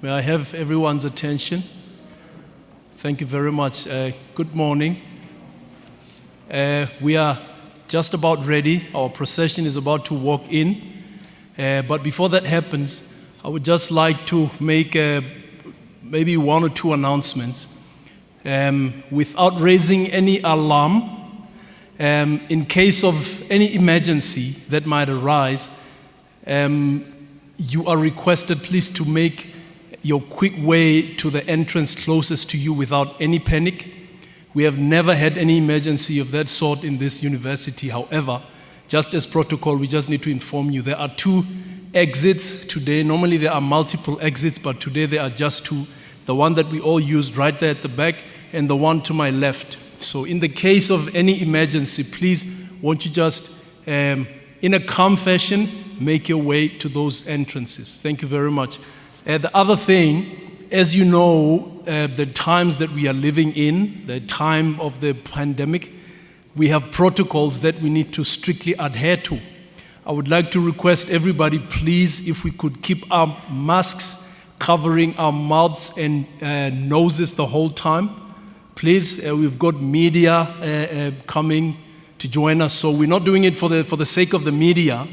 May I have everyone's attention? Thank you very much. Good morning. We are just about ready. Our procession is about to walk in. But before that happens, I would just like to make maybe one or two announcements. Without raising any alarm, in case of any emergency that might arise, you are requested please to make your quick way to the entrance closest to you without any panic. We have never had any emergency of that sort in this university. However, just as protocol, we just need to inform you there are two exits today. Normally there are multiple exits, but today there are just two. The one that we all used right there at the back and the one to my left. So in the case of any emergency, please won't you just, in a calm fashion, make your way to those entrances. Thank you very much. The other thing, as you know, the times that we are living in, the time of the pandemic, we have protocols that we need to strictly adhere to. I would like to request everybody, please, if we could keep our masks covering our mouths and noses the whole time. Please, we've got media coming to join us, so we're not doing it for the sake of the media,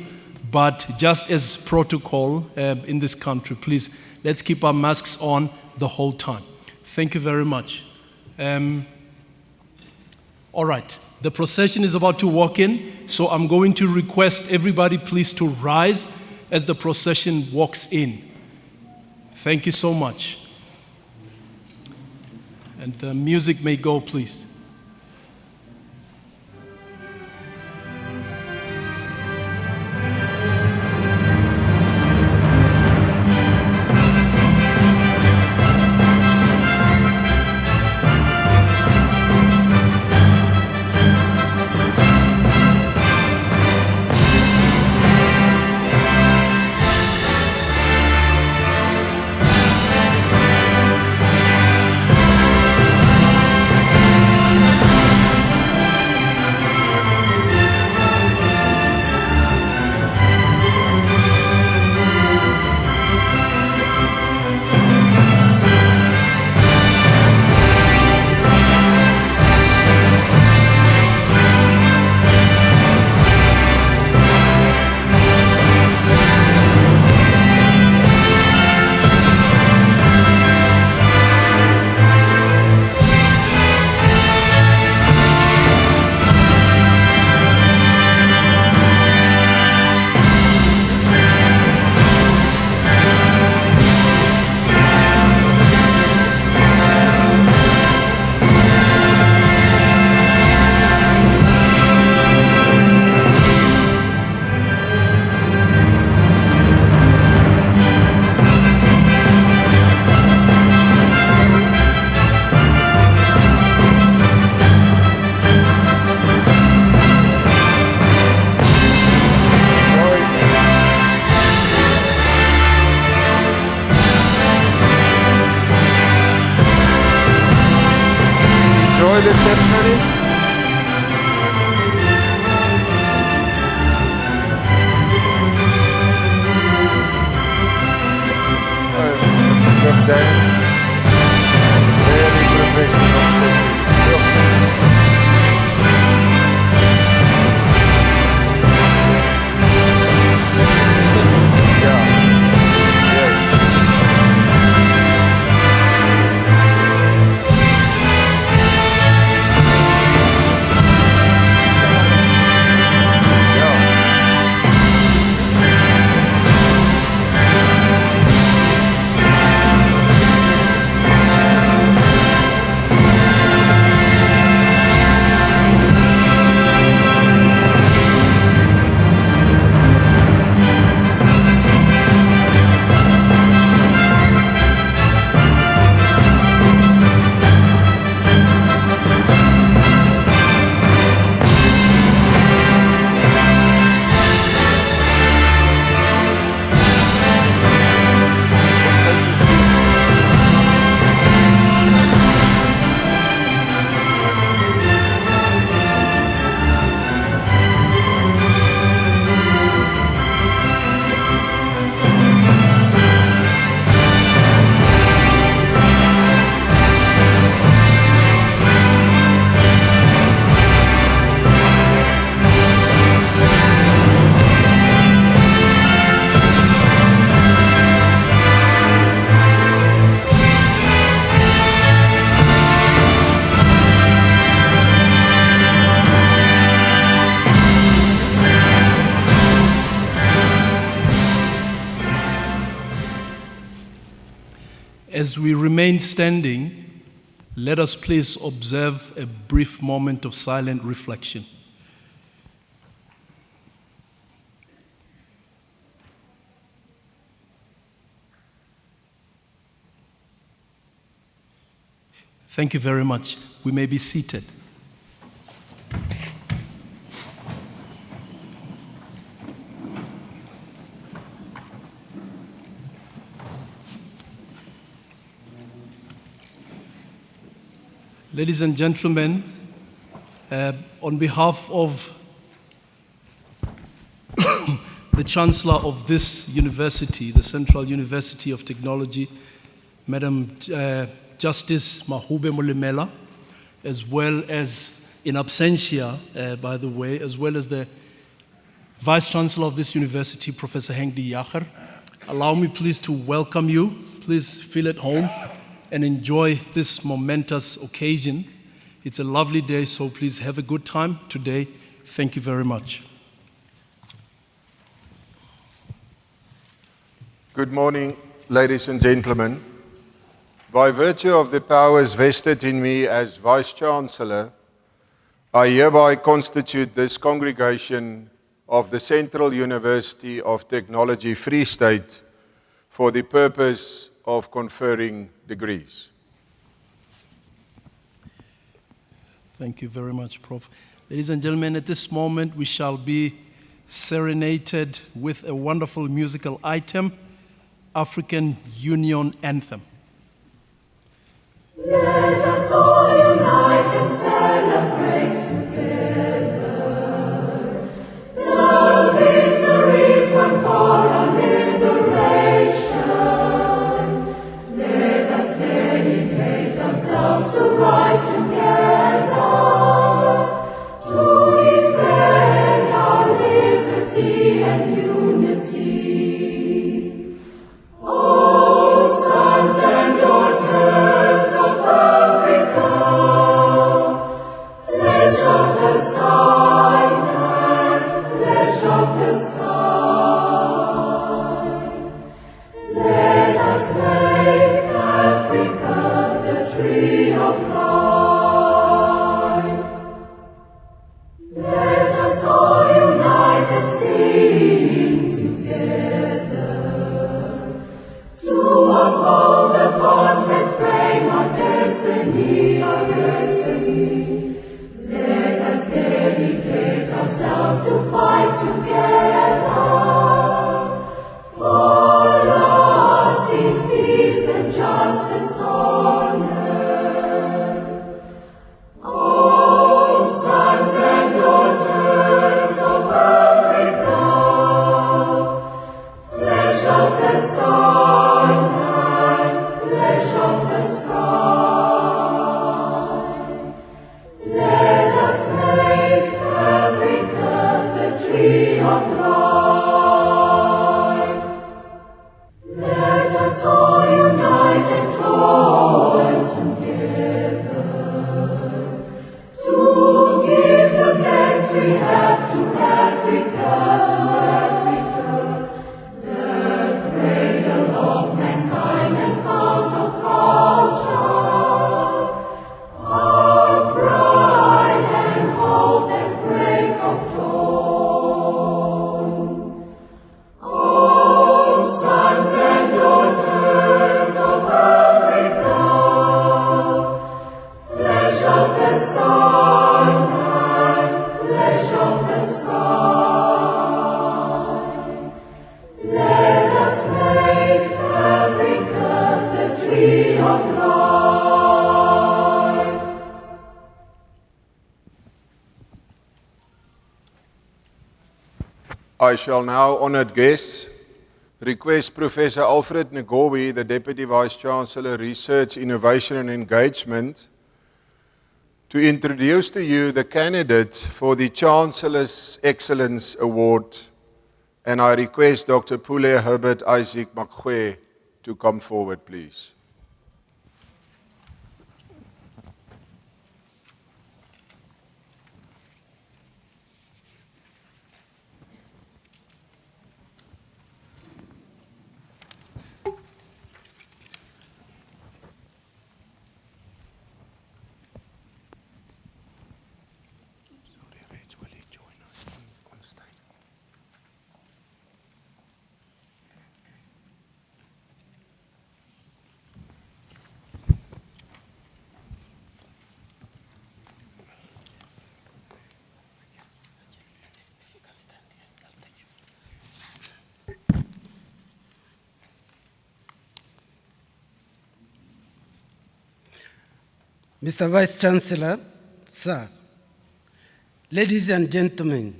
but just as protocol in this country. Please, let's keep our masks on the whole time. Thank you very much. All right, the procession is about to walk in, so I'm going to request everybody please to rise as the procession walks in. Thank you so much. And the music may go, please. This ceremony. Left there. Very professional setting. As we remain standing, let us please observe a brief moment of silent reflection. Thank you very much. We may be seated. Ladies and gentlemen, on behalf of the Chancellor of this university, the Central University of Technology, Madam Justice Mahube Molemela, as well as in absentia, by the way, as well as the Vice Chancellor of this university, Professor Henk de Jager, allow me please to welcome you. Please feel at home and enjoy this momentous occasion. It's a lovely day, so please have a good time today. Thank you very much. Good morning, ladies and gentlemen. By virtue of the powers vested in me as Vice-Chancellor, I hereby constitute this congregation of the Central University of Technology Free State for the purpose of conferring degrees. Thank you very much, Prof. Ladies and gentlemen, at this moment we shall be serenaded with a wonderful musical item, African Union Anthem. Let us all unite and celebrate together the victories won for our liberation. Let us dedicate ourselves to rise together to defend our liberty and unity. Oh, sons and daughters of Africa, flesh of the sky and flesh of the sky, let us make Africa the tree of life. Let us all unite and sing together to uphold the bonds that frame our destiny, our destiny. Let us dedicate ourselves to fight together for lasting peace and justice, honor. Oh, sons and daughters of Africa, flesh of the sun and flesh of the sky, let us make Africa the tree of life. Let us all unite and toil together to give the best we have to Africa, the cradle of mankind and fount of culture, our pride and hope and break of dawn. Oh, sons and daughters of Africa, flesh of the sun and flesh of the sky, let us make Africa the tree of life. I shall now, honored guests, request Professor Alfred Ngowi, the Deputy Vice-Chancellor, Research, Innovation and Engagement, to introduce to you the candidates for the Chancellor's Excellence Award, and I request Dr. Pule Herbert Isaac Makgwe to come forward, please. Mr. Vice Chancellor, sir, ladies and gentlemen,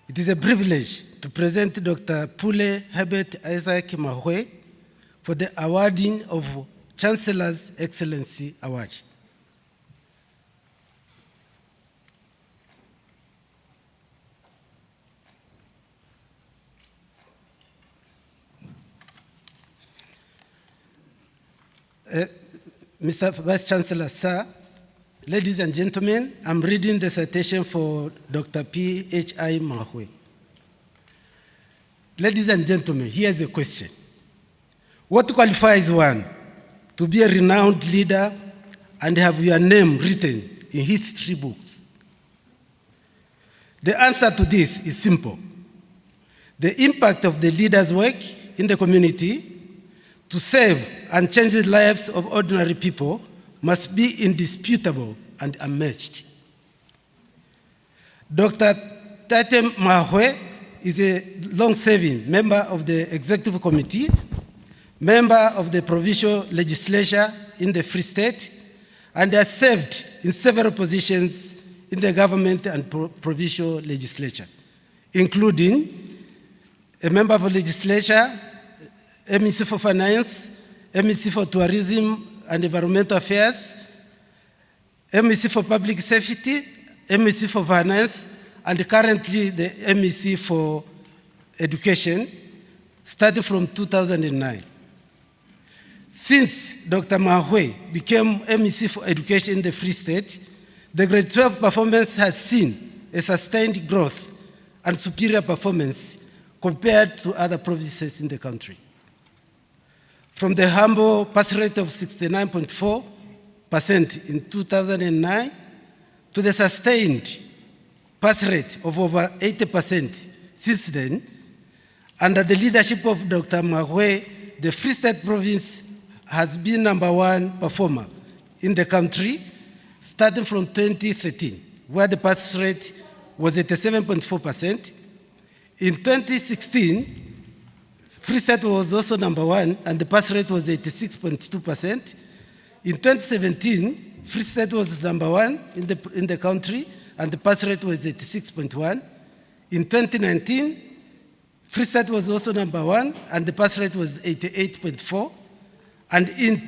it is a privilege to present Dr. Pule Herbert Isaac Mahwe for the awarding of Chancellor's Excellency Award. Mr. Vice Chancellor, sir, ladies and gentlemen, I'm reading the citation for Dr. P.H.I. Mahwe. Ladies and gentlemen, here's a question. What qualifies one to be a renowned leader and have your name written in history books? The answer to this is simple. The impact of the leader's work in the community to save and change the lives of ordinary people must be indisputable and unmatched. Dr. Tate Mahwe is a long-serving member of the Executive Committee, member of the Provincial Legislature in the Free State, and has served in several positions in the government and provincial legislature, including a member of the legislature, MEC for Finance, MEC for Tourism and Environmental Affairs, MEC for Public Safety, MEC for Finance, and currently the MEC for Education, starting from 2009. Since Dr. Mahwe became MEC for Education in the Free State, the grade 12 performance has seen a sustained growth and superior performance compared to other provinces in the country. From the humble pass rate of 69.4% in 2009 to the sustained pass rate of over 80% since then, under the leadership of Dr. Mahwe, the Free State province has been #1 performer in the country, starting from 2013, where the pass rate was 87.4%. In 2016, Free State was also #1, and the pass rate was 86.2%. In 2017, Free State was #1 in the country, and the pass rate was 86.1. In 2019, Free State was also #1, and the pass rate was 88.4. And in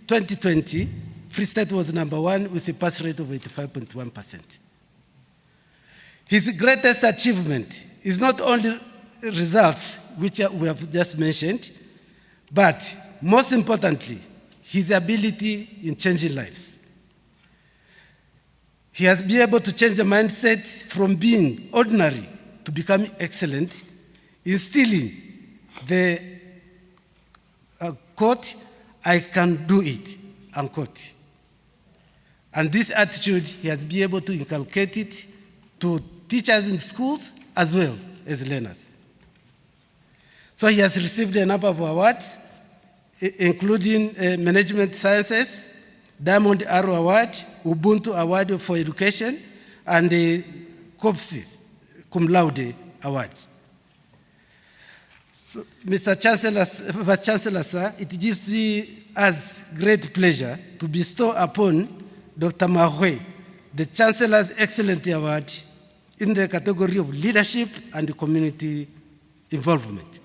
2020, Free State was #1 with a pass rate of 85.1%. His greatest achievement is not only results which we have just mentioned, but most importantly, his ability in changing lives. He has been able to change the mindset from being ordinary to becoming excellent, instilling the quote, "I can do it," unquote. And this attitude, he has been able to inculcate it to teachers in schools as well as learners. So he has received a number of awards, including Management Sciences, Diamond Arrow Award, Ubuntu Award for Education, and the COPSIS Cum Laude Awards. So, Mr. Chancellor, Vice Chancellor, sir, it gives us great pleasure to bestow upon Dr. Mahwe the Chancellor's Excellent Award in the category of leadership and community involvement.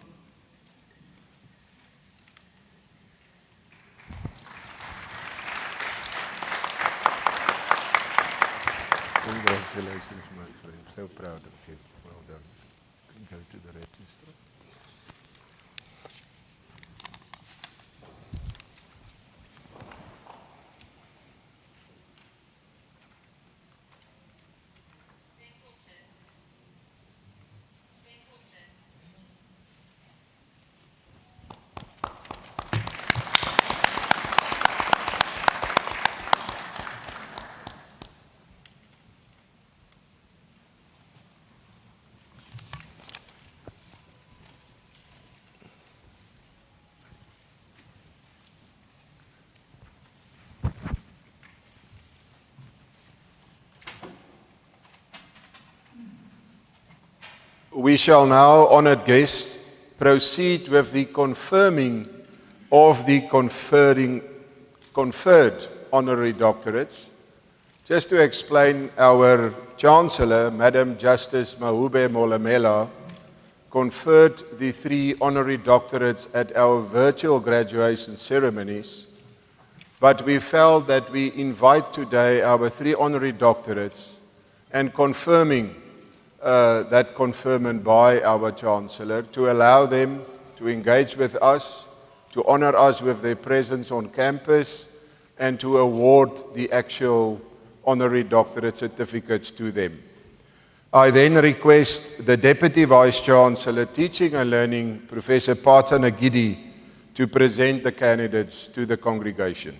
Congratulations, my friend. So proud of you. Well done. Go to the register. We shall now, honored guests, proceed with the confirming of the conferred honorary doctorates. Just to explain, our Chancellor, Madam Justice Mahube Molamela, conferred the 3 honorary doctorates at our virtual graduation ceremonies, but we felt that we invite today our 3 honorary doctorates and confirming that conferment by our Chancellor to allow them to engage with us, to honor us with their presence on campus, and to award the actual honorary doctorate certificates to them. I then request the Deputy Vice-Chancellor, Teaching and Learning, Professor Pata Nagidi, to present the candidates to the congregation.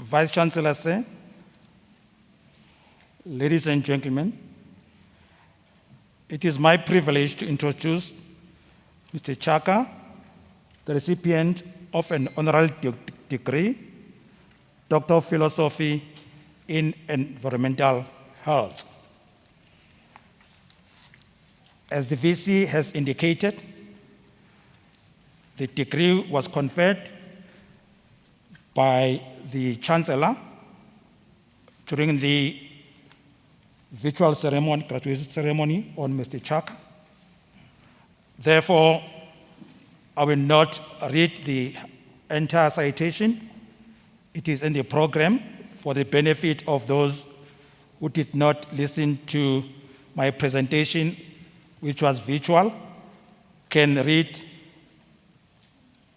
Vice Chancellor Sir, ladies and gentlemen, it is my privilege to introduce Mr. Chaka, the recipient of an honorary degree, Doctor of Philosophy in Environmental Health. As the VC has indicated, the degree was conferred by the Chancellor during the virtual ceremony, graduation ceremony on Mr. Chaka. Therefore, I will not read the entire citation. It is in the program for the benefit of those who did not listen to my presentation, which was virtual, can read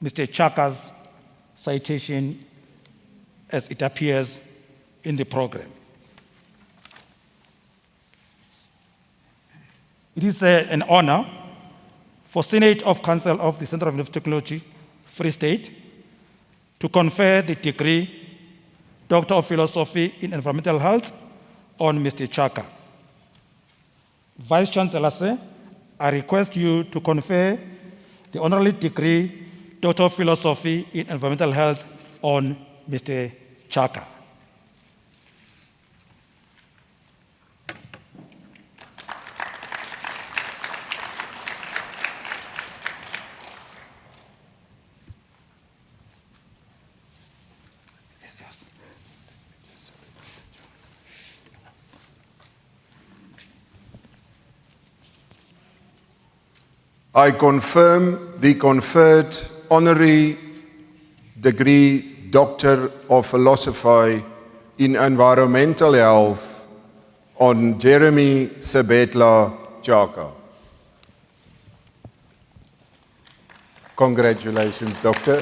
Mr. Chaka's citation as it appears in the program. It is an honor for Senate of Council of the Center of Technology, Free State, to confer the degree Doctor of Philosophy in Environmental Health on Mr. Chaka. Vice Chancellor Sir, I request you to confer the honorary degree Doctor of Philosophy in Environmental Health on Mr. Chaka. I confirm the conferred honorary degree Doctor of Philosophy in Environmental Health on Jeremy Sebetla Chaka. Congratulations, Doctor.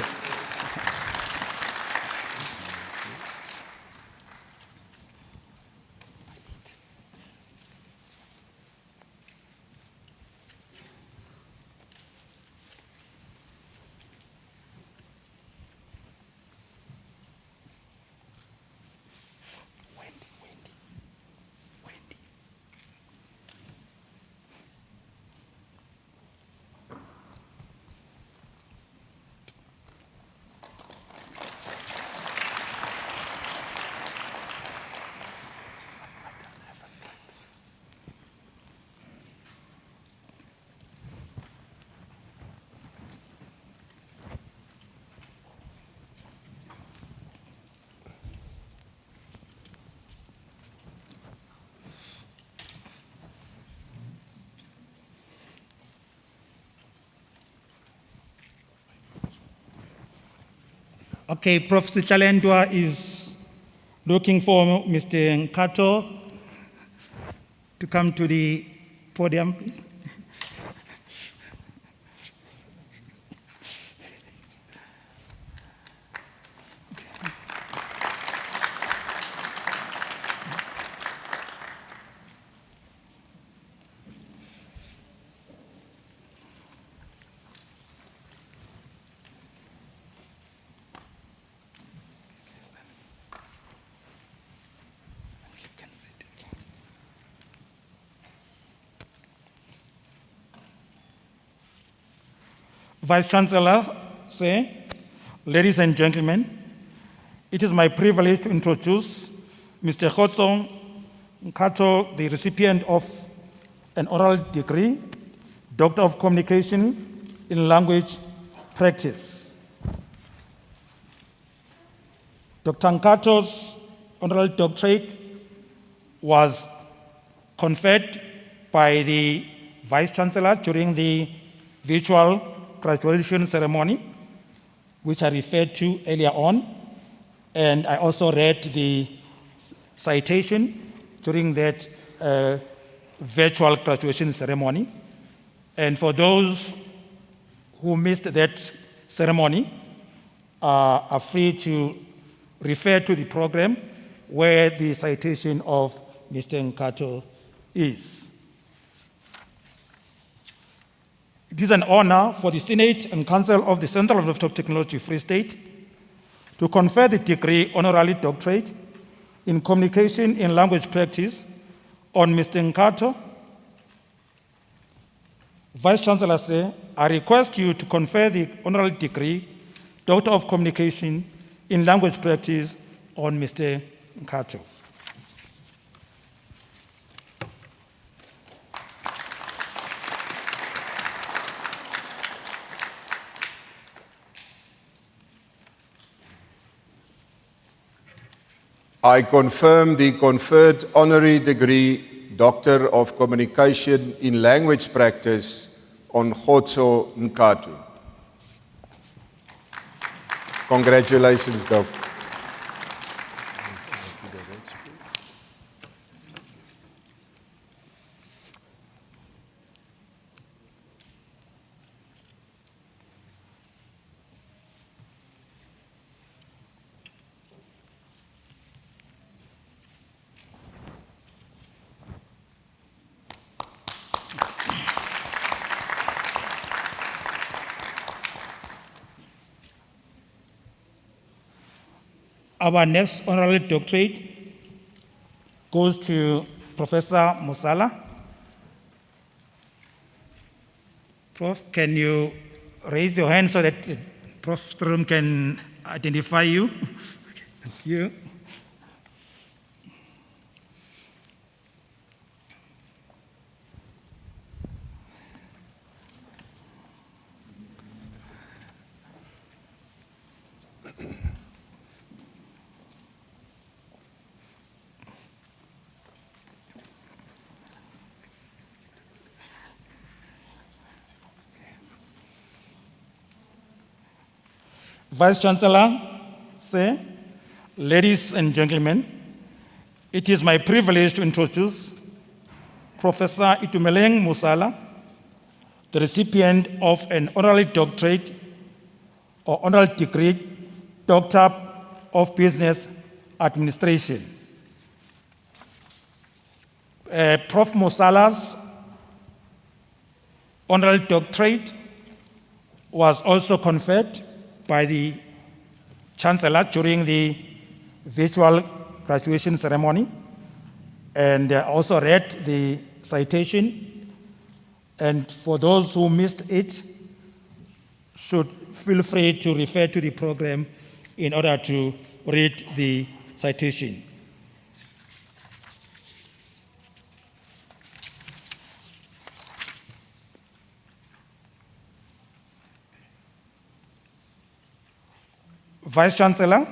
Okay, Prof. Sichalendwa is looking for Mr. Nkato to come to the podium, please. Vice Chancellor say, ladies and gentlemen, it is my privilege to introduce Mr. Khotsong Nkato, the recipient of an oral degree, Doctor of Communication in Language Practice. Dr. Nkato's honorary doctorate was conferred by the Vice Chancellor during the virtual graduation ceremony, which I referred to earlier on, and I also read the citation during that virtual graduation ceremony. And for those who missed that ceremony, are free to refer to the program where the citation of Mr. Nkato is. It is an honor for the Senate and Council of the Central University of Technology, Free State, to confer the degree honorary doctorate in communication in language practice on Mr. Nkato. Vice Chancellor say, I request you to confer the honorary degree, Doctor of Communication in language practice on Mr. Nkato. I confirm the conferred honorary degree, Doctor of Communication in Language Practice on Khotso Nkato. Congratulations, Doctor. Our next honorary doctorate goes to Professor Musala. Prof, can you raise your hand so that Prof Strom can identify you? Okay, thank you. Vice Chancellor say, ladies and gentlemen, it is my privilege to introduce Professor Itumeleng Musala, the recipient of an honorary doctorate or honorary degree, Doctor of Business Administration. Prof. Musala's honorary doctorate was also conferred by the Chancellor during the virtual graduation ceremony, and also read the citation. And for those who missed it, should feel free to refer to the program in order to read the citation. Vice Chancellor,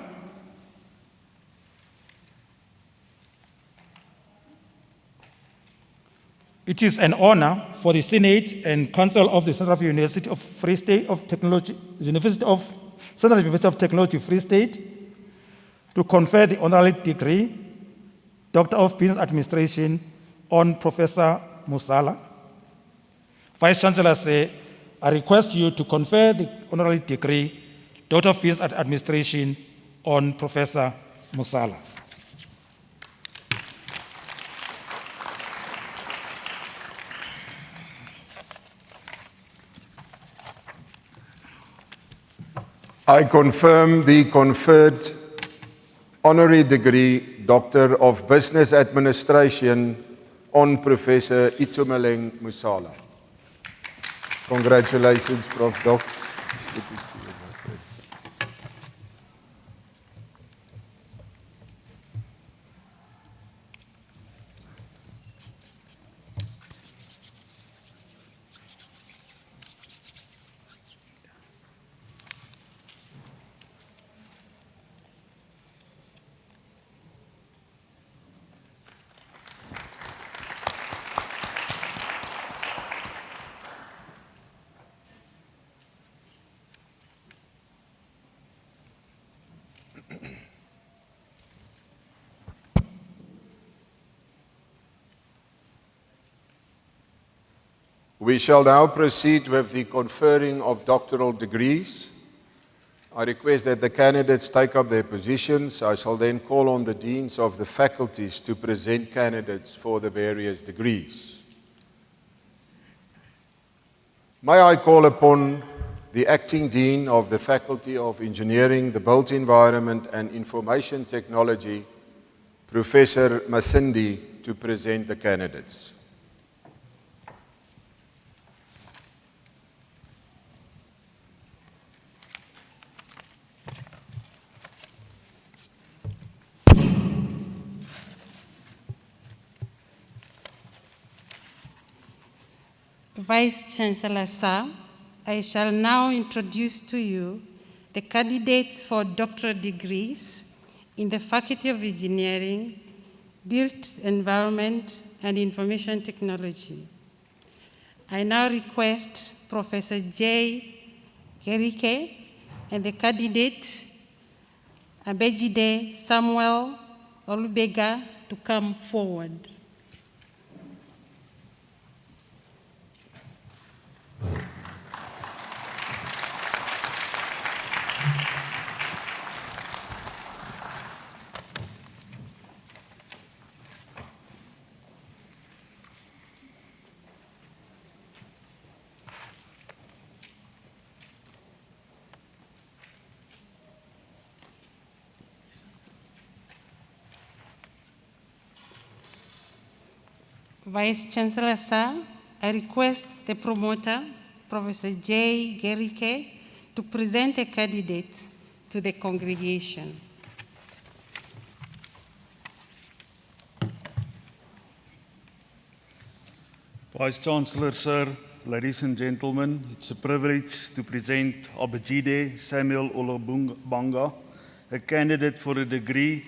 it is an honor for the Senate and Council of the Central University of Free State of Technology, University of Central University of Technology, Free State, to confer the honorary degree, Doctor of Business Administration, on Professor Musala. Vice Chancellor, I request you to confer the honorary degree, Doctor of Business Administration, on Professor Musala. I confirm the conferred honorary degree, Doctor of Business Administration, on Professor Itumeleng Musala. Congratulations, Prof. Doc. Good to see you, my friend. We shall now proceed with the conferring of doctoral degrees. I request that the candidates take up their positions. I shall then call on the deans of the faculties to present candidates for the various degrees. May I call upon the acting dean of the Faculty of Engineering, the Built Environment and Information Technology, Professor Masindi, to present the candidates. Vice Chancellor, sir, I shall now introduce to you the candidates for doctoral degrees in the Faculty of Engineering, Built Environment and Information Technology. I now request Professor J. Gerike and the candidate Abejide Samuel Olubega to come forward. Vice Chancellor, sir, I request the promoter, Professor J. Gerike, to present the candidates to the congregation. Vice Chancellor, sir, ladies and gentlemen, it's a privilege to present Abejide Samuel Olubanga, a candidate for a degree,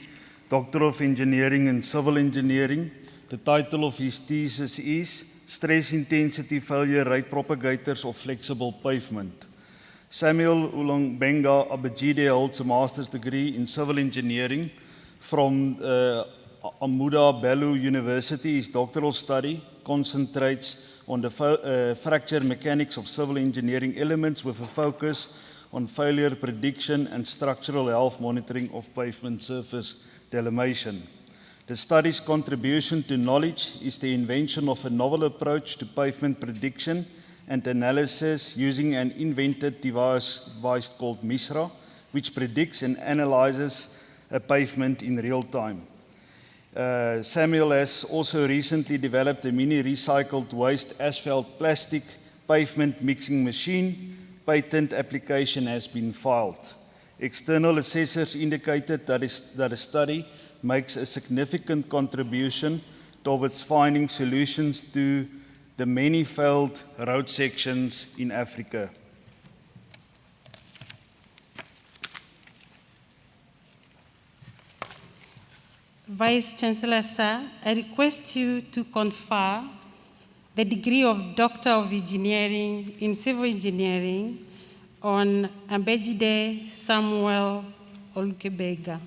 Doctor of Engineering in Civil Engineering. The title of his thesis is Stress Intensity Failure Rate Propagators of Flexible Pavement. Samuel Olubanga Abejide holds a master's degree in civil engineering from Amuda Bello University. His doctoral study concentrates on the fracture mechanics of civil engineering elements with a focus on failure prediction and structural health monitoring of pavement surface delimation. The study's contribution to knowledge is the invention of a novel approach to pavement prediction and analysis using an invented device called MISRA, which predicts and analyzes a pavement in real time. Samuel has also recently developed a mini recycled waste asphalt plastic pavement mixing machine. Patent application has been filed. External assessors indicated that the study makes a significant contribution towards finding solutions to the many failed road sections in Africa. Vice Chancellor, sir, I request you to confer the degree of Doctor of Engineering in Civil Engineering on Ambejide Samuel Olkebega.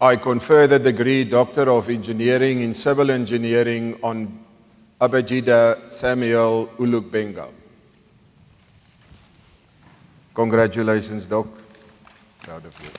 I confer the degree Doctor of Engineering in Civil Engineering on Abajida Samuel Ulukbenga. Congratulations, Doc. Proud of you.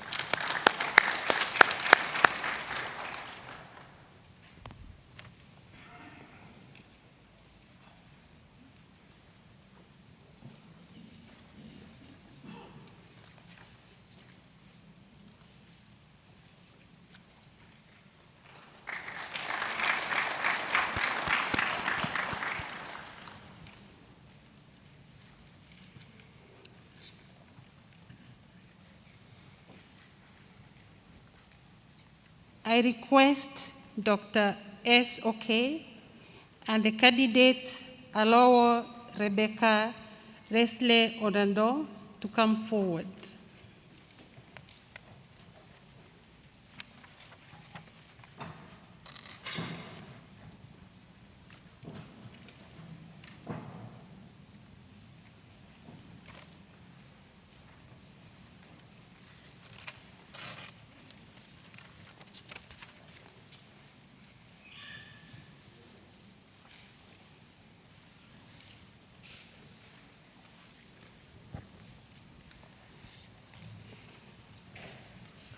I request Dr. S.O.K. and the candidate Alowo Rebecca Leslie Orlando to come forward.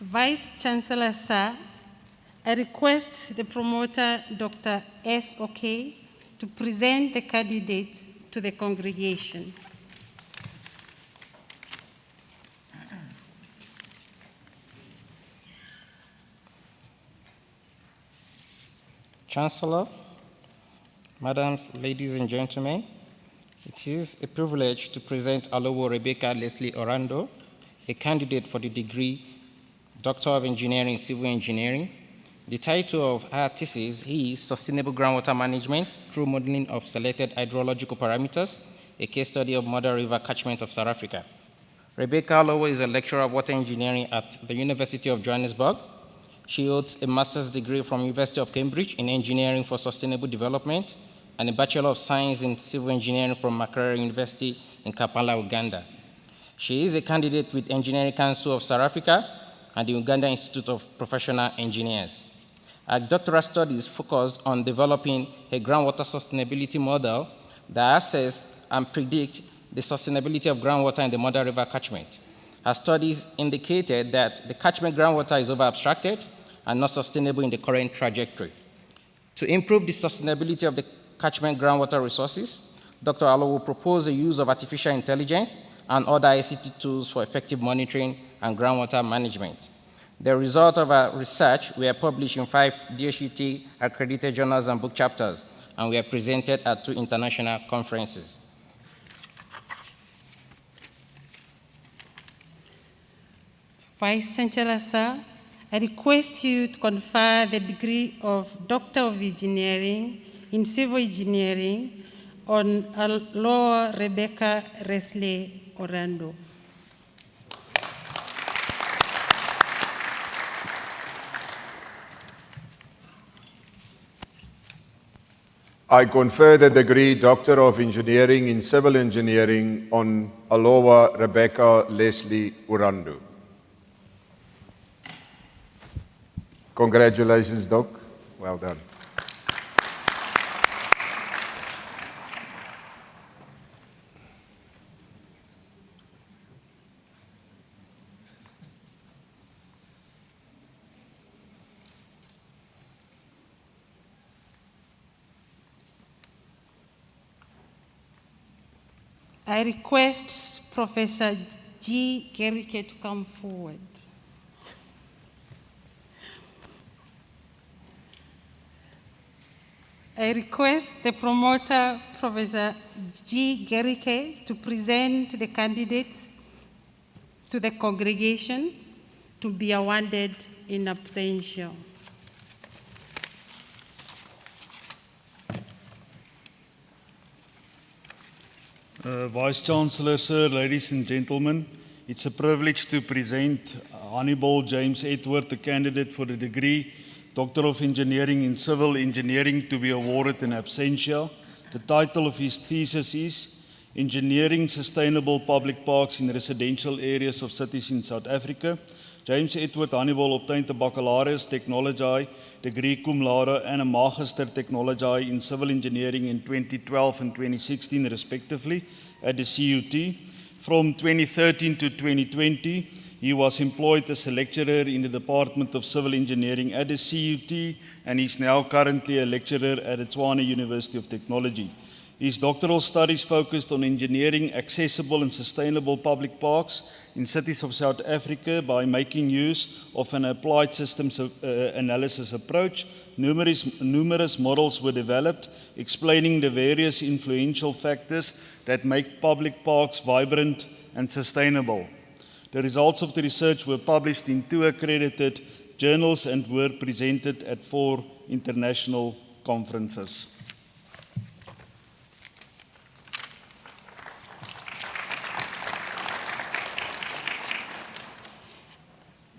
Vice Chancellor, sir, I request the promoter, Dr. S.O.K., to present the candidate to the congregation. Chancellor, Madams, ladies and gentlemen, it is a privilege to present Alowo Rebecca Leslie Orlando, a candidate for the degree Doctor of Engineering, Civil Engineering. The title of her thesis is Sustainable Groundwater Management through Modeling of Selected Hydrological Parameters, a case study of Mother River catchment of South Africa. Rebecca Alowo is a lecturer of water engineering at the University of Johannesburg. She holds a master's degree from University of Cambridge in Engineering for Sustainable Development and a Bachelor of Science in Civil Engineering from Makerere University in Kampala, Uganda. She is a candidate with Engineering Council of South Africa and the Uganda Institute of Professional Engineers. Her doctoral studies focused on developing a groundwater sustainability model that assesses and predicts the sustainability of groundwater in the Mother River catchment. Her studies indicated that the catchment groundwater is over-abstracted and not sustainable in the current trajectory. To improve the sustainability of the catchment groundwater resources, Dr. Alowo proposed the use of artificial intelligence and other ICT tools for effective monitoring and groundwater management. The result of our research were published in 5 DHET accredited journals and book chapters, and were presented at 2 international conferences. Vice Chancellor, sir, I request you to confer the degree of Doctor of Engineering in Civil Engineering on Alowo Rebecca Leslie Orlando. I confer the degree Doctor of Engineering in Civil Engineering on Alowo Rebecca Leslie Orlando. Congratulations, Doc. Well done. I request Professor G. Gerike to come forward. I request the promoter, Professor G. Gerike, to present the candidates to the congregation to be awarded in absentia. Vice Chancellor, sir, ladies and gentlemen, it's a privilege to present Hannibal James Edward, a candidate for the degree Doctor of Engineering in Civil Engineering, to be awarded in absentia. The title of his thesis is Engineering Sustainable Public Parks in Residential Areas of Cities in South Africa. James Edward Hannibal obtained a baccalaureus technology degree cum laude and a magister technology in civil engineering in 2012 and 2016 respectively at the CUT. From 2013 to 2020, he was employed as a lecturer in the Department of Civil Engineering at the CUT and is now currently a lecturer at the Tshwane University of Technology. His doctoral studies focused on engineering accessible and sustainable public parks in cities of South Africa by making use of an applied systems analysis approach. Numerous models were developed explaining the various influential factors that make public parks vibrant and sustainable. The results of the research were published in 2 accredited journals and were presented at 4 international conferences.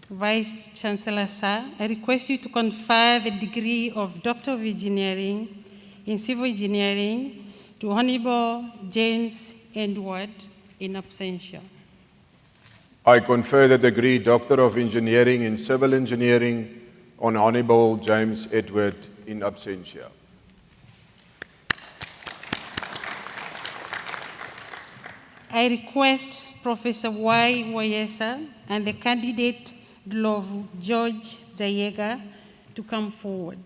Vice Chancellor Sir, I request you to confer the degree of Doctor of Engineering in Civil Engineering to Honorable James Edward in absentia. I confer the degree Doctor of Engineering in Civil Engineering on Honorable James Edward in absentia. I request Professor Y. Wayesa and the candidate Dlovu George Zayega to come forward.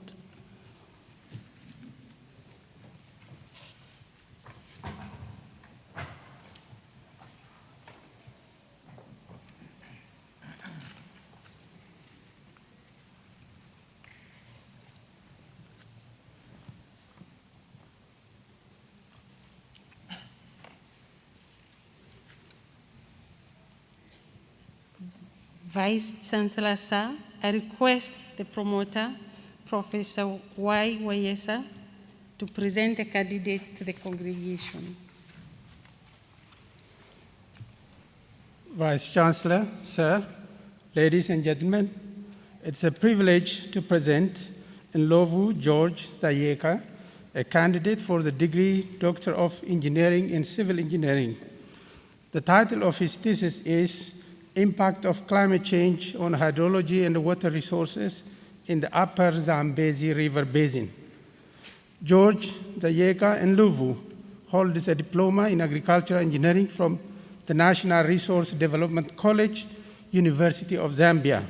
Vice Chancellor Sir, I request the promoter, Professor Y. Wayesa, to present the candidate to the congregation. Vice Chancellor, Sir, ladies and gentlemen, it's a privilege to present Ndlovu George Zayeka, a candidate for the degree Doctor of Engineering in Civil Engineering. The title of his thesis is Impact of Climate Change on Hydrology and Water Resources in the Upper Zambezi River Basin. George Zayeka Ndlovu holds a diploma in agricultural engineering from the National Resource Development College, University of Zambia,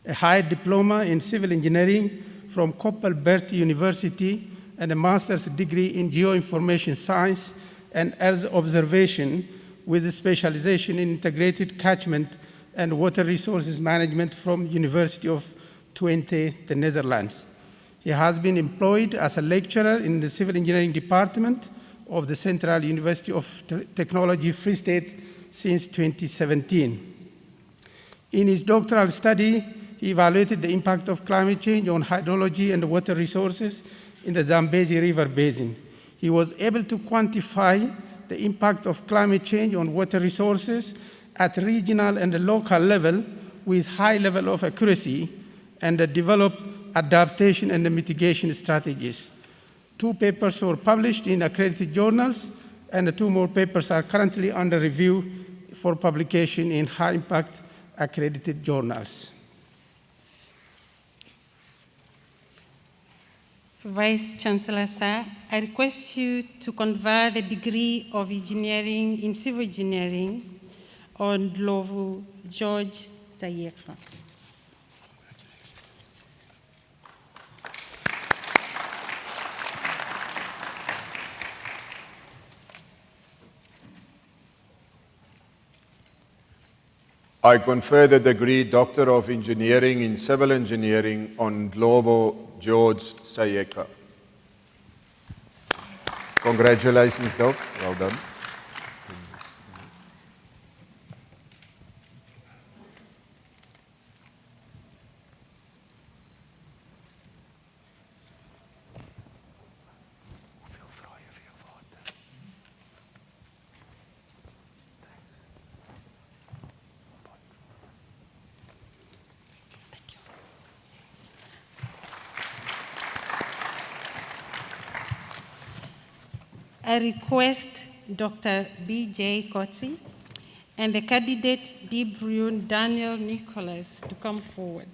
a higher diploma in civil engineering from Koppelbert University, and a master's degree in geoinformation science and earth observation with a specialization in integrated catchment and water resources management from University of Twente, the Netherlands. He has been employed as a lecturer in the Civil Engineering Department of the Central University of Technology, Free State, since 2017. In his doctoral study, he evaluated the impact of climate change on hydrology and water resources in the Zambezi River Basin. He was able to quantify the impact of climate change on water resources at regional and local level with high level of accuracy and develop adaptation and mitigation strategies. 2 papers were published in accredited journals, and 2 more papers are currently under review for publication in high-impact accredited journals. Vice Chancellor Sir, I request you to confer the degree of Engineering in Civil Engineering on Ndlovu George Zayeka. I confer the degree Doctor of Engineering in Civil Engineering on Ndlovu George Zayeka. Congratulations, Doc. Well done. I request Dr. B.J. Kotsi and the candidate D. Brune Daniel Nicholas to come forward.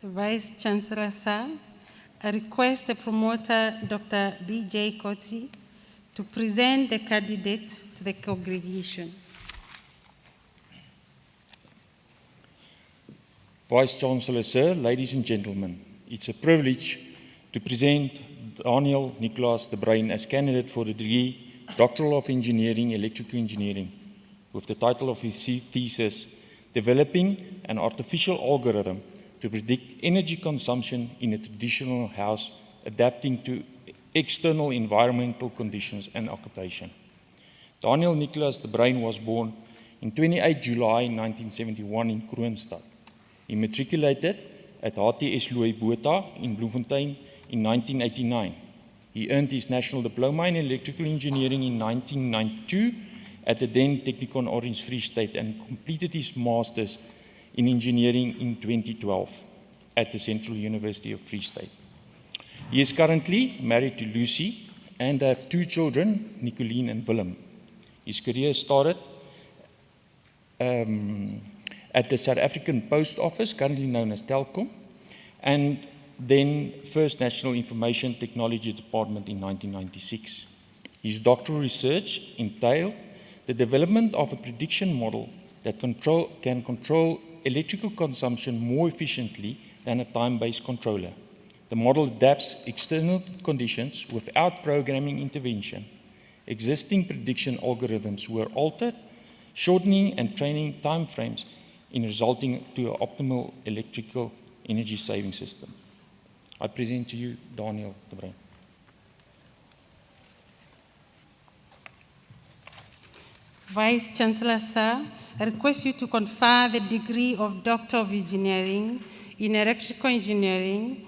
Vice Chancellor Sir, I request the promoter, Dr. B.J. Kotsi, to present the candidates to the congregation. Vice Chancellor Sir, ladies and gentlemen, it's a privilege to present Daniel Nicholas de Bruin as candidate for the degree Doctoral of Engineering, Electrical Engineering, with the title of his thesis, Developing an Artificial Algorithm to predict energy consumption in a traditional house, adapting to external environmental conditions and occupation. Daniel Nicholas de Bruin was born in 28 July 1971 in Kroonstad. He matriculated at HTS Louis Botha in Bloemfontein in 1989. He earned his National Diploma in Electrical Engineering in 1992 at the then Technikon Orange Free State and completed his Master's in Engineering in 2012 at the Central University of Free State. He is currently married to Lucy and have 2 children, Nicoline and Willem. His career started at the South African Post Office, currently known as Telkom, and then First National Information Technology Department in 1996. His doctoral research entailed the development of a prediction model that can control electrical consumption more efficiently than a time-based controller. The model adapts external conditions without programming intervention. Existing prediction algorithms were altered, shortening and training timeframes in resulting to an optimal electrical energy saving system. I present to you Daniel de Bruin. Vice Chancellor Sir, I request you to confer the degree of Doctor of Engineering in Electrical Engineering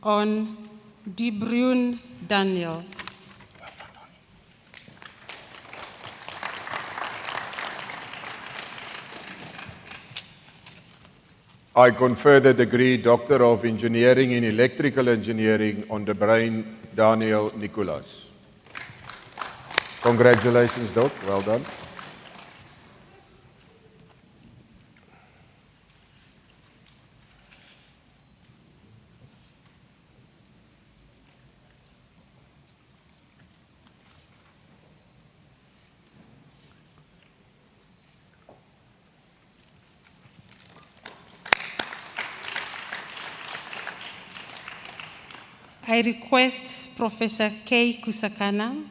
on D. Brune Daniel. I confer the degree Doctor of Engineering in Electrical Engineering on De Bruin Daniel Nicholas. Congratulations, Doc. Well done. I request Professor K. Kusakana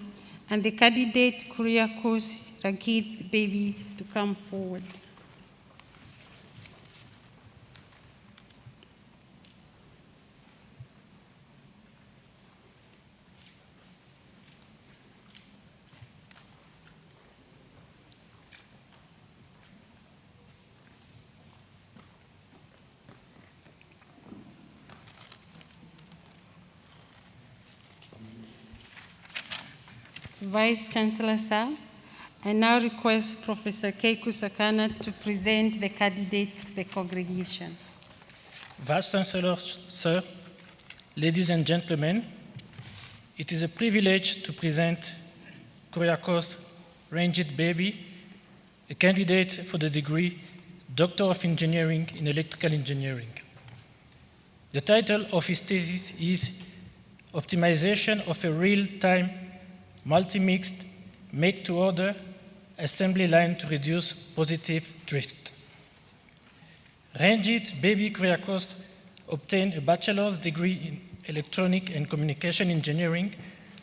and the candidate Kuriakos Ragid Baby to come forward. Vice Chancellor Sir, I now request Professor Keiko Sakana to present the candidate to the congregation. Vice Chancellor Sir, ladies and gentlemen, it is a privilege to present Kuriakos Rangit Baby, a candidate for the degree Doctor of Engineering in Electrical Engineering. The title of his thesis is Optimization of a Real-Time Multi-Mixed Make-to-Order Assembly Line to Reduce Positive Drift. Ranjit Baby Kuriakos obtained a bachelor's degree in Electronic and Communication Engineering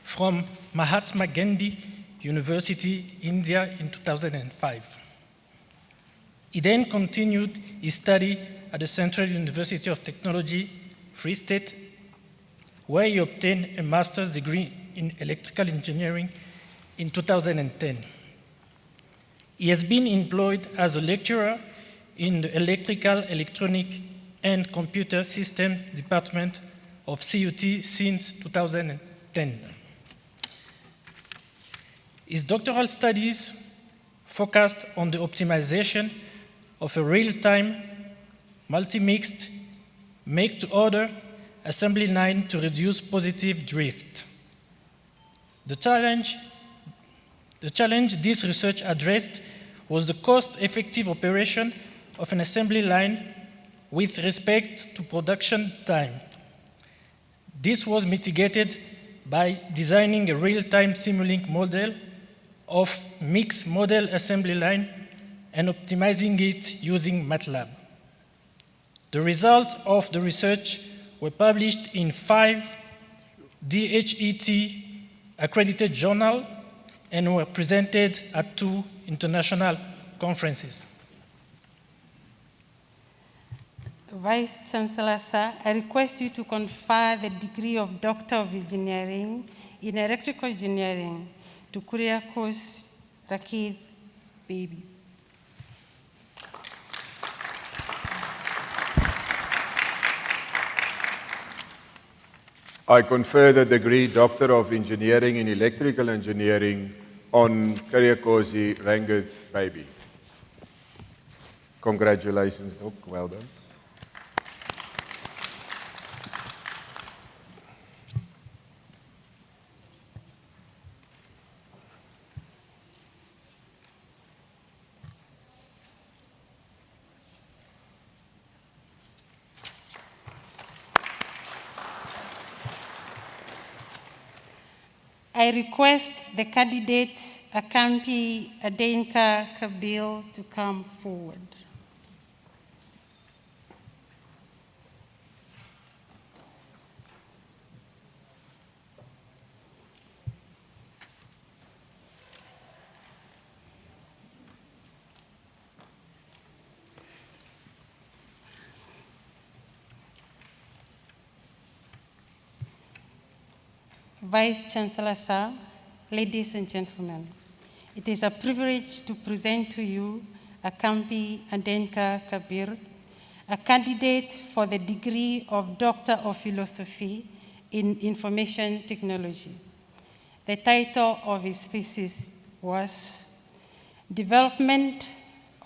from Mahatma Gandhi University, India in 2005. He then continued his study at the Central University of Technology, Free State, where he obtained a master's degree in electrical engineering in 2010. He has been employed as a lecturer in the electrical, electronic, and Computer System Department of CUT since 2010. His doctoral studies focused on the optimization of a real-time, multi-mixed, make-to-order assembly line to reduce positive drift. The challenge this research addressed was the cost-effective operation of an assembly line with respect to production time. This was mitigated by designing a real-time Simulink model of mixed model assembly line and optimizing it using MATLAB. The results of the research were published in 5 DHET accredited journals and were presented at 2 international conferences. Vice Chancellor, sir, I request you to confer the degree of Doctor of Engineering in Electrical Engineering to Kuriakos Rakib Baby. I confer the degree Doctor of Engineering in Electrical Engineering on Kyriakosi Rangith Baby. Congratulations, Doc. Well done. I request the candidate Akampi Adenka Kabil to come forward. Vice Chancellor, sir, ladies and gentlemen, it is a privilege to present to you Akampi Adenka Kabir, a candidate for the degree of Doctor of Philosophy in Information Technology. The title of his thesis was Development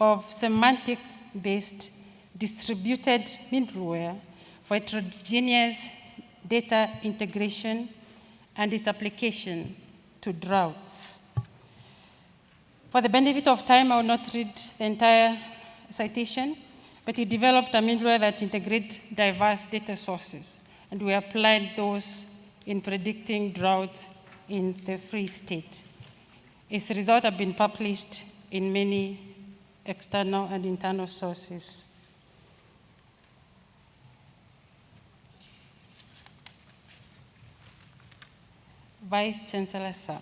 of Semantic-Based Distributed Middleware for Heterogeneous Data Integration and its application to droughts. For the benefit of time, I will not read the entire citation, but he developed a middleware that integrates diverse data sources, and we applied those in predicting droughts in the Free State. Its results have been published in many external and internal sources. Vice Chancellor, sir,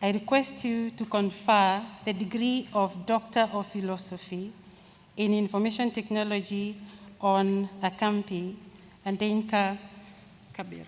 I request you to confer the degree of Doctor of Philosophy in Information Technology on Akampi Adenka Kabir.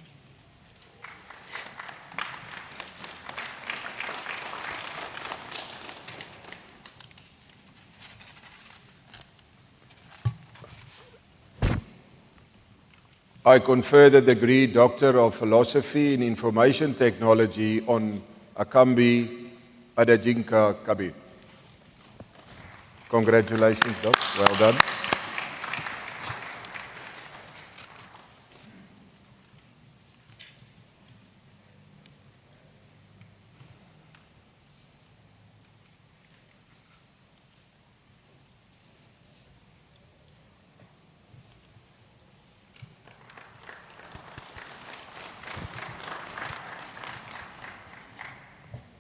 I confer the degree Doctor of Philosophy in Information Technology on Akambi Adajinka Kabir. Congratulations, Doc. Well done.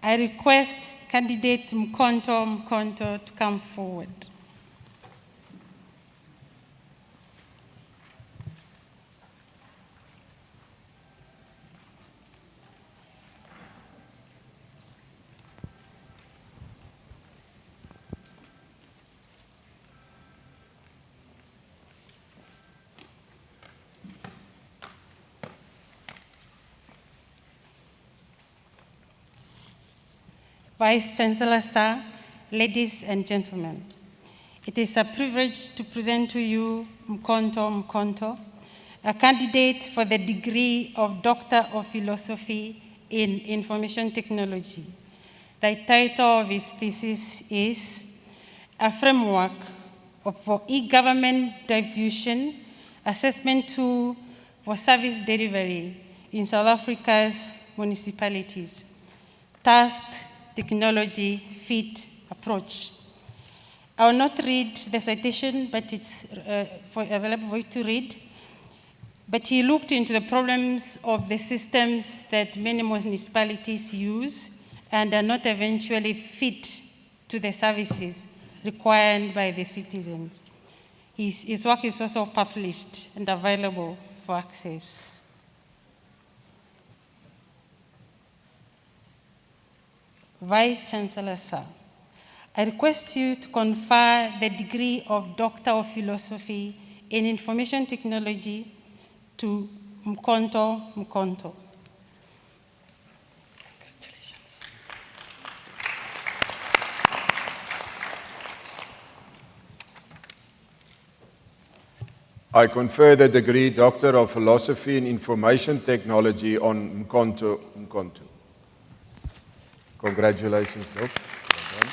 I request candidate Mkonto to come forward. Vice Chancellor, sir, ladies and gentlemen, It is a privilege to present to you Mkonto Mkonto, a candidate for the degree of Doctor of Philosophy in Information Technology. The title of his thesis is A Framework for E-Government Diffusion Assessment Tool for Service Delivery in South Africa's Municipalities. Task, Technology, Fit, Approach. I will not read the citation, but it's available for you to read. But he looked into the problems of the systems that many municipalities use and are not eventually fit to the services required by the citizens. His work is also published and available for access. Vice Chancellor, sir, I request you to confer the degree of Doctor of Philosophy in Information Technology to Mkonto Mkonto. I confer the degree Doctor of Philosophy in Information Technology on Mkonto Mkonto. Congratulations, Doc. Well done.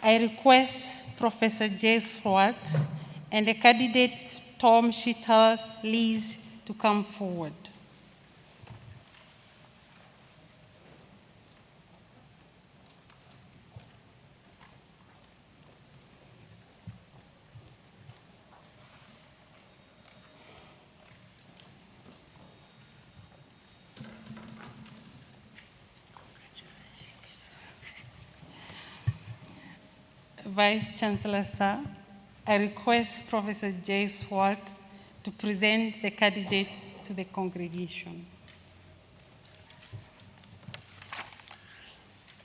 I request Professor Jay Swartz and the candidate Tom Shittal Lees to come forward. Vice Chancellor, sir, I request Professor Jay Swartz to present the candidate to the congregation.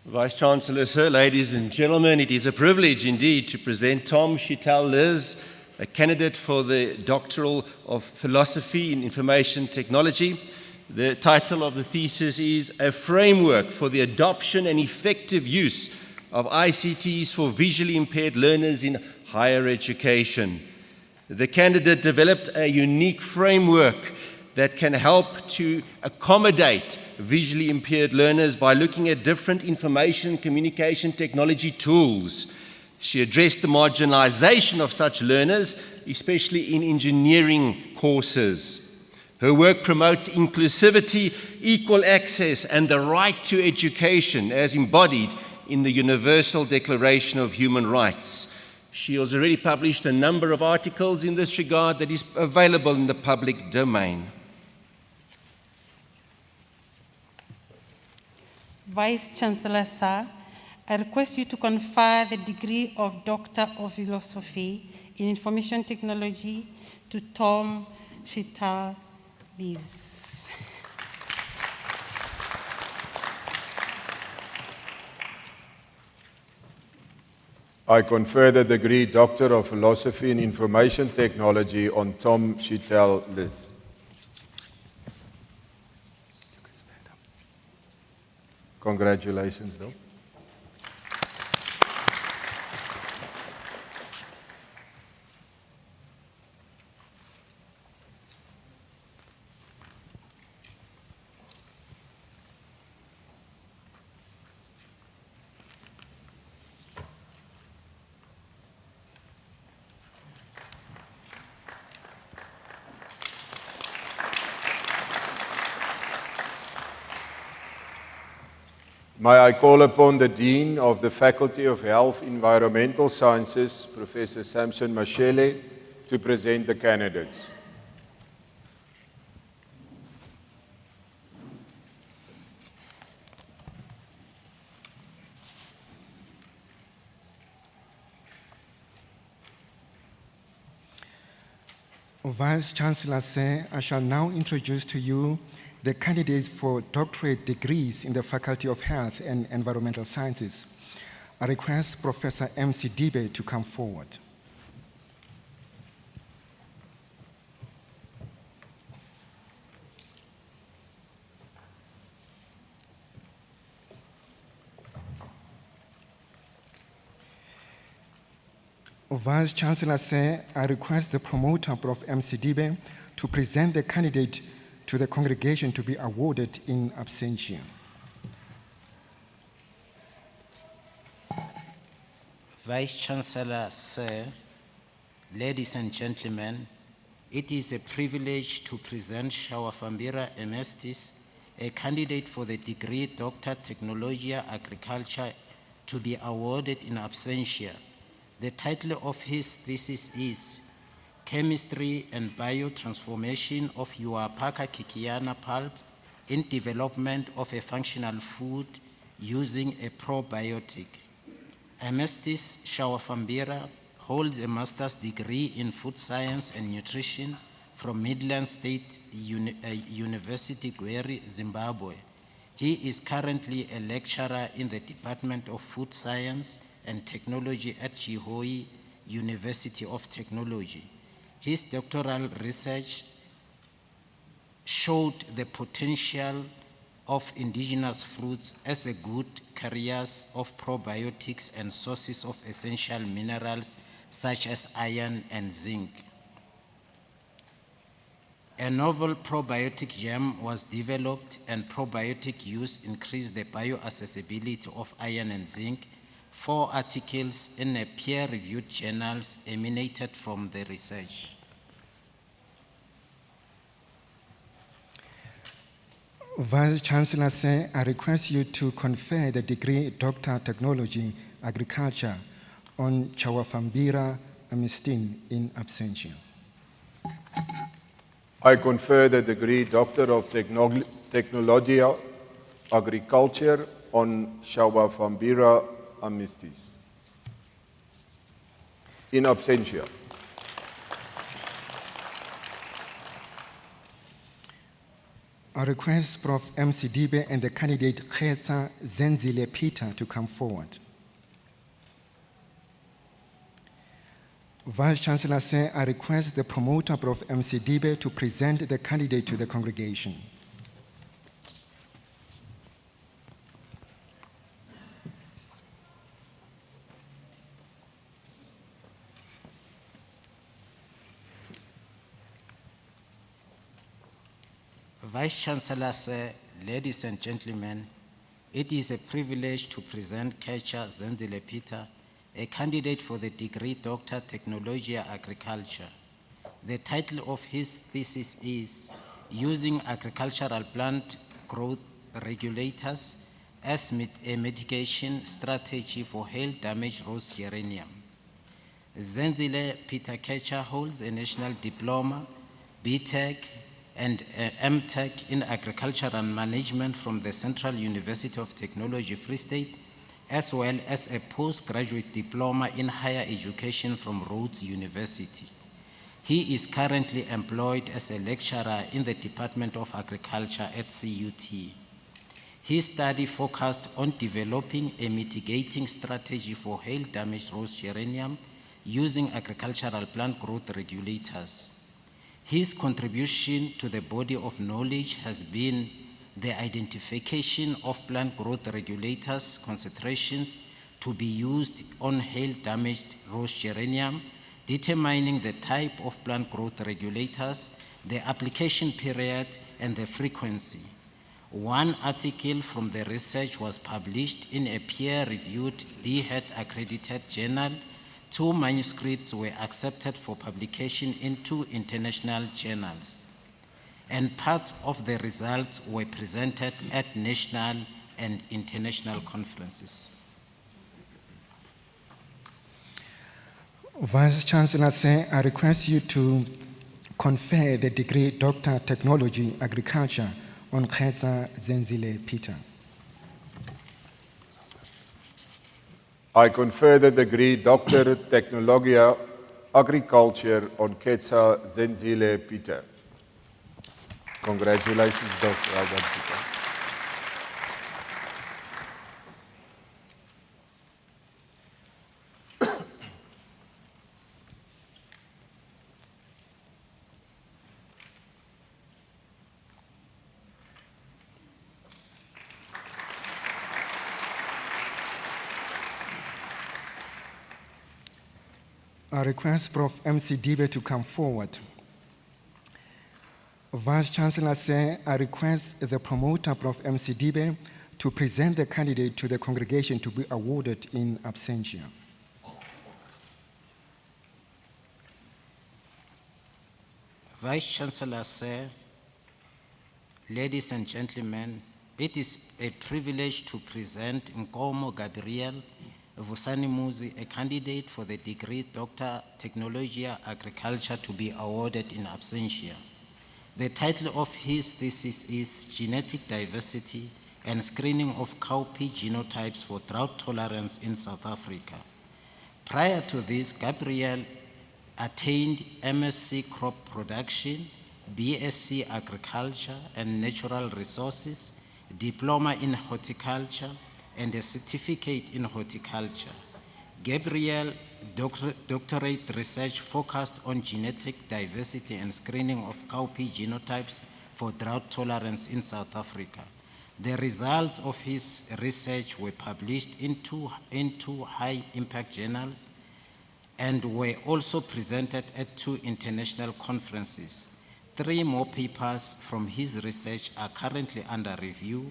Vice Chancellor, sir, ladies and gentlemen, it is a privilege indeed to present Tom Shittal Liz, a candidate for the Doctoral of Philosophy in Information Technology. The title of the thesis is A Framework for the Adoption and Effective Use of ICTs for Visually Impaired Learners in Higher Education. The candidate developed a unique framework that can help to accommodate visually impaired learners by looking at different information communication technology tools. She addressed the marginalization of such learners, especially in engineering courses. Her work promotes inclusivity, equal access, and the right to education as embodied in the Universal Declaration of Human Rights. She has already published a number of articles in this regard that is available in the public domain. Vice Chancellor, sir, I request you to confer the degree of Doctor of Philosophy in Information Technology to Tom Shittal Lees. I confer the degree Doctor of Philosophy in Information Technology on Tom Shittal Liz. Congratulations, Doc. May I call upon the Dean of the Faculty of Health Environmental Sciences, Professor Samson Mashele, to present the candidates. Vice Chancellor, sir, I shall now introduce to you the candidates for doctorate degrees in the Faculty of Health and Environmental Sciences. I request Professor M.C. Dibe to come forward. Vice Chancellor, sir, I request the promoter, Prof. M.C. Dibe, to present the candidate to the congregation to be awarded in absentia. Vice Chancellor, sir, ladies and gentlemen, it is a privilege to present Shawafambira Emestis, a candidate for the degree Doctor Technologia Agriculture, to be awarded in absentia. The title of his thesis is Chemistry and Biotransformation of Uapaka Kikiana pulp in Development of a Functional Food Using a Probiotic. Emestis Shawafambira holds a master's degree in food science and nutrition from Midland State University, Gweri, Zimbabwe. He is currently a lecturer in the Department of Food Science and Technology at Chihoyi University of Technology. His doctoral research showed the potential of indigenous fruits as a good carriers of probiotics and sources of essential minerals such as iron and zinc. A novel probiotic gem was developed, and probiotic use increased the bioaccessibility of iron and zinc. 4 articles in a peer-reviewed journals emanated from the research. Vice Chancellor, sir, I request you to confer the degree Doctor Technology Agriculture on Chawafambira Amistin in absentia. I confer the degree Doctor of Technologia Agriculture on Shawafambira Amistis in absentia. I request Prof. M.C. Dibe and the candidate Khesa Zenzile Peter to come forward. Vice Chancellor, sir, I request the promoter, Prof. M.C. Dibe, to present the candidate to the congregation. Vice Chancellor, sir, ladies and gentlemen, it is a privilege to present Kecha Zenzile Peter, a candidate for the degree Doctor Technologia Agriculture. The title of his thesis is Using Agricultural Plant Growth Regulators as a Mitigation Strategy for Hail Damaged Rose Geranium. Zenzile Peter Kecha holds a national diploma, BTech, and MTech in Agricultural Management from the Central University of Technology, Free State, as well as a postgraduate diploma in higher education from Rhodes University. He is currently employed as a lecturer in the Department of Agriculture at CUT. His study focused on developing a mitigating strategy for hail-damaged rose geranium using agricultural plant growth regulators. His contribution to the body of knowledge has been the identification of plant growth regulators concentrations to be used on hail-damaged rose geranium, determining the type of plant growth regulators, the application period, and the frequency. One article from the research was published in a peer-reviewed DHET accredited journal. 2 manuscripts were accepted for publication in 2 international journals, and parts of the results were presented at national and international conferences. Vice Chancellor, sir, I request you to confer the degree Doctor Technology Agriculture on Khesa Zenzile Peter. I confer the degree Doctor Technologia Agriculture on Ketsa Zenzile Peter. Congratulations, Dr. Albert Peter. I request Prof. MC Dibe to come forward. Vice Chancellor Sir, I request the promoter, Prof. MC Dibe, to present the candidate to the congregation to be awarded in absentia. Vice Chancellor Sir, ladies and gentlemen, it is a privilege to present Nkomo Gabriel Vusani Muzi, a candidate for the degree Doctor Technologia Agriculture, to be awarded in absentia. The title of his thesis is Genetic Diversity and Screening of Cowpea Genotypes for Drought Tolerance in South Africa. Prior to this, Gabriel attained MSc Crop Production, BSc Agriculture and Natural Resources, Diploma in Horticulture, and a certificate in horticulture. Gabriel doctorate research focused on genetic diversity and screening of cowpea genotypes for drought tolerance in South Africa. The results of his research were published in two high-impact journals and were also presented at 2 international conferences. 3 more papers from his research are currently under review.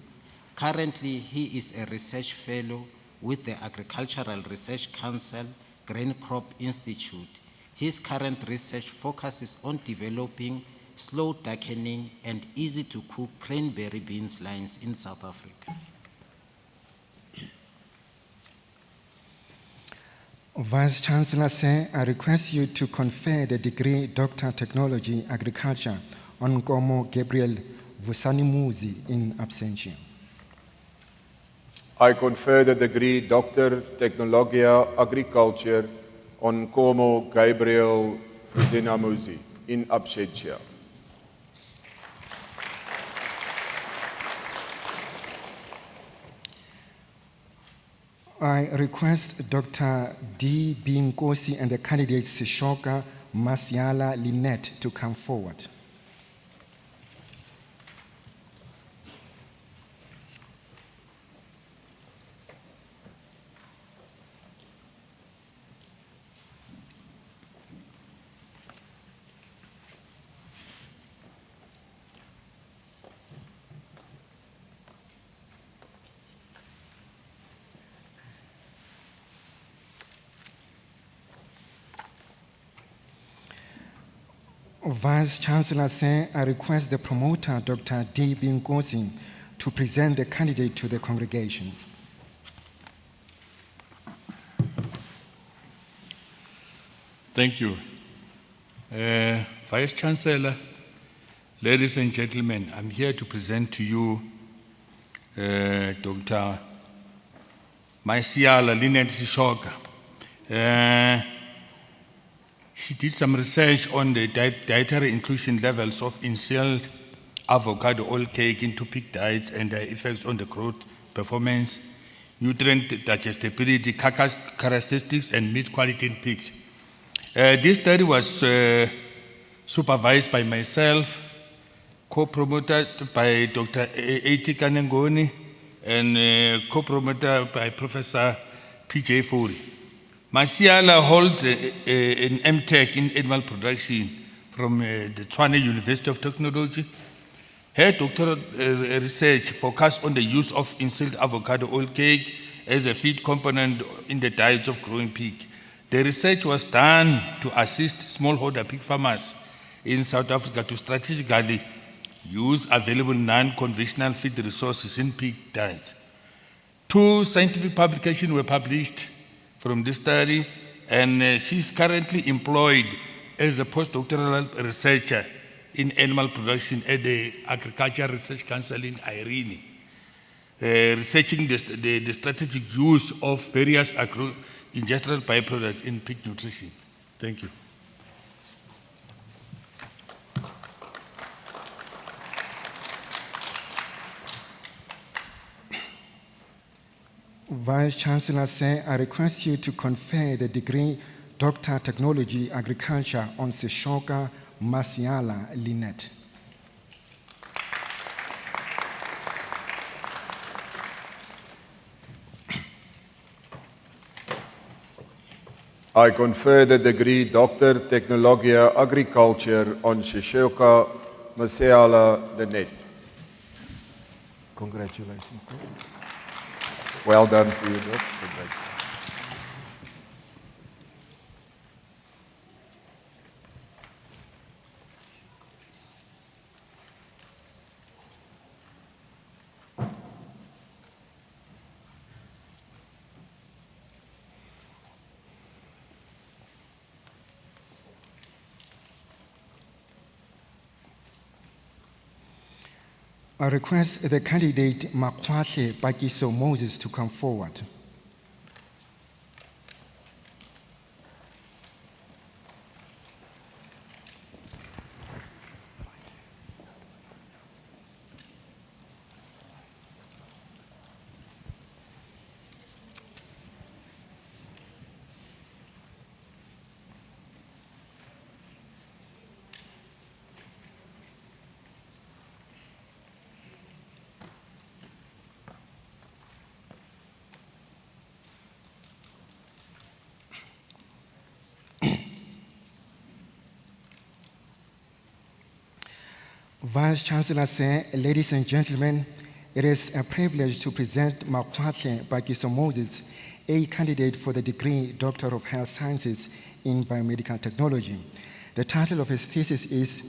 Currently, he is a research fellow with the Agricultural Research Council, Grain Crop Institute. His current research focuses on developing slow darkening and easy-to-cook cranberry beans lines in South Africa. Vice Chancellor Sir, I request you to confer the degree Doctor Technology Agriculture on Nkomo Gabriel Vusani Muzi in absentia. I confer the degree Doctor Technologia Agriculture on Nkomo Gabriel Vusinamuzi in absentia. I request Dr. D. Binkosi and the candidates Sishoka Masiala Lynette to come forward. Vice Chancellor Sir, I request the promoter, Dr. D. Binkosi, to present the candidate to the congregation. Thank you. Vice Chancellor, ladies and gentlemen, I'm here to present to you Dr. Maisiala Lynette Sishoka. She did some research on the dietary inclusion levels of instilled avocado oil cake into pig diets and their effects on the growth, performance, nutrient digestibility, carcass characteristics, and meat quality in pigs. This study was supervised by myself, co-promoted by Dr. A.T. Kanengoni, and co-promoted by Professor P.J. Fourie. Masiala holds an MTech in animal production from the Tshwane University of Technology. Her doctoral research focused on the use of instilled avocado oil cake as a feed component in the diets of growing pig. The research was done to assist smallholder pig farmers in South Africa to strategically use available non-conventional feed resources in pig diets. 2 scientific publications were published from this study, and she's currently employed as a postdoctoral researcher in animal production at the Agricultural Research Council in Irene, researching the strategic use of various agro-industrial byproducts in pig nutrition. Thank you. Vice Chancellor, sir, I request you to confer the degree Doctor Technology Agriculture on Sishoka Masiala Lynette. I confer the degree Doctor Technologia Agriculture on Shishoka Masiala Lenet. Congratulations. Well done to you, Doc. Congratulations. I request the candidate Makwashe Bakiso Moses to come forward. Vice Chancellor, sir, ladies and gentlemen, it is a privilege to present Makwashe Bakiso Moses, a candidate for the degree Doctor of Health Sciences in Biomedical Technology. The title of his thesis is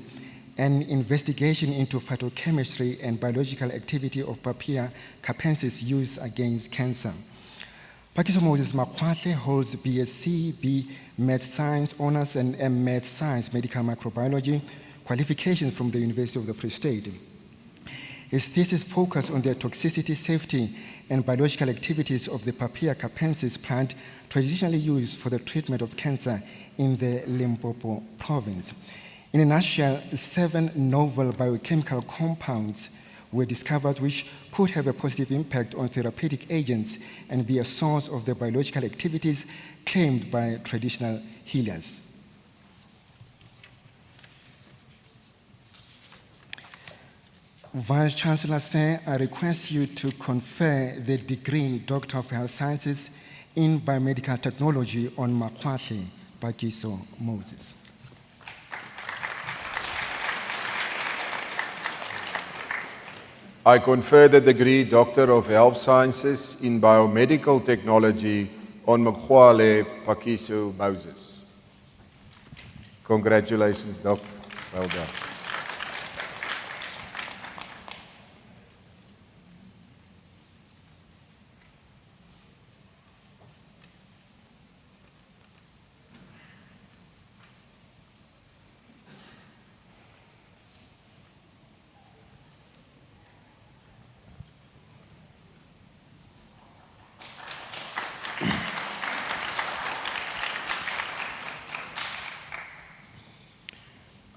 An Investigation into Phytochemistry and Biological Activity of Papaya capensis Used Against Cancer. Bakiso Moses Makwashe holds BSc, B Med Science Honors, and M Med Science Medical Microbiology qualifications from the University of the Free State. His thesis focused on the toxicity, safety, and biological activities of the Papaya capensis plant traditionally used for the treatment of cancer in the Limpopo province. In a nutshell, 7 novel biochemical compounds were discovered which could have a positive impact on therapeutic agents and be a source of the biological activities claimed by traditional healers. Vice Chancellor, sir, I request you to confer the degree Doctor of Health Sciences in Biomedical Technology on Makwashe Bakiso Moses. I confer the degree Doctor of Health Sciences in Biomedical Technology on Makwale Pakiso Moses. Congratulations, Doc. Well done.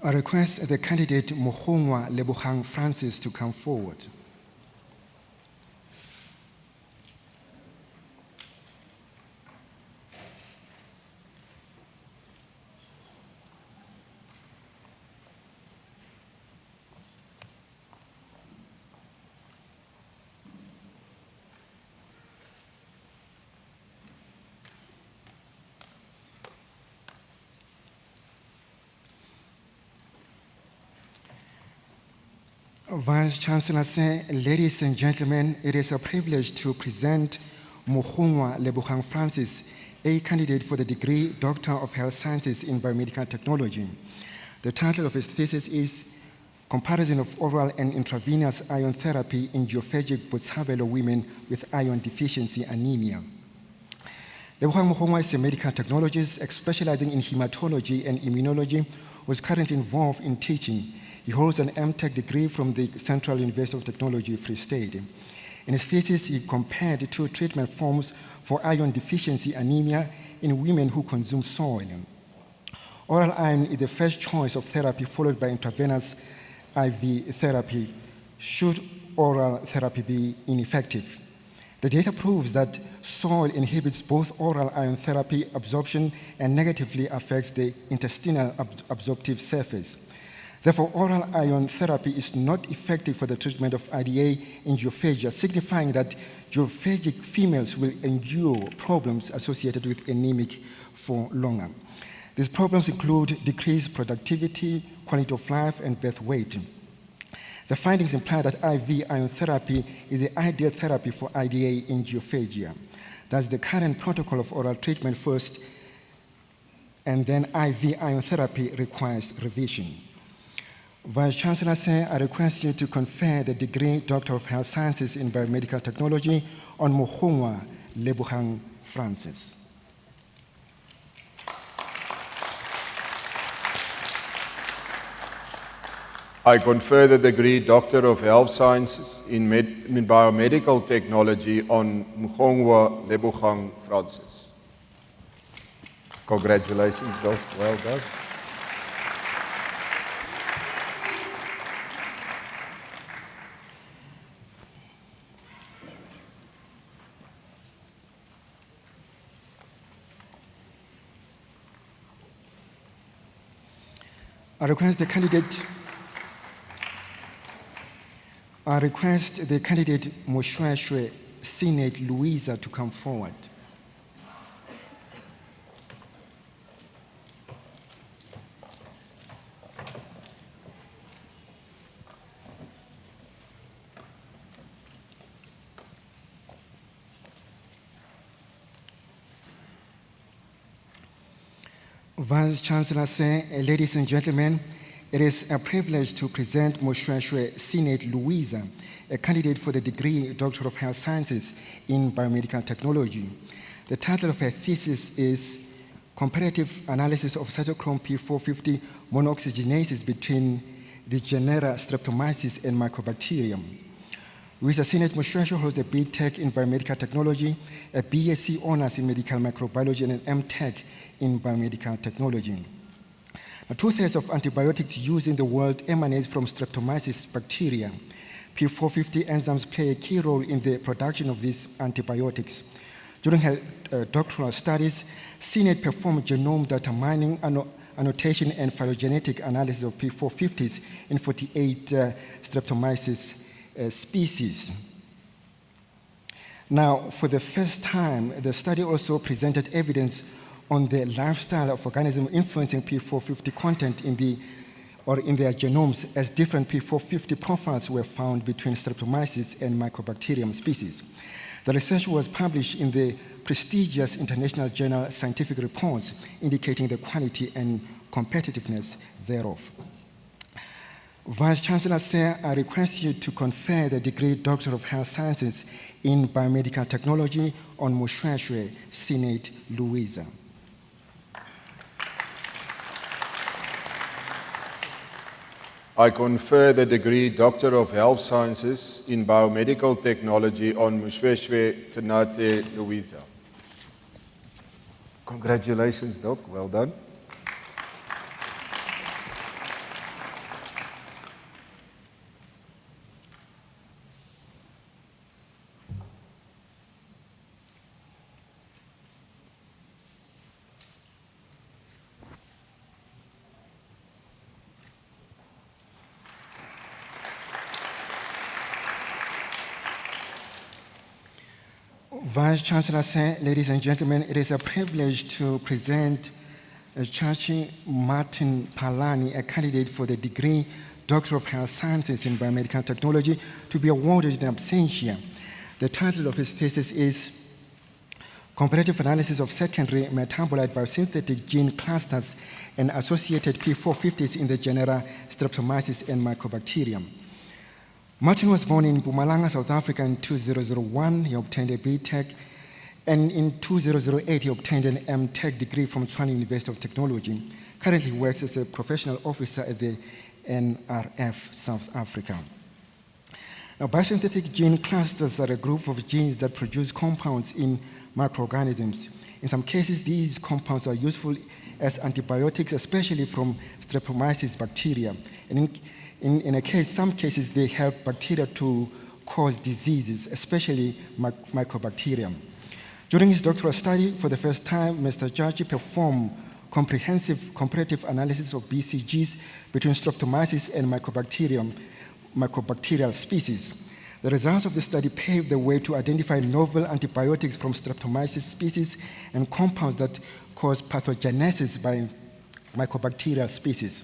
I request the candidate Mohongwa Lebohang Francis to come forward. Vice Chancellor, sir, ladies and gentlemen, it is a privilege to present Mohongwa Lebohang Francis, a candidate for the degree Doctor of Health Sciences in Biomedical Technology. The title of his thesis is Comparison of Oral and Intravenous Iron Therapy in Geophagic Botshabelo Women with Iron Deficiency Anemia. Lebohang Mohongwa is a medical technologist specializing in hematology and immunology, who is currently involved in teaching. He holds an MTech degree from the Central University of Technology, Free State. In his thesis, he compared 2 treatment forms for iron deficiency anemia in women who consume soil. Oral iron is the first choice of therapy, followed by intravenous IV therapy, should oral therapy be ineffective. The data proves that soil inhibits both oral ion therapy absorption and negatively affects the intestinal absorptive surface. Therefore, oral ion therapy is not effective for the treatment of IDA in geophagia, signifying that geophagic females will endure problems associated with anemic for longer. These problems include decreased productivity, quality of life, and birth weight. The findings imply that IV ion therapy is the ideal therapy for IDA in geophagia. Thus, the current protocol of oral treatment first and then IV ion therapy requires revision. Vice Chancellor Sir, I request you to confer the degree Doctor of Health Sciences in Biomedical Technology on Mohongwa Lebogang Francis. I confer the degree Doctor of Health Sciences in Biomedical Technology on Mohongwa Lebogang Francis. Congratulations, Doc. Well done. I request the candidate Moshweshwe Senate Louisa to come forward. Vice Chancellor Sir, ladies and gentlemen, it is a privilege to present Moshweshwe Senate Louisa, a candidate for the degree Doctor of Health Sciences in Biomedical Technology. The title of her thesis is Comparative Analysis of Cytochrome P450 Monooxygenases between the genera Streptomyces and Mycobacterium. Louisa Senate Moshweshwe holds a B.Tech in Biomedical Technology, a BSc Honors in Medical Microbiology, and an M.Tech in Biomedical Technology. Now, 2/3 of antibiotics used in the world emanates from Streptomyces bacteria. P450 enzymes play a key role in the production of these antibiotics. During her doctoral studies, Senate performed genome data mining, annotation, and phylogenetic analysis of P450s in 48 Streptomyces species. Now, for the first time, the study also presented evidence on the lifestyle of organisms influencing P450 content in their genomes, as different P450 profiles were found between Streptomyces and Mycobacterium species. The research was published in the prestigious international journal Scientific Reports, indicating the quality and competitiveness thereof. Vice Chancellor Sir, I request you to confer the degree Doctor of Health Sciences in Biomedical Technology on Moshweshwe Senate Louisa. I confer the degree Doctor of Health Sciences in Biomedical Technology on Moshweshwe Senate Louisa. Congratulations, Doc. Well done. Vice Chancellor Sir, ladies and gentlemen, it is a privilege to present Chachi Martin Palani, a candidate for the degree Doctor of Health Sciences in Biomedical Technology, to be awarded in absentia. The title of his thesis is Comparative Analysis of Secondary Metabolite Biosynthetic Gene Clusters and Associated P450s in the genera Streptomyces and Mycobacterium. Martin was born in Mpumalanga, South Africa in 2001. He obtained a B.Tech, and in 2008 he obtained an M.Tech degree from Tshwane University of Technology. Currently he works as a professional officer at the NRF, South Africa. Now, biosynthetic gene clusters are a group of genes that produce compounds in microorganisms. In some cases, these compounds are useful as antibiotics, especially from Streptomyces bacteria. And in some cases, they help bacteria to cause diseases, especially mycobacterium. During his doctoral study, for the first time, Mr. Jaji performed comprehensive comparative analysis of BCGs between Streptomyces and mycobacterial species. The results of the study paved the way to identify novel antibiotics from Streptomyces species and compounds that cause pathogenesis by mycobacterial species.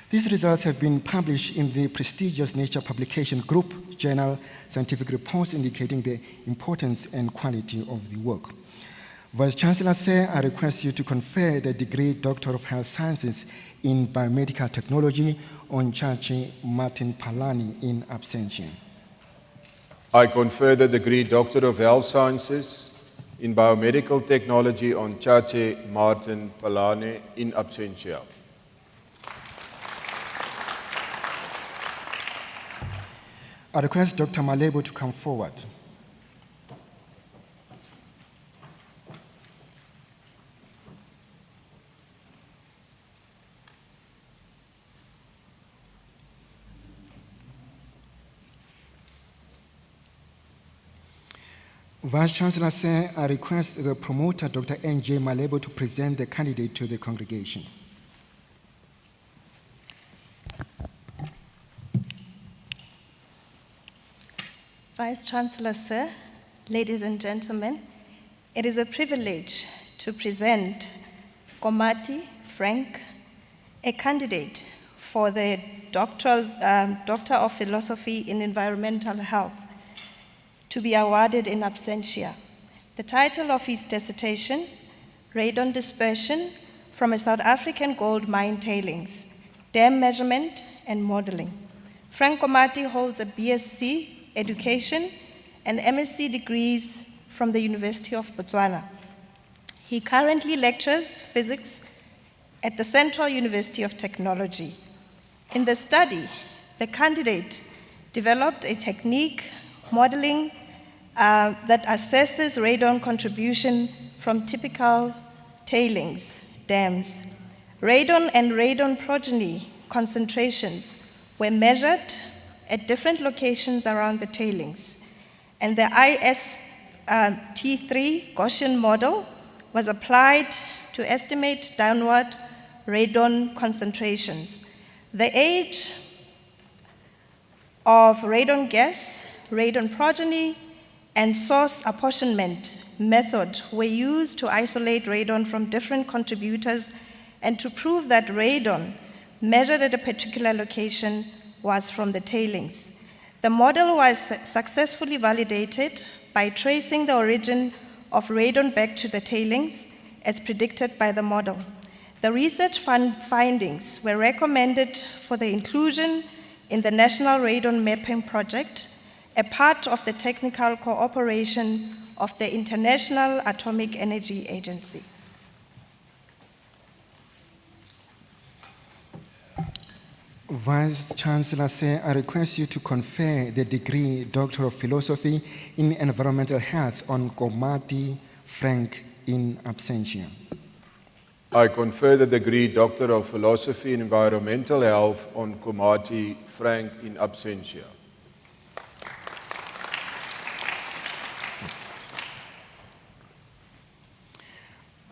These results have been published in the prestigious Nature publication group journal Scientific Reports, indicating the importance and quality of the work. Vice Chancellor, sir, I request you to confer the degree Doctor of Health Sciences in Biomedical Technology on Chachi Martin Palani in absentia. I confer the degree Doctor of Health Sciences in Biomedical Technology on Chache Martin Palane in absentia. I request Dr. Malebo to come forward. Vice Chancellor, sir, I request the promoter, Dr. N.J. Malebo, to present the candidate to the congregation. Vice Chancellor, sir, ladies and gentlemen, it is a privilege to present Komati Frank, a candidate for the Doctor of Philosophy in Environmental Health, to be awarded in absentia. The title of his dissertation, Radon Dispersion from a South African Gold Mine Tailings, Dam Measurement and Modeling. Frank Komati holds a BSc Education and MSc degrees from the University of Botswana. He currently lectures physics at the Central University of Technology. In the study, the candidate developed a technique modeling that assesses radon contribution from typical tailings, dams. Radon and radon progeny concentrations were measured at different locations around the tailings, and the IST3 Gaussian model was applied to estimate downward radon concentrations. The age of radon gas, radon progeny, and source apportionment method were used to isolate radon from different contributors and to prove that radon measured at a particular location was from the tailings. The model was successfully validated by tracing the origin of radon back to the tailings as predicted by the model. The research findings were recommended for the inclusion in the National Radon Mapping Project, a part of the technical cooperation of the International Atomic Energy Agency. Vice Chancellor, sir, I request you to confer the degree Doctor of Philosophy in Environmental Health on Komati Frank in absentia. I confer the degree Doctor of Philosophy in Environmental Health on Komati Frank in absentia.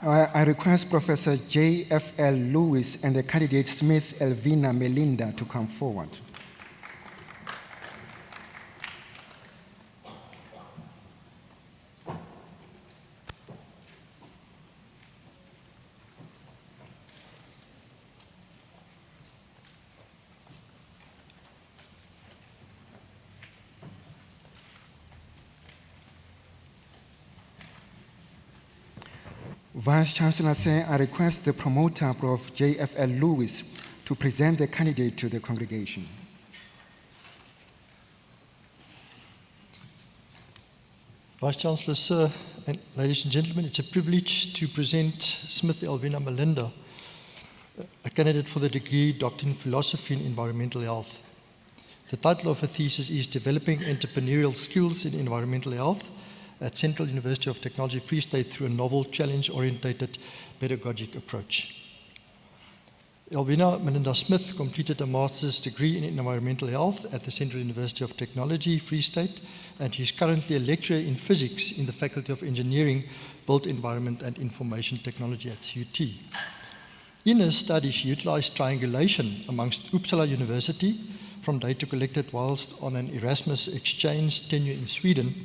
I request Professor J.F.L. Lewis and the candidate Smith Elvina Melinda to come forward. Vice Chancellor, sir, I request the promoter, Prof. J.F.L. Lewis, to present the candidate to the congregation. Vice Chancellor, sir, and ladies and gentlemen, it's a privilege to present Smith Elvina Melinda, a candidate for the degree Doctor in Philosophy in Environmental Health. The title of her thesis is Developing Entrepreneurial Skills in Environmental Health at Central University of Technology, Free State through a novel challenge-orientated pedagogic approach. Elvina Melinda Smith completed a master's degree in environmental health at the Central University of Technology, Free State, and she is currently a lecturer in physics in the Faculty of Engineering, Built Environment and Information Technology at CUT. In her study, she utilized triangulation amongst Uppsala University from data collected whilst on an Erasmus exchange tenure in Sweden,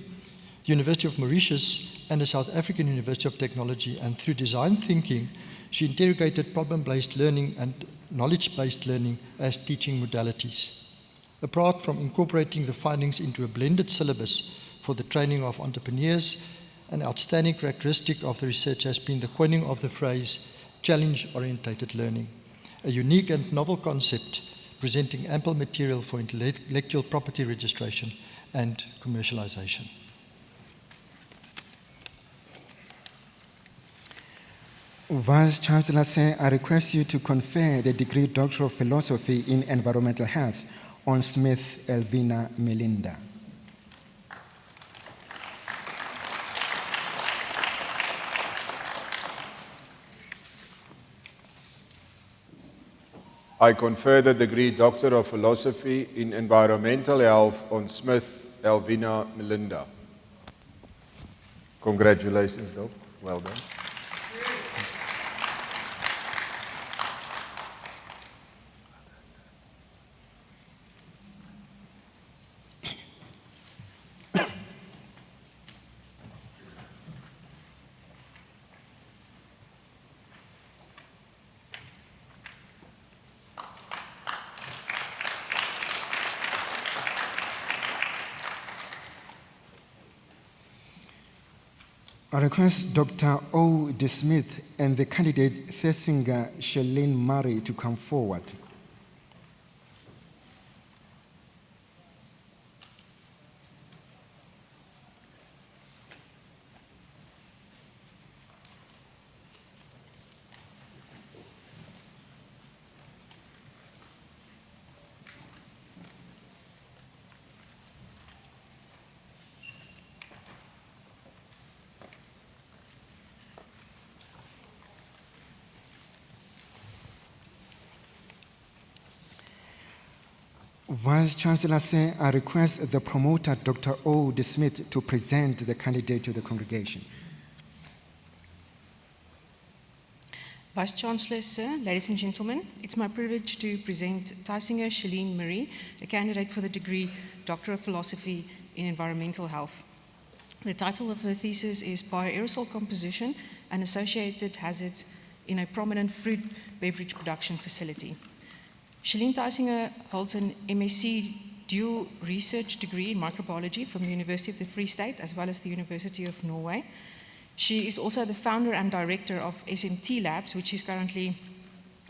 the University of Mauritius, and the South African University of Technology, and through design thinking, she interrogated problem-based learning and knowledge-based learning as teaching modalities. Apart from incorporating the findings into a blended syllabus for the training of entrepreneurs, an outstanding characteristic of the research has been the coining of the phrase challenge-orientated learning, a unique and novel concept presenting ample material for intellectual property registration and commercialization. Vice-Chancellor Sir, I request you to confer the degree Doctor of Philosophy in Environmental Health on Smith Elvina Melinda. I confer the degree Doctor of Philosophy in Environmental Health on Smith Elvina Melinda. Congratulations, Doc. Well done. I request Dr. O. De Smith and the candidate Thesinger Shalene Murray to come forward. Vice-Chancellor Sir, I request the promoter, Dr. O. De Smith, to present the candidate to the congregation. Vice-Chancellor Sir, ladies and gentlemen, it's my privilege to present Thesinger Shalene Murray, a candidate for the degree Doctor of Philosophy in Environmental Health. The title of her thesis is Bioaerosol Composition and Associated Hazards in a Prominent Fruit Beverage Production Facility. Shalene Thesinger holds an MSc dual research degree in microbiology from the University of the Free State as well as the University of Norway. She is also the founder and director of SMT Labs, which is currently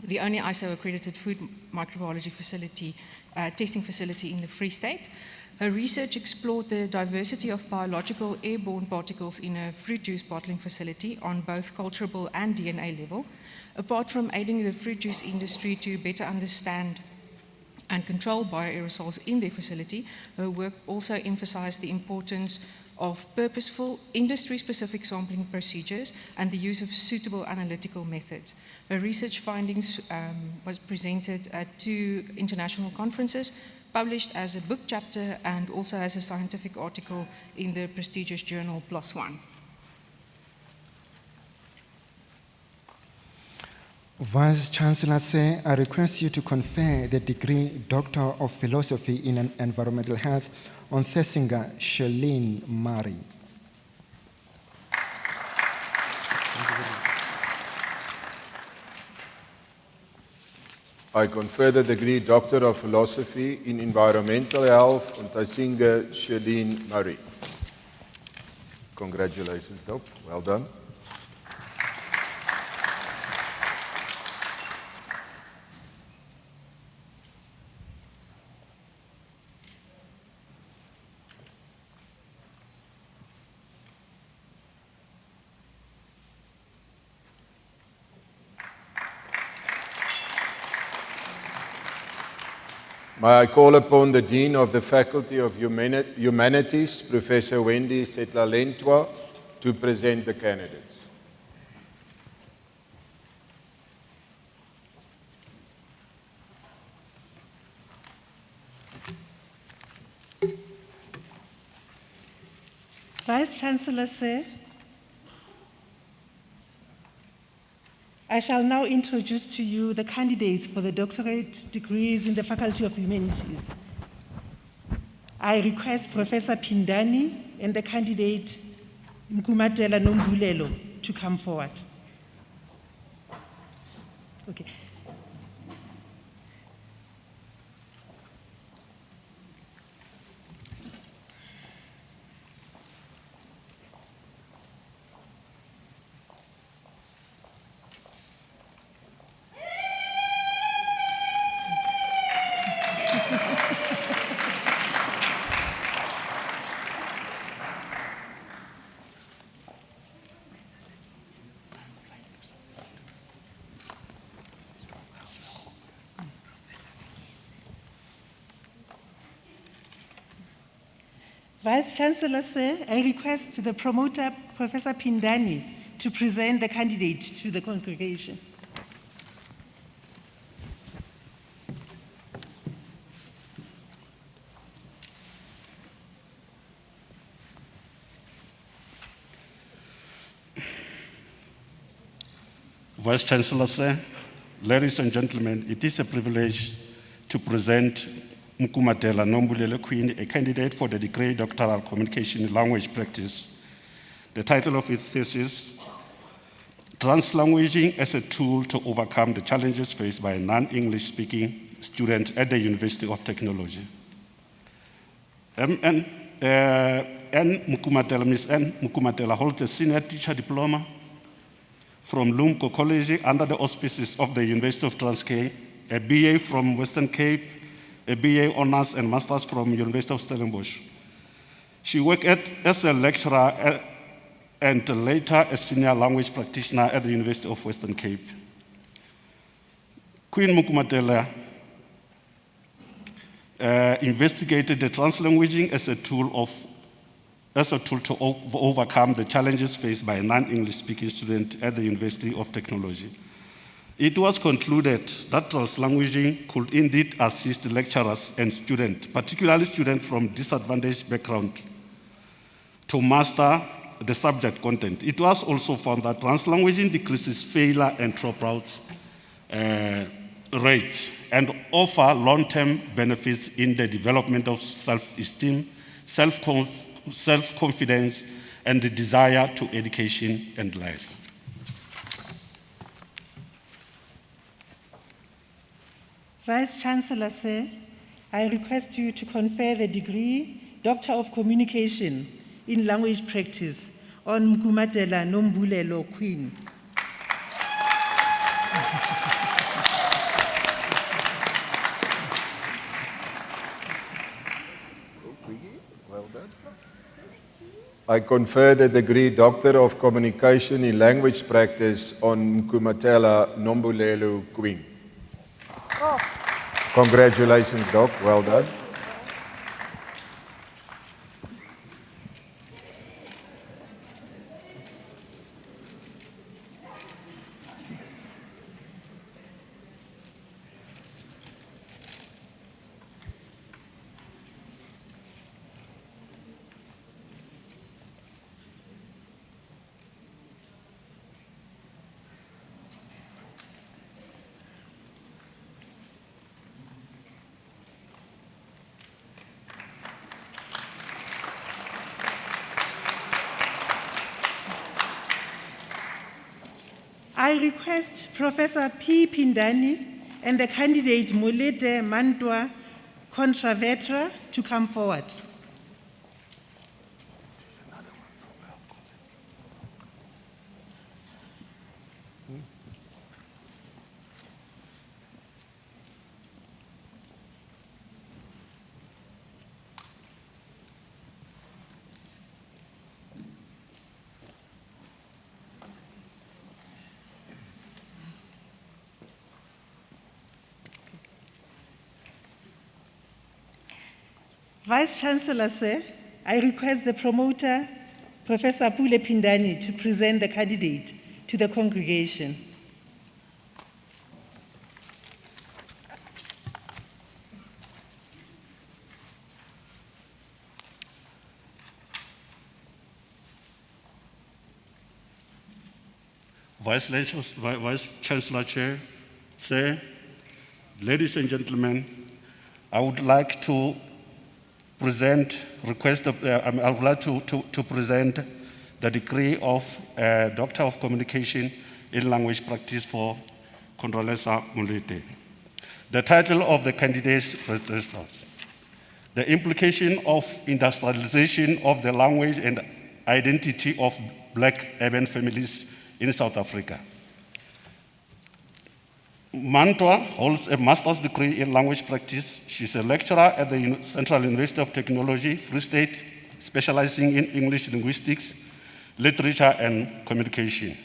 the only ISO-accredited food microbiology facility, testing facility in the Free State. Her research explored the diversity of biological airborne particles in a fruit juice bottling facility on both culturable and DNA level. Apart from aiding the fruit juice industry to better understand and control bioaerosols in their facility, her work also emphasized the importance of purposeful, industry-specific sampling procedures and the use of suitable analytical methods. Her research findings was presented at 2 international conferences, published as a book chapter and also as a scientific article in the prestigious journal PLOS ONE. Vice-Chancellor Sir, I request you to confer the degree Doctor of Philosophy in Environmental Health on Thesinger Shalene Murray. I confer the degree Doctor of Philosophy in Environmental Health on Thesinger Shalene Murray. Congratulations, Doc. Well done. May I call upon the Dean of the Faculty of Humanities, Professor Wendy Setlalentwa, to present the candidates. Vice Chancellor, sir, I shall now introduce to you the candidates for the doctorate degrees in the Faculty of Humanities. I request Professor Pindani and the candidate Mkumatela Nombulelo to come forward. Okay. Vice Chancellor, sir, I request the promoter, Professor Pindani, to present the candidate to the congregation. Vice Chancellor, sir, ladies and gentlemen, it is a privilege to present Mkumatela Nombulelo Queen, a candidate for the degree Doctoral Communication in Language Practice. The title of his thesis, Translanguaging as a Tool to Overcome the Challenges Faced by a Non-English Speaking Student at the University of Technology. Ms. N. Mkumatela holds a senior teacher diploma from Lumko College under the auspices of the University of Transkei, a BA from Western Cape, a BA Honours and Masters from University of Stellenbosch. She worked as a lecturer and later a senior language practitioner at the University of Western Cape. Queen Mkumatela investigated the translanguaging as a tool to overcome the challenges faced by a non-English speaking student at the University of Technology. It was concluded that translanguaging could indeed assist lecturers and students, particularly students from disadvantaged backgrounds, to master the subject content. It was also found that translanguaging decreases failure and dropout rates and offer long-term benefits in the development of self-esteem, self-confidence, and the desire to education and life. Vice Chancellor, sir, I request you to confer the degree Doctor of Communication in Language Practice on Mkumatela Nombulelo Queen. Well done. I confer the degree Doctor of Communication in Language Practice on Mkumatela Nombulelo Queen. Oh. Congratulations, Doc. Well done. I request Professor P. Pindani and the candidate Molete Mantwa Contravetra to come forward. Vice Chancellor, sir, I request the promoter, Professor Pule Pindani, to present the candidate to the congregation. Vice Chancellor Chair, Sir, ladies and gentlemen, I would like to present present the degree of Doctor of Communication in Language Practice for Condoleezza Mulete. The title of the candidate's registers: The Implication of Industrialization of the Language and Identity of Black Urban Families in South Africa. Mantwa holds a master's degree in language practice. She's a lecturer at the Central University of Technology, Free State, specializing in English linguistics, literature, and communication.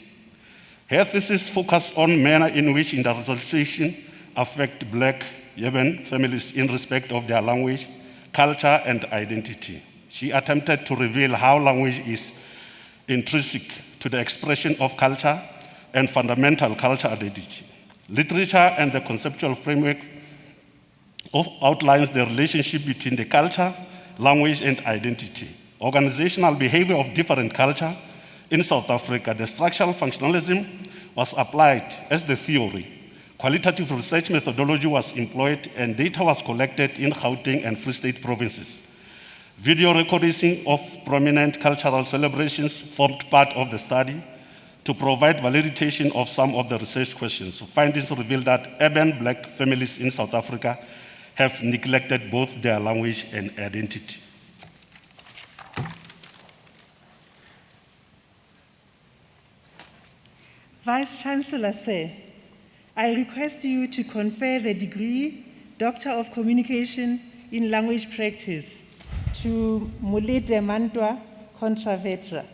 Her thesis focuses on manner in which industrialization affects Black urban families in respect of their language, culture, and identity. She attempted to reveal how language is intrinsic to the expression of culture and fundamental cultural identity. Literature and the conceptual framework outlines the relationship between the culture, language, and identity. Organizational behavior of different culture in South Africa, the structural functionalism was applied as the theory. Qualitative research methodology was employed and data was collected in Gauteng and Free State provinces. Video recording of prominent cultural celebrations formed part of the study to provide validation of some of the research questions. Findings reveal that urban Black families in South Africa have neglected both their language and identity. Vice Chancellor, sir, I request you to confer the degree Doctor of Communication in Language Practice to Mulete Mantwa Contravetra.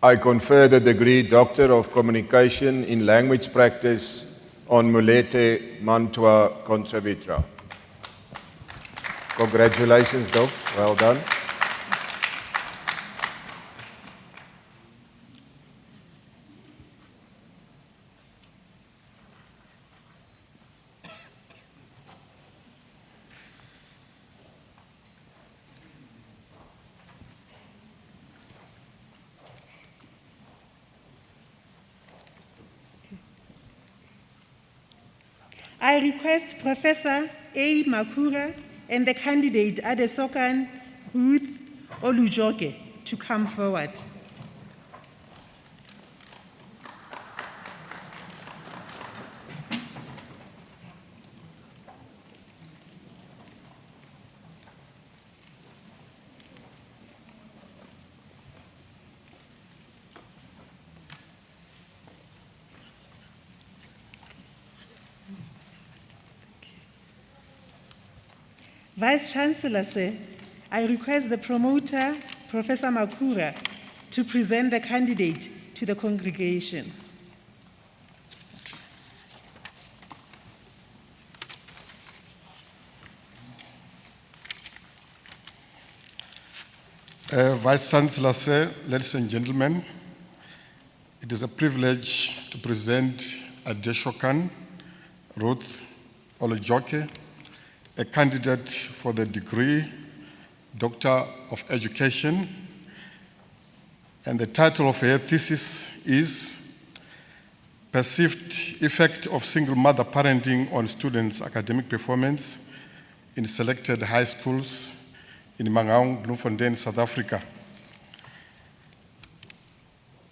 I confer the degree Doctor of Communication in Language Practice on Mulete Mantwa Contravetra. Congratulations, Doc. Well done. I request Professor A. Makura and the candidate Adesokan Ruth Olujoke to come forward. Vice Chancellor, sir, I request the promoter, Professor Makura, to present the candidate to the congregation. Vice Chancellor, sir, ladies and gentlemen, it is a privilege to present Adeshokan Ruth Olujoke, a candidate for the degree Doctor of Education, and the title of her thesis is Perceived Effect of Single Mother Parenting on Students' Academic Performance in Selected High Schools in Mangaung, Bloemfontein, South Africa.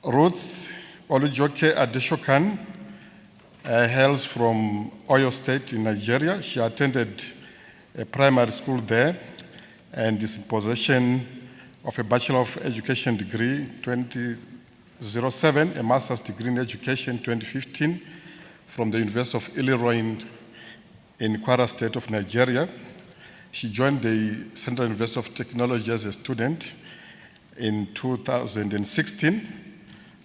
Ruth Olujoke Adeshokan hails from Oyo State in Nigeria. She attended a primary school there and is in possession of a Bachelor of Education degree 2007, a Master's degree in Education 2015 from the University of Illinois in Kwara State of Nigeria. She joined the Central University of Technology as a student in 2016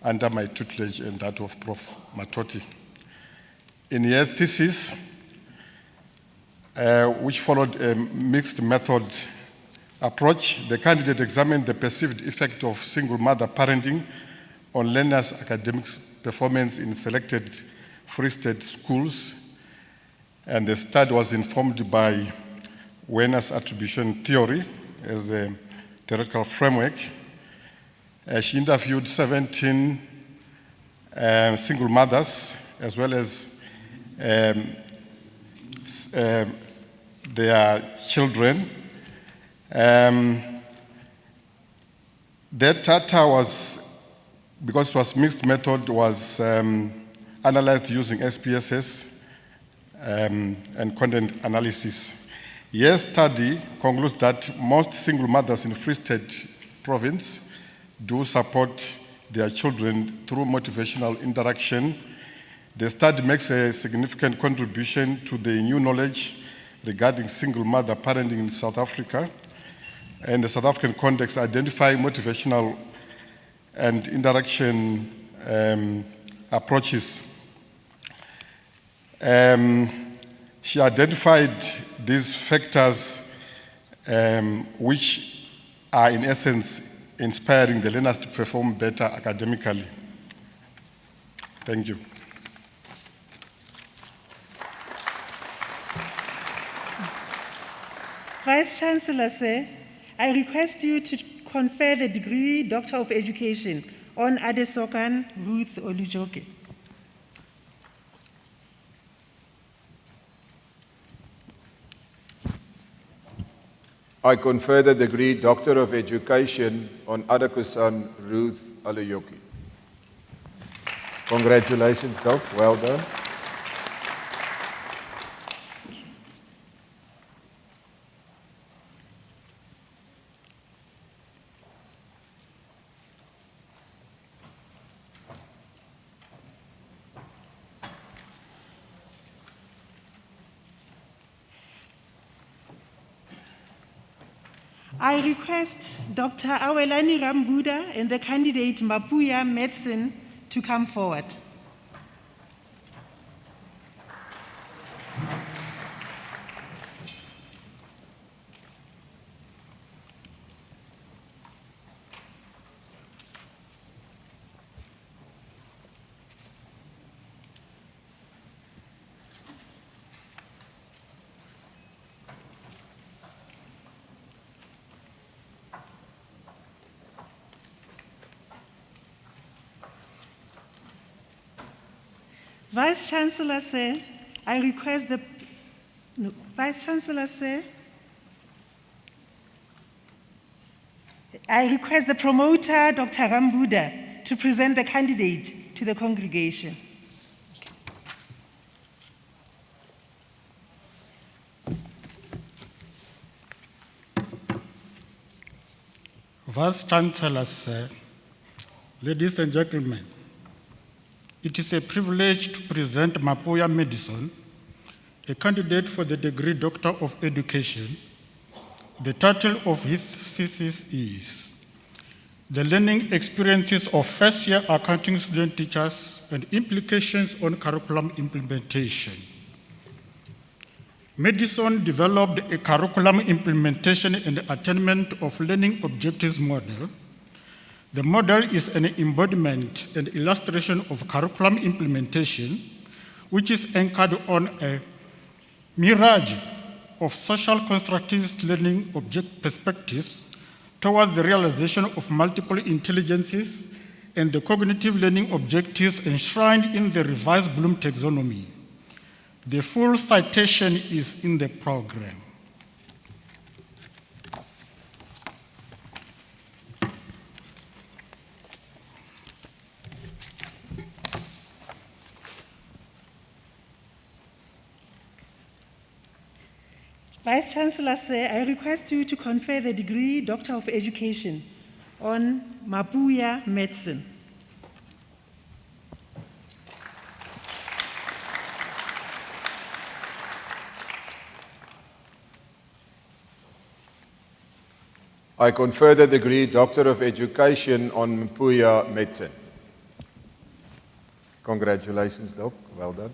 under my tutelage and that of Prof. Matoti. In her thesis, which followed a mixed method approach, the candidate examined the perceived effect of single mother parenting on learners' academic performance in selected Free State schools. And the study was informed by awareness attribution theory as a theoretical framework. She interviewed 17 single mothers as well as their children. That data was, because it was mixed method, was analyzed using SPSS and content analysis. Yes, study concludes that most single mothers in Free State Province do support their children through motivational interaction. The study makes a significant contribution to the new knowledge regarding single mother parenting in South Africa. And the South African context, identifying motivational and interaction approaches. She identified these factors which are in essence inspiring the learners to perform better academically. Thank you. Vice Chancellor, sir, I request you to confer the degree Doctor of Education on Adesokan Ruth Olujoke. I confer the degree Doctor of Education on Adekosan Ruth Olujoke. Congratulations, Doc. Well done. I request Dr. Awelani Rambuda and the candidate Mapuya Medicine to come forward. Vice Chancellor, sir, I request the Vice Chancellor, sir, I request the promoter, Dr. Rambuda, to present the candidate to the congregation. Vice Chancellor, sir, ladies and gentlemen, it is a privilege to present Mapuya Madison, a candidate for the degree Doctor of Education. The title of his thesis is The Learning Experiences of First-Year Accounting Student Teachers and Implications on Curriculum Implementation. Madison developed a curriculum implementation and attainment of learning objectives model. The model is an embodiment and illustration of curriculum implementation, which is anchored on a mirage of social constructivist learning object perspectives towards the realization of multiple intelligences and the cognitive learning objectives enshrined in the revised Bloom taxonomy. The full citation is in the program. Vice Chancellor, sir, I request you to confer the degree Doctor of Education on Mapuya Medicine. I confer the degree Doctor of Education on Mapuya Medicine. Congratulations, Doc. Well done.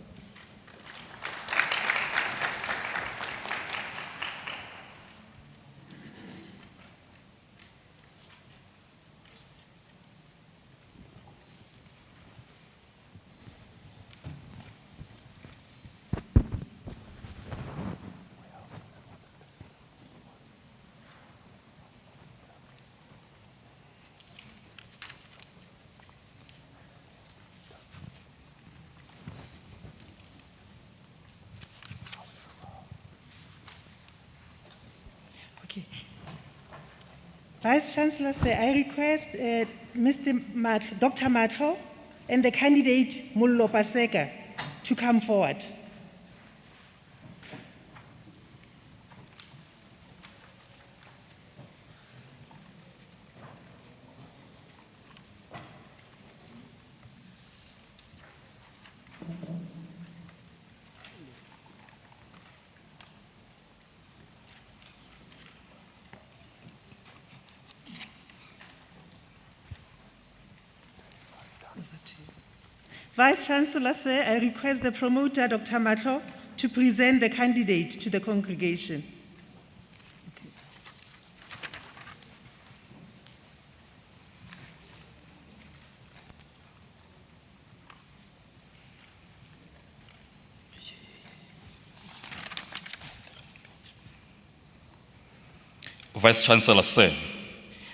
Okay. Vice Chancellor, sir, I request Dr. Matlo and the candidate Mullo Paseka to come forward. Vice Chancellor, sir, I request the promoter, Dr. Matlo, to present the candidate to the congregation. Vice Chancellor, sir,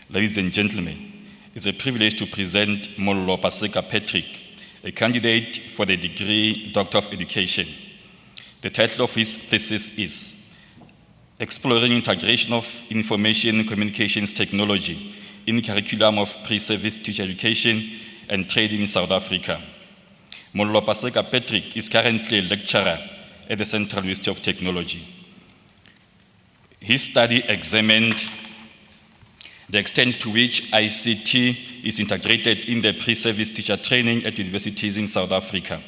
ladies and gentlemen, it's a privilege to present Mollo Paseka Patrick, a candidate for the degree Doctor of Education. The title of his thesis is Exploring Integration of Information Communications Technology in Curriculum of Pre-Service Teacher Education and Training in South Africa. Mollo Paseka Patrick is currently a lecturer at the Central University of Technology. His study examined the extent to which ICT is integrated in the pre-service teacher training at universities in South Africa.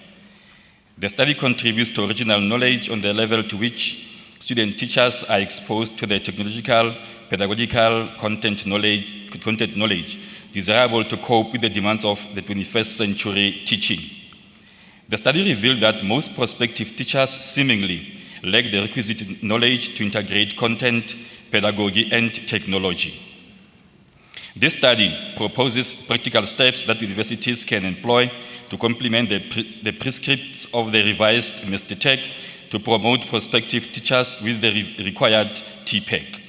The study contributes to original knowledge on the level to which student teachers are exposed to the technological, pedagogical content knowledge desirable to cope with the demands of the 21st century teaching. The study revealed that most prospective teachers seemingly lack the requisite knowledge to integrate content, pedagogy, and technology. This study proposes practical steps that universities can employ to complement the prescripts of the revised Mr. Tech to promote prospective teachers with the required TPEC.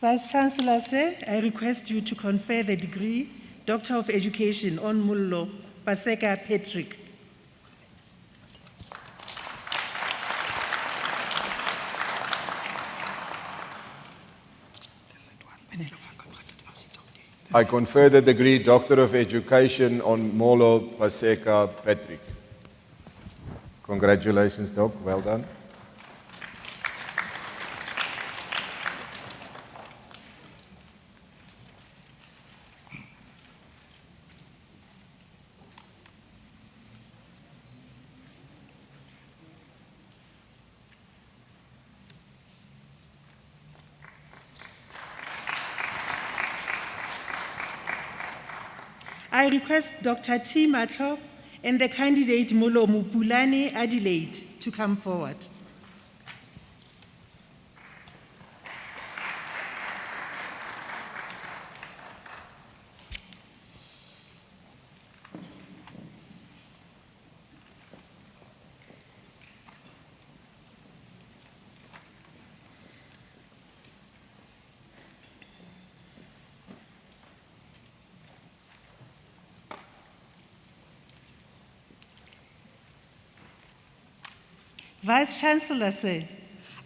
Vice Chancellor, sir, I request you to confer the degree Doctor of Education on Mullo Paseka Patrick. I confer the degree Doctor of Education on Molo Paseka Patrick. Congratulations, Doc. Well done. I request Dr. T. Matlo and the candidate Molo Mupulane Adelaide to come forward. Vice Chancellor, sir,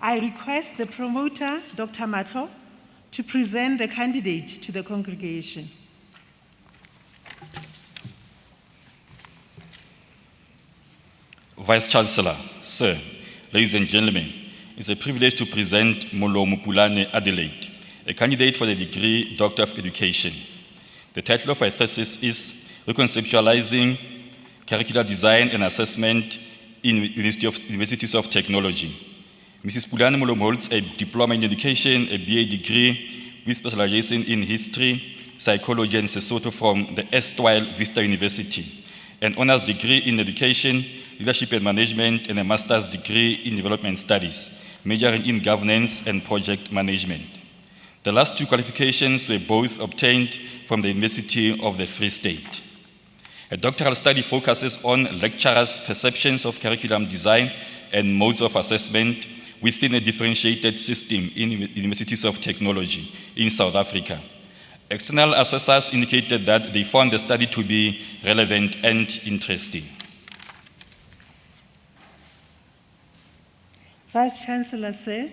I request the promoter, Dr. Matlo, to present the candidate to the congregation. Vice Chancellor, sir, ladies and gentlemen, it's a privilege to present Molo Mupulane Adelaide, a candidate for the degree Doctor of Education. The title of my thesis is Reconceptualizing Curricular Design and Assessment in Universities of Technology. Mrs. Pulane Molom holds a diploma in education, a BA degree with specialization in history, psychology, and Sesotho from the erstwhile Vista University, an honors degree in education, leadership and management, and a master's degree in development studies, majoring in governance and project management. The last two qualifications were both obtained from the University of the Free State. A doctoral study focuses on lecturers' perceptions of curriculum design and modes of assessment within a differentiated system in universities of technology in South Africa. External assessors indicated that they found the study to be relevant and interesting. Vice-Chancellor, sir,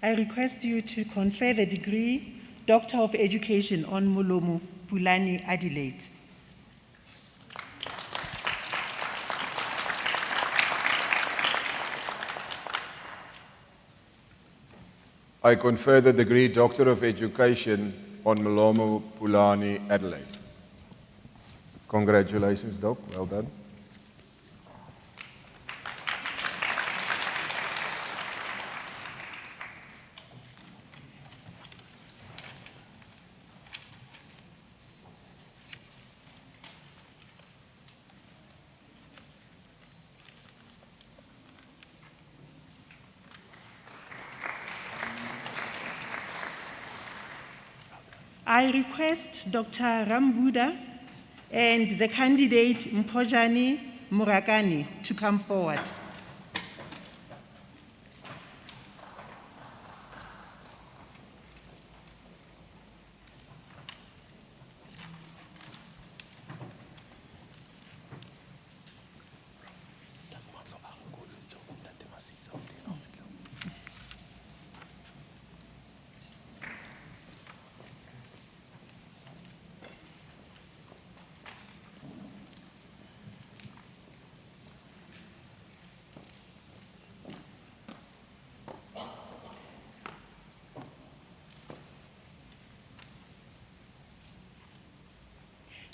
I request you to confer the degree Doctor of Education on Molomo Pulani Adelaide. I confer the degree Doctor of Education on Molomo Pulani Adelaide. Congratulations, Doc. Well done. I request Dr. Rambuda and the candidate Mpojani Murakani to come forward.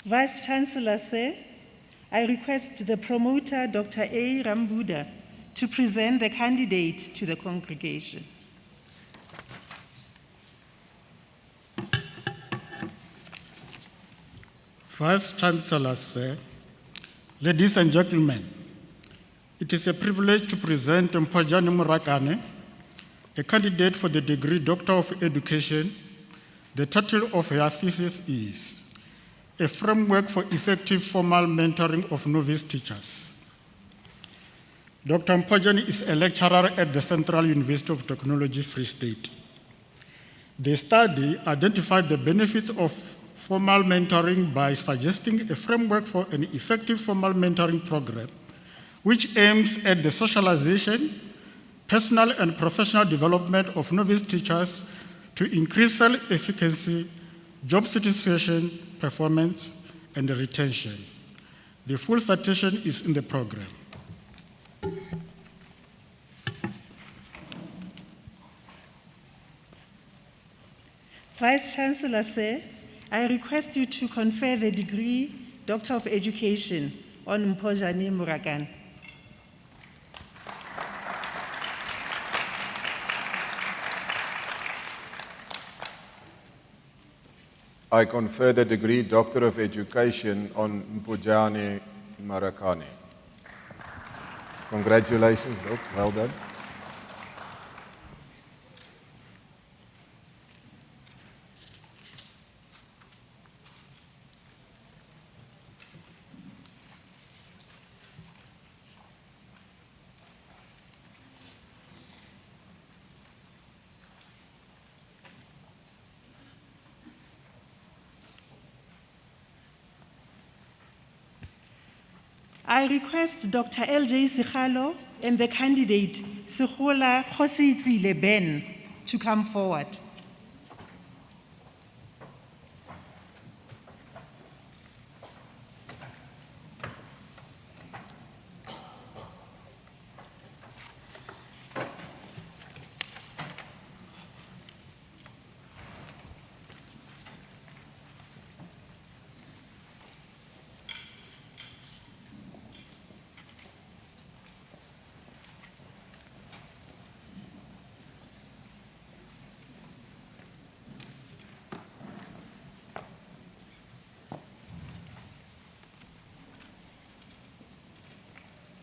Vice-Chancellor, sir, I request the promoter, Dr. A. Rambuda, to present the candidate to the congregation. Vice-Chancellor, sir, ladies and gentlemen, it is a privilege to present Mpojani Murakane, a candidate for the degree Doctor of Education. The title of her thesis is A Framework for Effective Formal Mentoring of Novice Teachers. Dr. Mpojani is a lecturer at the Central University of Technology, Free State. The study identified the benefits of formal mentoring by suggesting a framework for an effective formal mentoring program, which aims at the socialization, personal and professional development of novice teachers to increase self-efficacy, job satisfaction, performance, and retention. The full citation is in the program. Vice-Chancellor, sir, I request you to confer the degree Doctor of Education on Mpojani Murakane. I confer the degree Doctor of Education on Mpojani Murakane. Congratulations, Doc. Well done. I request Dr. L.J. Sikhalo and the candidate Sekgola Khositsile Ben to come forward.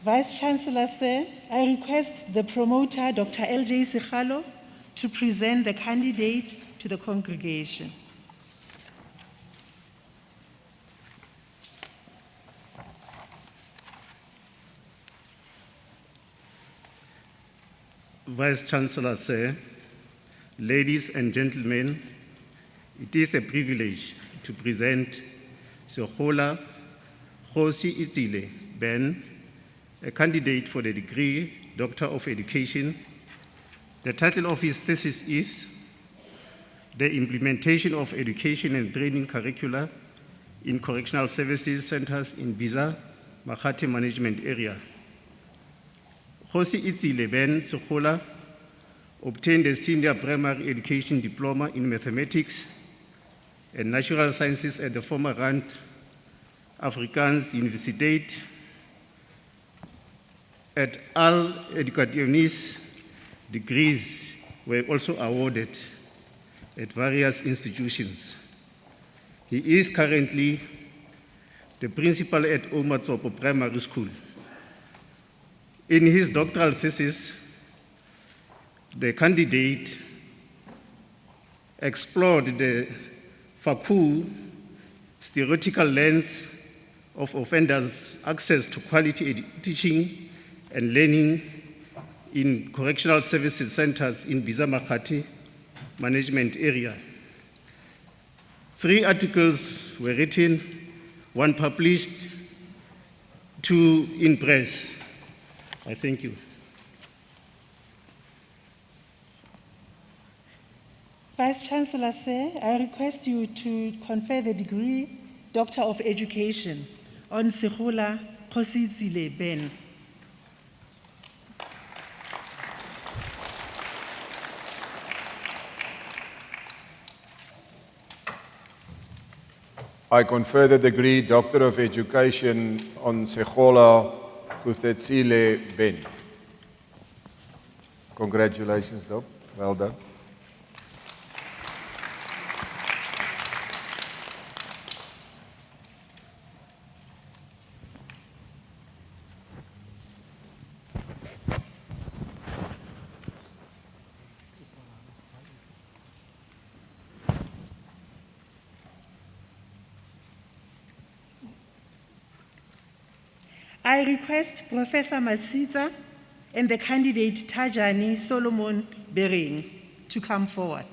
Vice-Chancellor, sir, I request the promoter, Dr. L.J. Sikhalo, to present the candidate to the congregation. Vice-Chancellor, sir, ladies and gentlemen, it is a privilege to present Sekgola Khositsile Ben, a candidate for the degree Doctor of Education The title of his thesis is The Implementation of Education and Training Curricula in Correctional Services Centers in Biza, Makati Management Area. Khosi Itzile Ben Sekgola obtained a senior primary education diploma in mathematics and natural sciences at the former Rand Afrikaans Universiteit. At all educationis degrees were also awarded at various institutions. He is currently the principal at Omatsopo Primary School. In his doctoral thesis, the candidate explored the Faku theoretical lens of offenders' access to quality teaching and learning in correctional services centers in Biza Makati Management Area. 3 articles were written, 1 published, 2 in press. I thank you. Vice Chancellor, sir, I request you to confer the degree Doctor of Education on Sekgola Khosi Ben. I confer the degree Doctor of Education on Sekgola Khosi Ben. Congratulations, Doc. Well done. I request Professor Masitsa and the candidate Tajani Solomon Bering to come forward.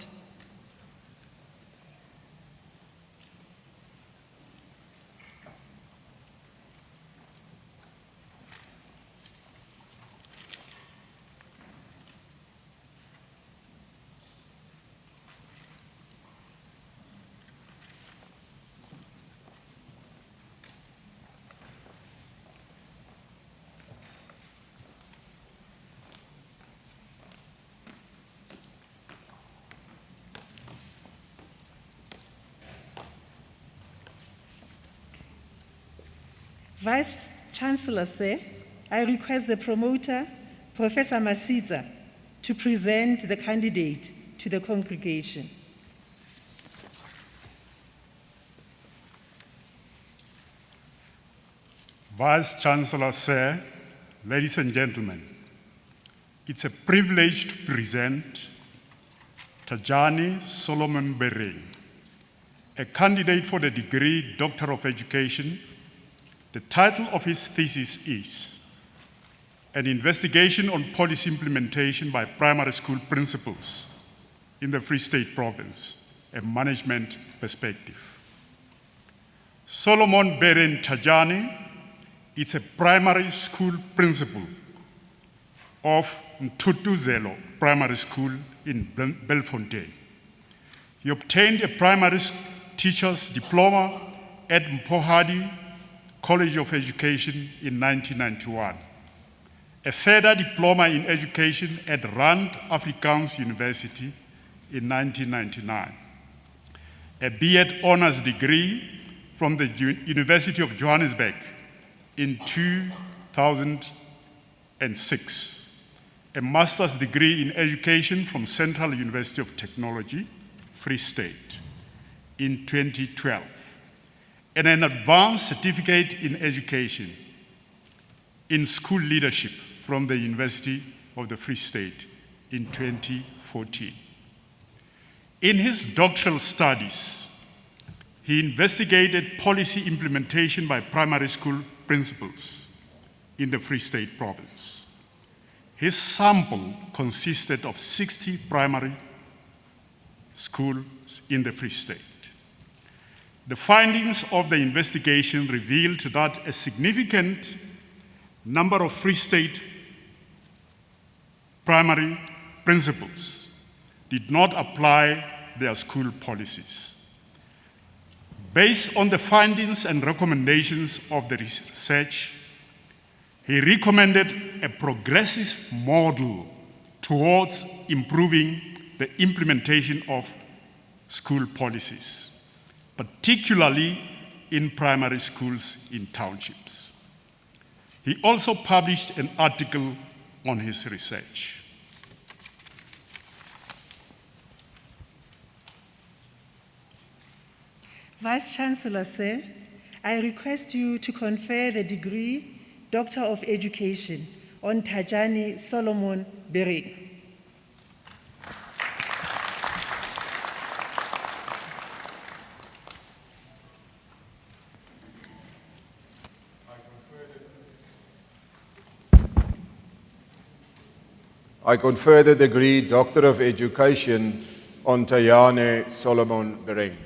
Vice Chancellor, sir, I request the promoter, Professor Masitsa, to present the candidate to the congregation. Vice Chancellor, sir, ladies and gentlemen, it's a privilege to present Tajani Solomon Bering, a candidate for the degree Doctor of Education. The title of his thesis is An Investigation on Policy Implementation by Primary School Principals in the Free State Province, a Management Perspective. Solomon Beren Tajani is a primary school principal of Mtutuzelo Primary School in Belfontein. He obtained a primary teacher's diploma at Mpohadi College of Education in 1991, a further diploma in education at Rand Afrikaans University in 1999, a B.Ed honors degree from the University of Johannesburg in 2006, a master's degree in education from Central University of Technology, Free State, in 2012, and an advanced certificate in education in school leadership from the University of the Free State in 2014. In his doctoral studies, he investigated policy implementation by primary school principals in the Free State Province. His sample consisted of 60 primary schools in the Free State. The findings of the investigation revealed that a significant number of Free State primary principals did not apply their school policies. Based on the findings and recommendations of the research, he recommended a progressive model towards improving the implementation of school policies, particularly in primary schools in townships. He also published an article on his research. Vice-Chancellor, sir, I request you to confer the degree Doctor of Education on Tajani Solomon Bering. I confer the degree Doctor of Education on Tayane Solomon Bering.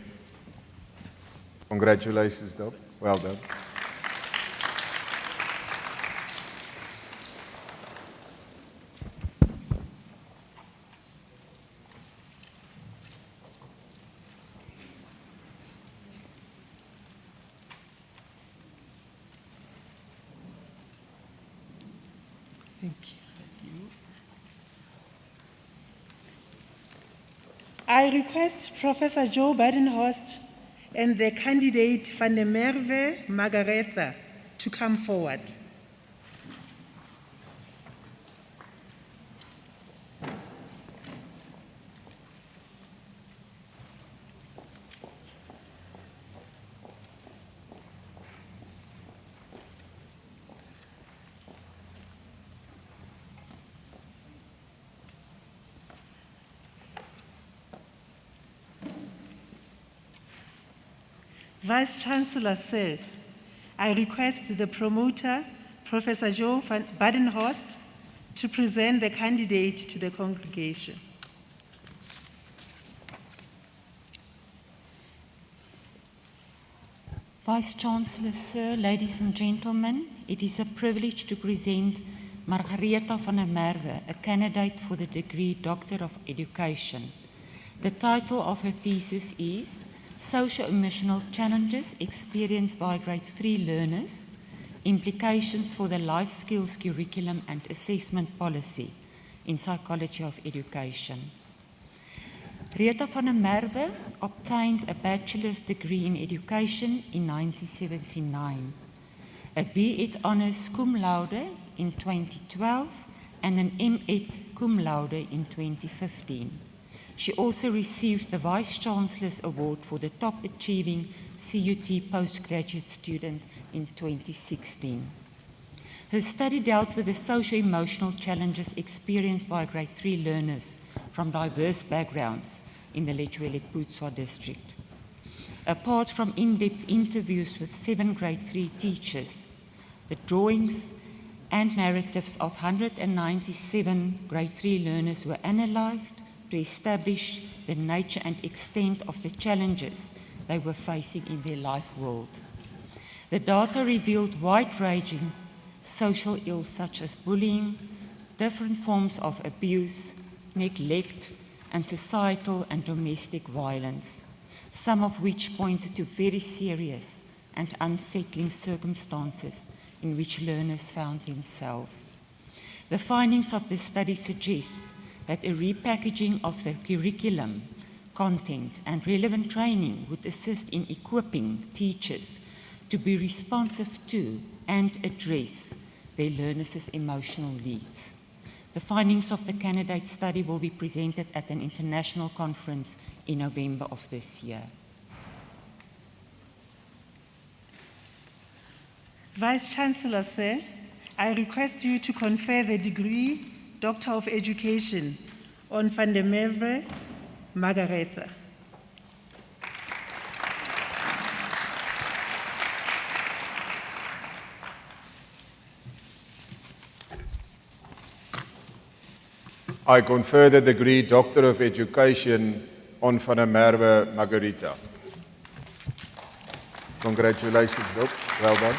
Congratulations, Doc. Well done. Thank you. I request Professor Joe Badenhorst and the candidate Van der Merwe Margaretha to come forward. Vice-Chancellor, sir, I request the promoter, Professor Joe van Badenhorst, to present the candidate to the congregation. Vice-Chancellor, sir, ladies and gentlemen, it is a privilege to present Margaretha van der Merwe, a candidate for the degree Doctor of Education. The title of her thesis is Socio-Emotional Challenges Experienced by Grade 3 Learners, Implications for the Life Skills Curriculum and Assessment Policy in Psychology of Education. Rita van der Merwe obtained a bachelor's degree in education in 1979, a B.Ed Honours cum laude in 2012, and an M.Ed cum laude in 2015. She also received the Vice-Chancellor's Award for the top achieving CUT postgraduate student in 2016. Her study dealt with the socio-emotional challenges experienced by grade 3 learners from diverse backgrounds in the Letšhwele-Putswa district. Apart from in-depth interviews with 7 grade 3 teachers, the drawings and narratives of 197 grade 3 learners were analysed to establish the nature and extent of the challenges they were facing in their life world. The data revealed wide-ranging social ills such as bullying, different forms of abuse, neglect, and societal and domestic violence, some of which pointed to very serious and unsettling circumstances in which learners found themselves. The findings of this study suggest that a repackaging of the curriculum, content, and relevant training would assist in equipping teachers to be responsive to and address their learners' emotional needs. The findings of the candidate study will be presented at an international conference in November of this year. Vice-Chancellor, sir, I request you to confer the degree Doctor of Education on Van der Merwe Margaretha. I confer the degree Doctor of Education on Van der Merwe Margaretha. Congratulations, Doc. Well done.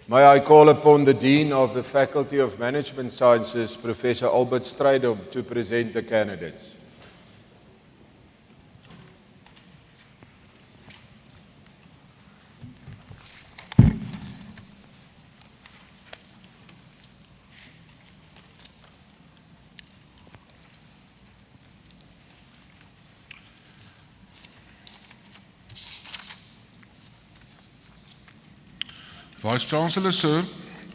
May I call upon the Dean of the Faculty of Management Sciences, Professor Albert Strydom, to present the candidates. Vice-Chancellor, sir,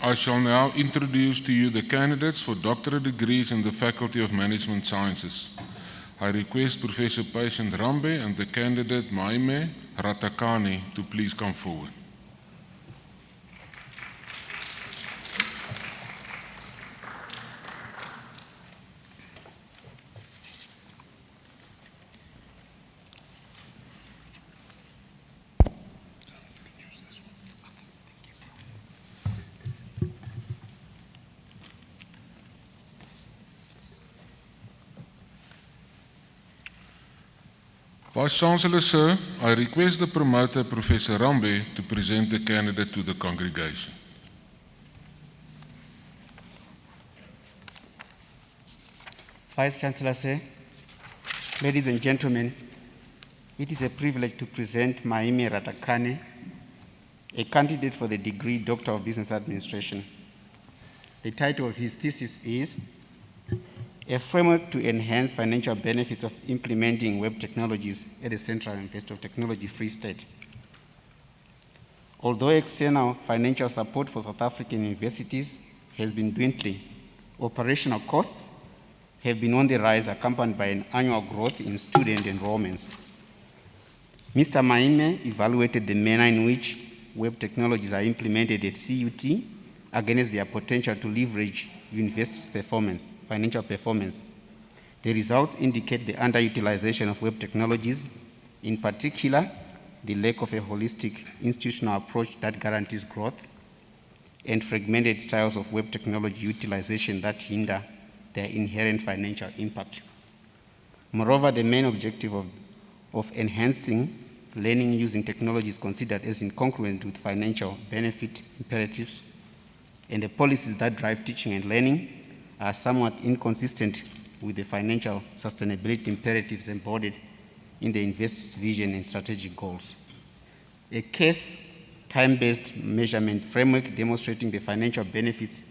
I shall now introduce to you the candidates for doctorate degrees in the Faculty of Management Sciences. I request Professor Patient Rambe and the candidate Maime Ratakani to please come forward. Vice-Chancellor, sir, I request the promoter, Professor Rambe, to present the candidate to the congregation. Vice-Chancellor, sir, ladies and gentlemen, it is a privilege to present Maime Ratakane, a candidate for the degree Doctor of Business Administration. The title of his thesis is A Framework to Enhance Financial Benefits of Implementing Web Technologies at the Central University of Technology, Free State. Although external financial support for South African universities has been dwindling, operational costs have been on the rise, accompanied by an annual growth in student enrollments. Mr. Maime evaluated the manner in which web technologies are implemented at CUT against their potential to leverage universities' performance, financial performance. The results indicate the underutilization of web technologies, in particular, the lack of a holistic institutional approach that guarantees growth, and fragmented styles of web technology utilization that hinder their inherent financial impact. Moreover, the main objective of enhancing learning using technology is considered as incongruent with financial benefit imperatives, and the policies that drive teaching and learning are somewhat inconsistent with the financial sustainability imperatives embodied in the university's vision and strategic goals. A case time-based measurement framework demonstrating the financial benefits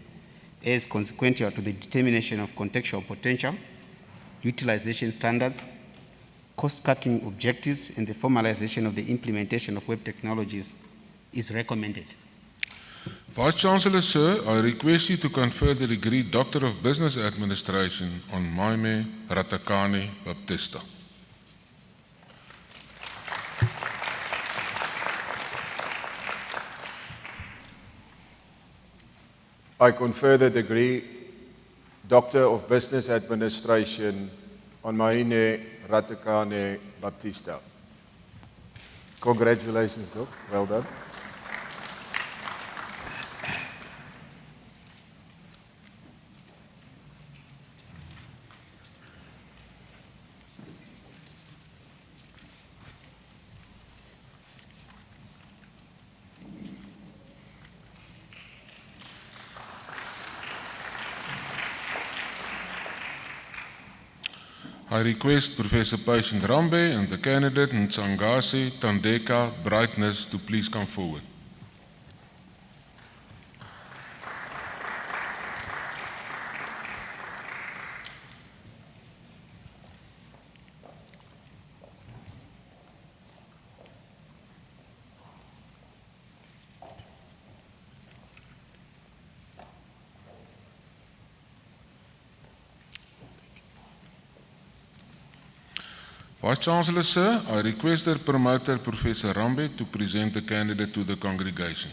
as consequential to the determination of contextual potential, utilization standards, cost-cutting objectives, and the formalization of the implementation of web technologies is recommended. Vice-Chancellor, sir, I request you to confer the degree Doctor of Business Administration on Maime Ratakane Baptista. I confer the degree Doctor of Business Administration on Maine Ratakane Baptista. Congratulations, Doc. Well done. I request Professor Patient Rambe and the candidate Ntsangasi Tandeka Brightness to please come forward. Vice-Chancellor, sir, I request the promoter, Professor Rambe, to present the candidate to the congregation.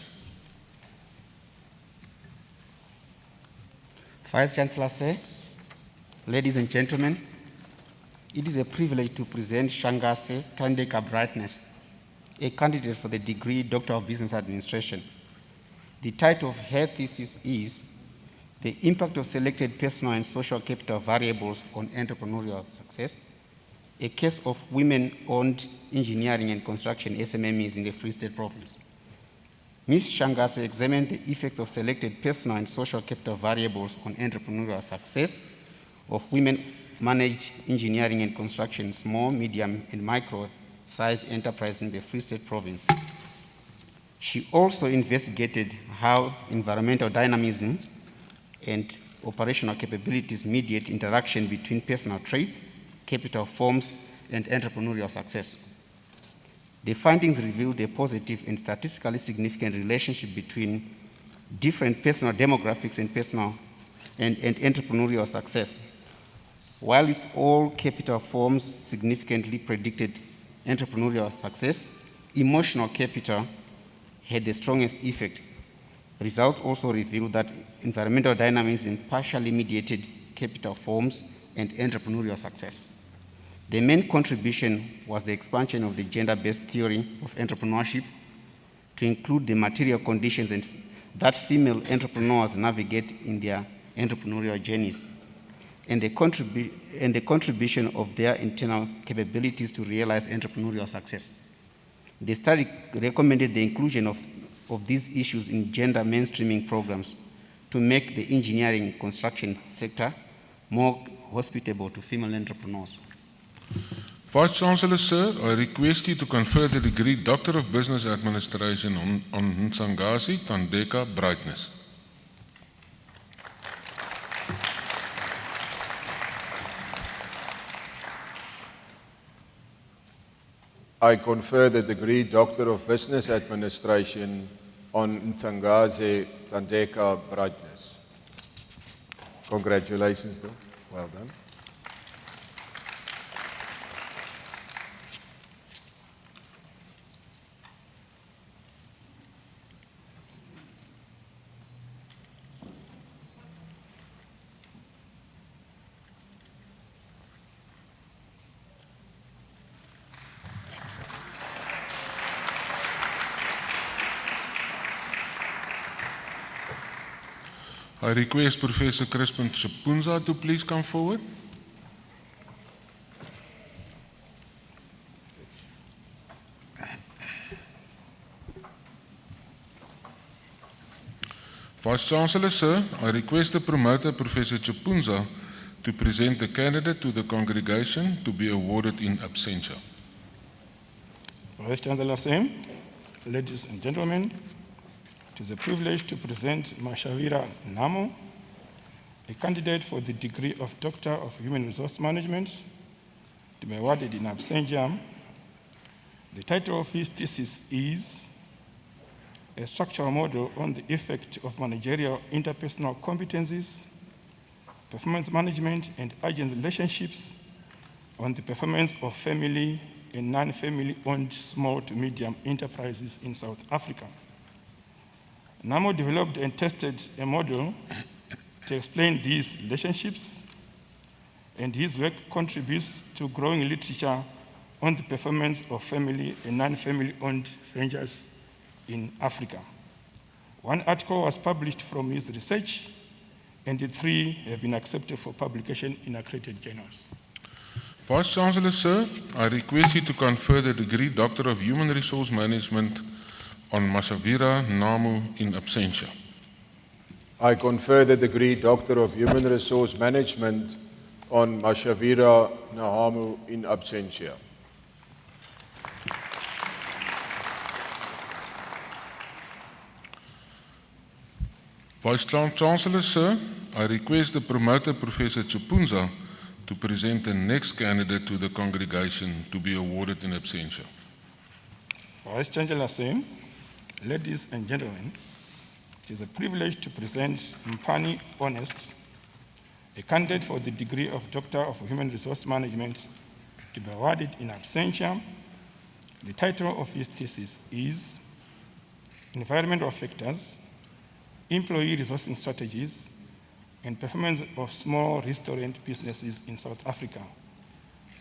Vice-Chancellor, sir, ladies and gentlemen, it is a privilege to present Shangase Tandeka Brightness, a candidate for the degree Doctor of Business Administration. The title of her thesis is The Impact of Selected Personal and Social Capital Variables on Entrepreneurial Success, a case of women-owned engineering and construction SMMEs in the Free State Province. Ms. Shangase examined the effects of selected personal and social capital variables on entrepreneurial success of women-managed engineering and construction, small, medium, and micro-sized enterprises in the Free State Province. She also investigated how environmental dynamism and operational capabilities mediate interaction between personal traits, capital forms, and entrepreneurial success. The findings revealed a positive and statistically significant relationship between different personal demographics and entrepreneurial success. While all capital forms significantly predicted entrepreneurial success, emotional capital had the strongest effect. Results also revealed that environmental dynamism partially mediated capital forms and entrepreneurial success. The main contribution was the expansion of the gender-based theory of entrepreneurship to include the material conditions that female entrepreneurs navigate in their entrepreneurial journeys, and the contribution of their internal capabilities to realize entrepreneurial success. The study recommended the inclusion of these issues in gender mainstreaming programs to make the engineering and construction sector more hospitable to female entrepreneurs. Vice Chancellor, sir, I request you to confer the degree Doctor of Business Administration on Nsangasi Tandeka Brightness. I confer the degree Doctor of Business Administration on Ntsangaze Tandeka Brightness. Congratulations, though. Well done. I request Professor Crispin Chipunza to please come forward. Vice Chancellor, sir, I request the promoter, Professor Chipunza, to present the candidate to the congregation to be awarded in absentia. Vice Chancellor Sam, ladies and gentlemen, it is a privilege to present Mashavira Namo, a candidate for the degree of Doctor of Human Resource Management, to be awarded in absentia. The title of his thesis is A Structural Model on the Effect of Managerial Interpersonal Competencies, Performance Management and Agent Relationships on the Performance of Family and Non-Family-Owned Small to Medium Enterprises in South Africa. NAMO developed and tested a model to explain these relationships, and his work contributes to growing literature on the performance of family and non-family-owned ventures in Africa. One article was published from his research, and the 3 have been accepted for publication in accredited journals. Vice Chancellor, sir, I request you to confer the degree Doctor of Human Resource Management on Mashavira Namu in absentia. I confer the degree Doctor of Human Resource Management on Mashavira Nahamu in absentia. Vice Chancellor, sir, I request the promoter, Professor Chipunza, to present the next candidate to the congregation to be awarded in absentia. Vice Chancellor Sam, ladies and gentlemen, it is a privilege to present Mpani Honest, a candidate for the degree of Doctor of Human Resource Management, to be awarded in absentia. The title of his thesis is Environmental Factors, Employee Resourcing Strategies, and Performance of Small Restaurant Businesses in South Africa,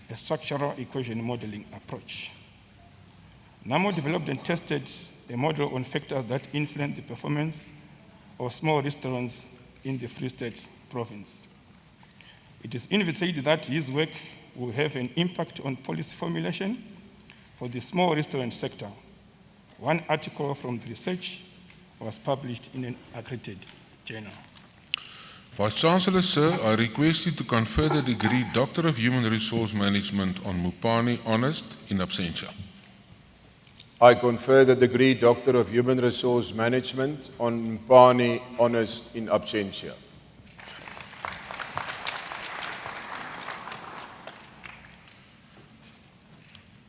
a Structural Equation Modeling Approach. NAMO developed and tested a model on factors that influence the performance of small restaurants in the Free State Province. It is envisaged that his work will have an impact on policy formulation for the small restaurant sector. One article from the research was published in an accredited journal. Vice-Chancellor, sir, I request you to confer the degree Doctor of Human Resource Management on Mupani Honest in absentia. I confer the degree Doctor of Human Resource Management on Mpani Honest in absentia.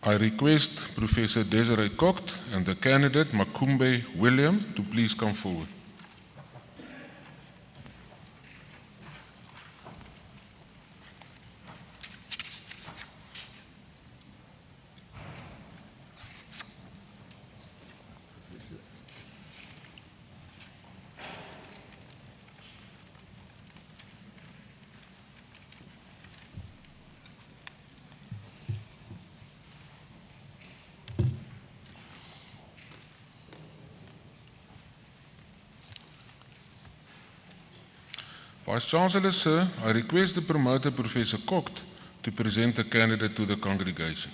I request Professor Desiree Kocht and the candidate Makumbe William to please come forward. Vice-Chancellor, sir, I request the promoter, Professor Kocht, to present the candidate to the congregation.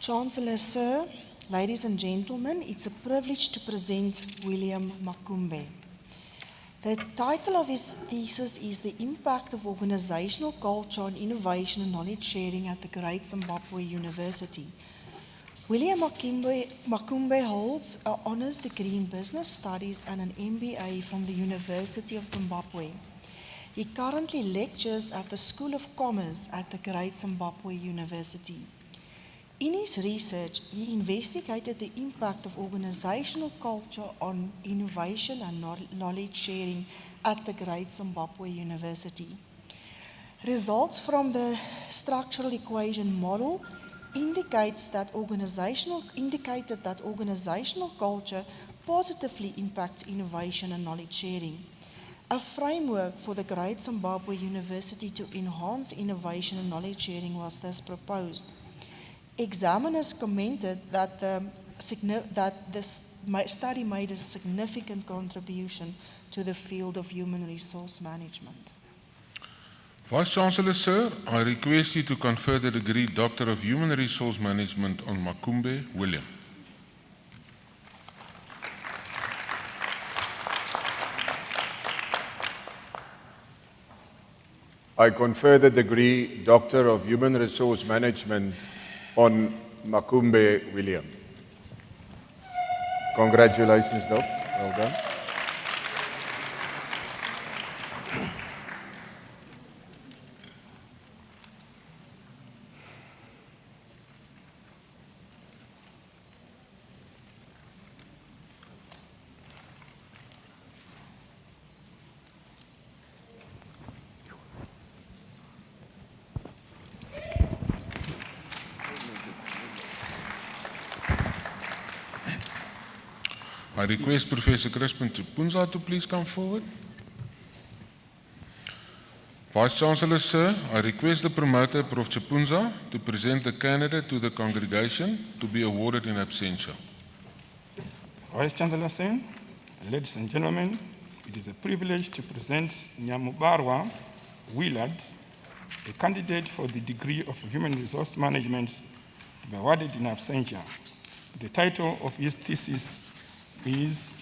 Chancellor, sir, ladies and gentlemen, it's a privilege to present William Makumbe. The title of his thesis is The Impact of Organizational Culture on Innovation and Knowledge Sharing at the Great Zimbabwe University. William Makumbe holds an honours degree in business studies and an MBA from the University of Zimbabwe. He currently lectures at the School of Commerce at the Great Zimbabwe University. In his research, he investigated the impact of organizational culture on innovation and knowledge sharing at the Great Zimbabwe University. Results from the structural equation model indicated that organizational culture positively impacts innovation and knowledge sharing. A framework for the Great Zimbabwe University to enhance innovation and knowledge sharing was thus proposed. Examiners commented that this study made a significant contribution to the field of human resource management. Vice-Chancellor, sir, I request you to confer the degree Doctor of Human Resource Management on Makumbe William. I confer the degree Doctor of Human Resource Management on Makumbe William. Congratulations, Doc. Well done. I request Professor Crispin Chipunza to please come forward. Vice-Chancellor, sir, I request the promoter, Prof. Chipunza, to present the candidate to the congregation to be awarded in absentia. Vice-Chancellor Sen, ladies and gentlemen, it is a privilege to present Nyamubarwa Willard, a candidate for the degree of Human Resource Management to be awarded in absentia. The title of his thesis is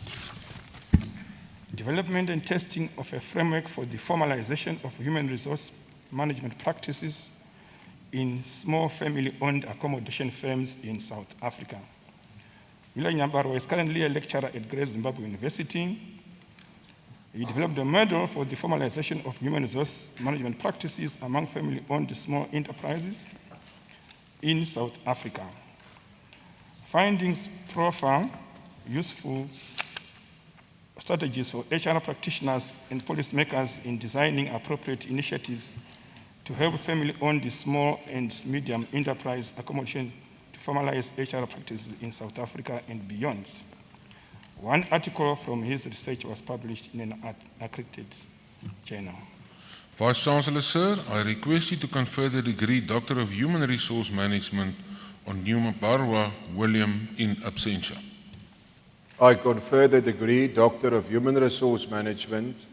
Development and Testing of a Framework for the Formalization of Human Resource Management Practices in Small Family-Owned Accommodation Firms in South Africa. Willard Nyamubarwa is currently a lecturer at Great Zimbabwe University. He developed a model for the formalization of human resource management practices among family-owned small enterprises in South Africa. Findings profile useful strategies for HR practitioners and policymakers in designing appropriate initiatives to help family-owned small and medium enterprise accommodation to formalize HR practices in South Africa and beyond. One article from his research was published in an accredited journal. Vice-Chancellor, sir, I request you to confer the degree Doctor of Human Resource Management on Nyamubarwa William in absentia. I confer the degree Doctor of Human Resource Management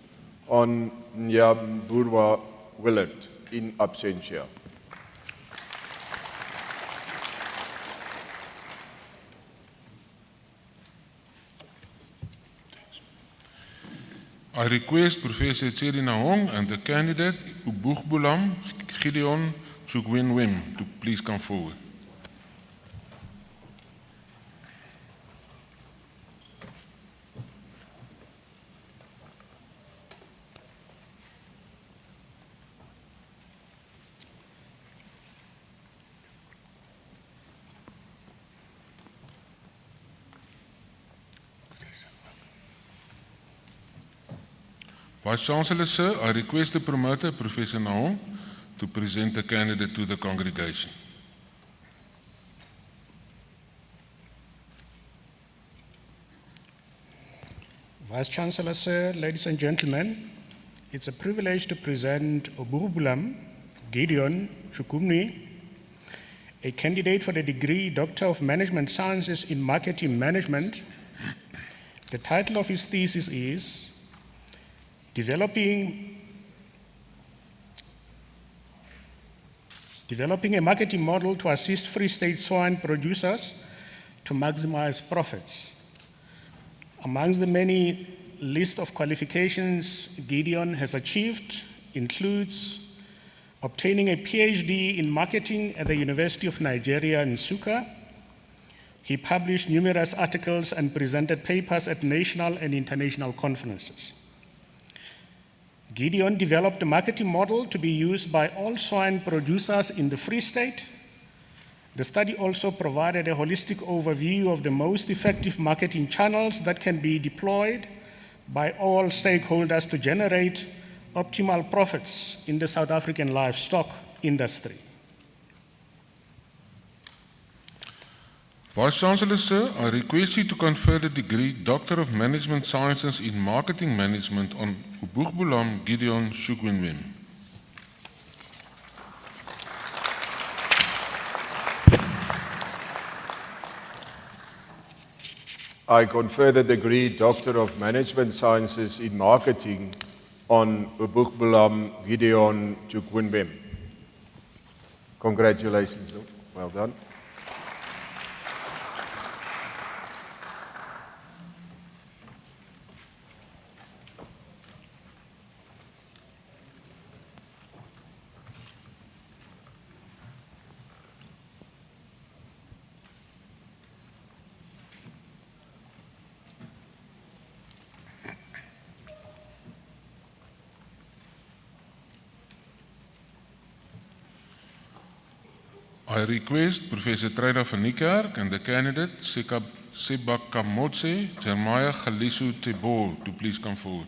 on Nyamubarwa Willard in absentia. I request Professor Tserina Hong and the candidate Ubugbulam Gideon Chugwin-Wim to please come forward. Vice-Chancellor, sir, I request the promoter, Professor Nahong, to present the candidate to the congregation. Vice-Chancellor, sir, ladies and gentlemen, it's a privilege to present Oburubulam Gideon Shukumni, a candidate for the degree Doctor of Management Sciences in Marketing Management. The title of his thesis is Developing a marketing model to assist Free State swine producers to maximize profits. Amongst the many list of qualifications Gideon has achieved includes obtaining a PhD in marketing at the University of Nigeria in Nsukka. He published numerous articles and presented papers at national and international conferences. Gideon developed a marketing model to be used by all swine producers in the Free State. The study also provided a holistic overview of the most effective marketing channels that can be deployed by all stakeholders to generate optimal profits in the South African livestock industry. Vice-Chancellor, sir, I request you to confer the degree Doctor of Management Sciences in Marketing Management on Ubugbulam Gideon Chugwin-Wim. I confer the degree Doctor of Management Sciences in Marketing on Ubugbulam Gideon Chugwin-Wim. Congratulations, well done. I request Professor Treina van Niekerk and the candidate Sebakamotse Jeremiah Galisu Tebo to please come forward.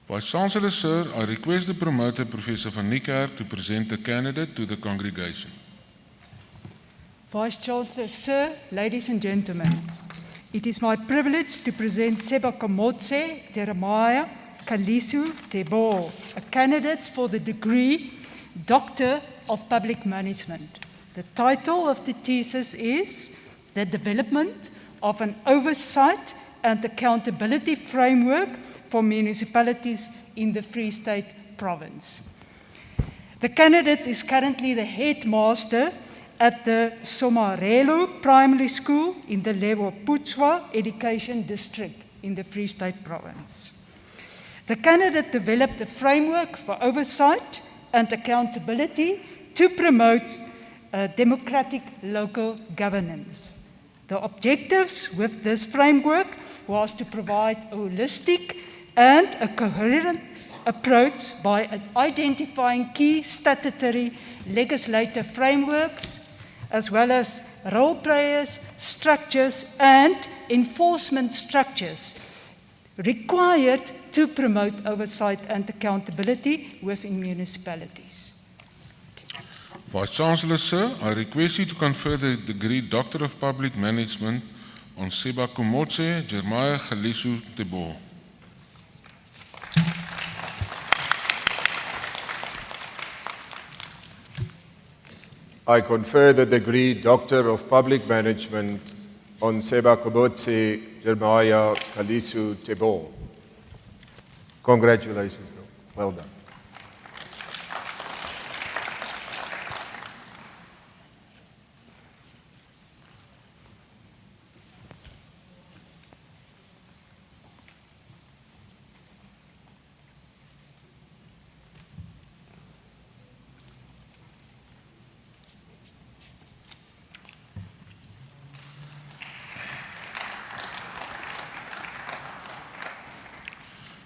Vice-Chancellor, sir, I request the promoter, Professor van Niekerk, to present the candidate to the congregation. Vice-Chancellor, sir, ladies and gentlemen, it is my privilege to present Sebakamotse Jeremiah Kalisu Tebo, a candidate for the degree Doctor of Public Management. The title of the thesis is The Development of an Oversight and Accountability Framework for Municipalities in the Free State Province. The candidate is currently the headmaster at the Somarelo Primary School in the Lewo Putswa Education District in the Free State Province. The candidate developed a framework for oversight and accountability to promote democratic local governance. The objectives with this framework was to provide a holistic and a coherent approach by identifying key statutory legislative frameworks, as well as role players, structures, and enforcement structures required to promote oversight and accountability within municipalities. Vice-Chancellor, sir, I request you to confer the degree Doctor of Public Management on Sebakamotse Jeremiah Galisu Tebo. I confer the degree Doctor of Public Management on Seba Kobotse Jeremiah Kalisu Tebo. Congratulations. Well done.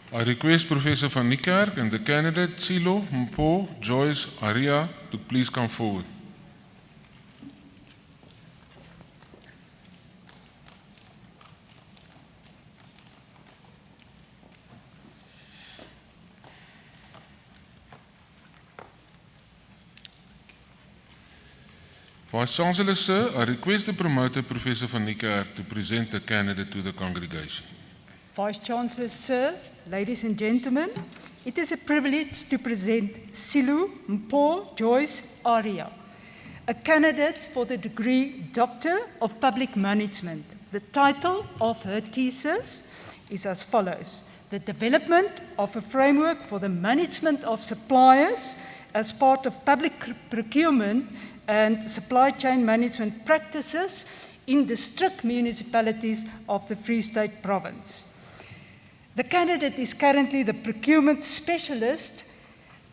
I request Professor van Niekerk and the candidate Silo Mpo Joyce Aria to please come forward. Vice-Chancellor, sir, I request the promoter, Professor van Niekerk, to present the candidate to the congregation. Vice-Chancellor, sir, ladies and gentlemen, it is a privilege to present Silu Mpo Joyce Aria, a candidate for the degree Doctor of Public Management. The title of her thesis is as follows: The Development of a Framework for the Management of Suppliers as part of Public Procurement and Supply Chain Management Practices in District Municipalities of the Free State Province. The candidate is currently the procurement specialist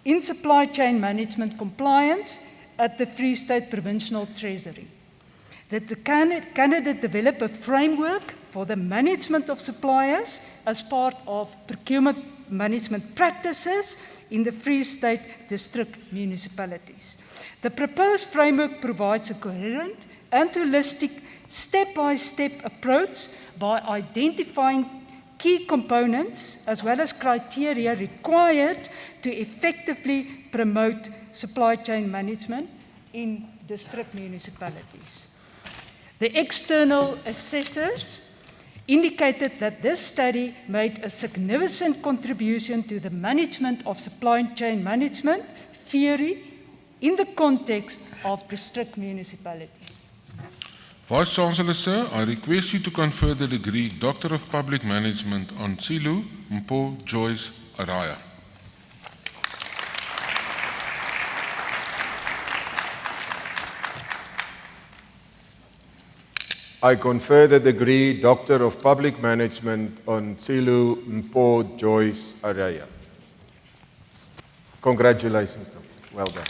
in supply chain management compliance at the Free State Provincial Treasury. That the candidate develop a framework for the management of suppliers as part of procurement management practices in the Free State district municipalities. The proposed framework provides a coherent and holistic step-by-step approach by identifying key components as well as criteria required to effectively promote supply chain management in district municipalities. The external assessors indicated that this study made a significant contribution to the management of supply chain management theory in the context of district municipalities. Vice-Chancellor, sir, I request you to confer the degree Doctor of Public Management on Silu Mpo Joyce Araya. I confer the degree Doctor of Public Management on Silu Mpo Joyce Araya. Congratulations. Well done.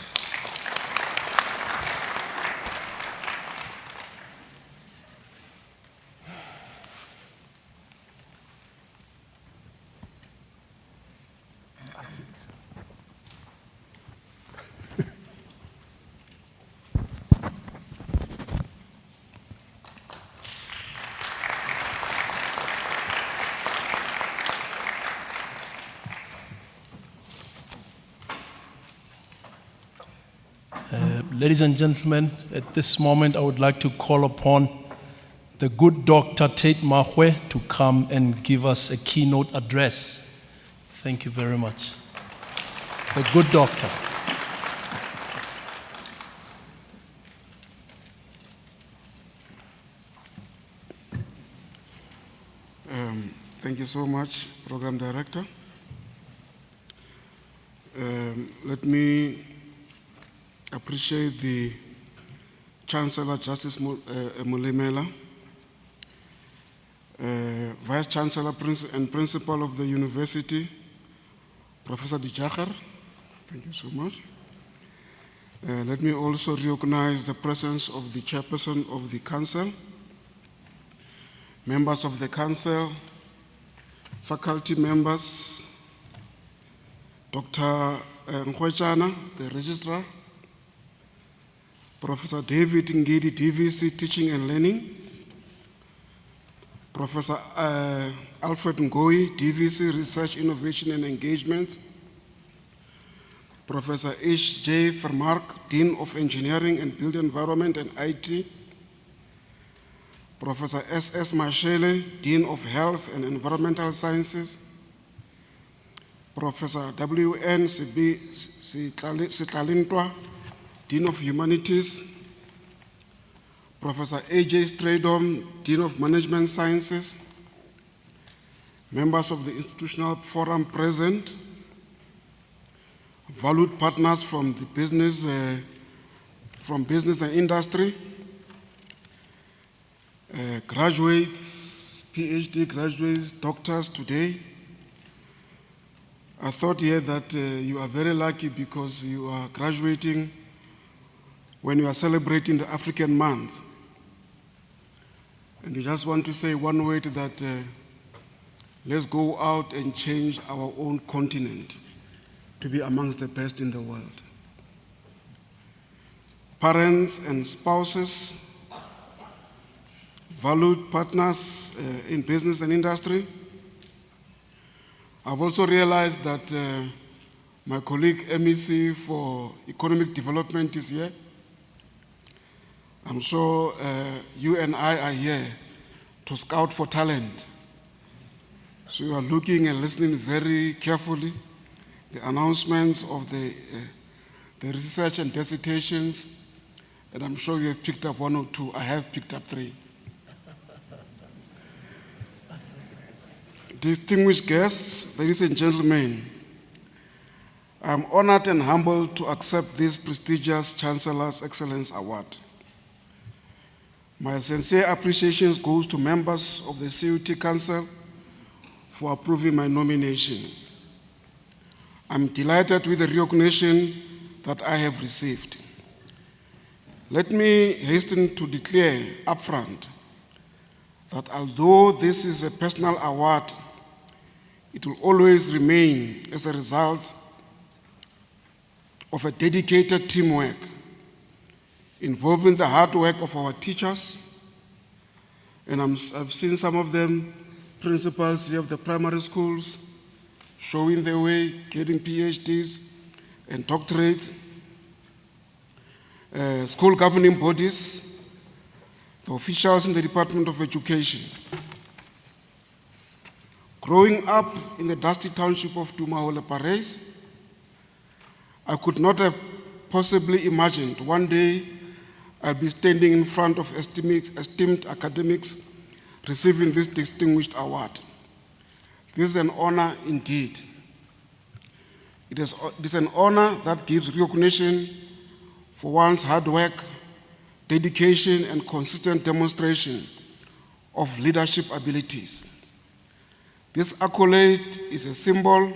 Ladies and gentlemen, at this moment I would like to call upon the good Dr. Tate Mahwe to come and give us a keynote address. Thank you very much. The good doctor. Thank you so much, Program Director. Let me appreciate the Chancellor, Justice Mulimela, Vice Chancellor and Principal of the University, Professor Dijacher. Thank you so much. Let me also recognize the presence of the Chairperson of the Council, members of the Council, faculty members, Dr. Nkwechana, the Registrar, Professor David Ngidi, DVC Teaching and Learning, Professor Alfred Ngoi, DVC Research, Innovation and Engagement, Professor H.J. Vermark, Dean of Engineering and Built Environment and IT, Professor S.S. Mashele, Dean of Health and Environmental Sciences, Professor W.N. Sitlalintwa, Dean of Humanities, Professor A.J. Stradom, Dean of Management Sciences, members of the institutional forum present, valued partners from the business and industry, graduates, PhD graduates, doctors today. I thought here that you are very lucky because you are graduating when you are celebrating the African month. And we just want to say one word that let's go out and change our own continent to be amongst the best in the world. Parents and spouses, valued partners in business and industry. I've also realized that my colleague MEC for Economic Development is here. I'm sure you and I are here to scout for talent. So you are looking and listening very carefully the announcements of the research and dissertations, and I'm sure you have picked up one or two. I have picked up 3. Distinguished guests, ladies and gentlemen, I'm honored and humbled to accept this prestigious Chancellor's Excellence Award. My sincere appreciation goes to members of the CUT Council for approving my nomination. I'm delighted with the recognition that I have received. Let me hasten to declare upfront that although this is a personal award, it will always remain as a result of a dedicated teamwork involving the hard work of our teachers, and I've seen some of them, principals here of the primary schools, showing their way, getting PhDs and doctorates, school governing bodies, the officials in the Department of Education. Growing up in the dusty township of Tumahole Pares, I could not have possibly imagined one day I'll be standing in front of esteemed academics receiving this distinguished award. This is an honor indeed. It is an honor that gives recognition for one's hard work, dedication, and consistent demonstration of leadership abilities. This accolade is a symbol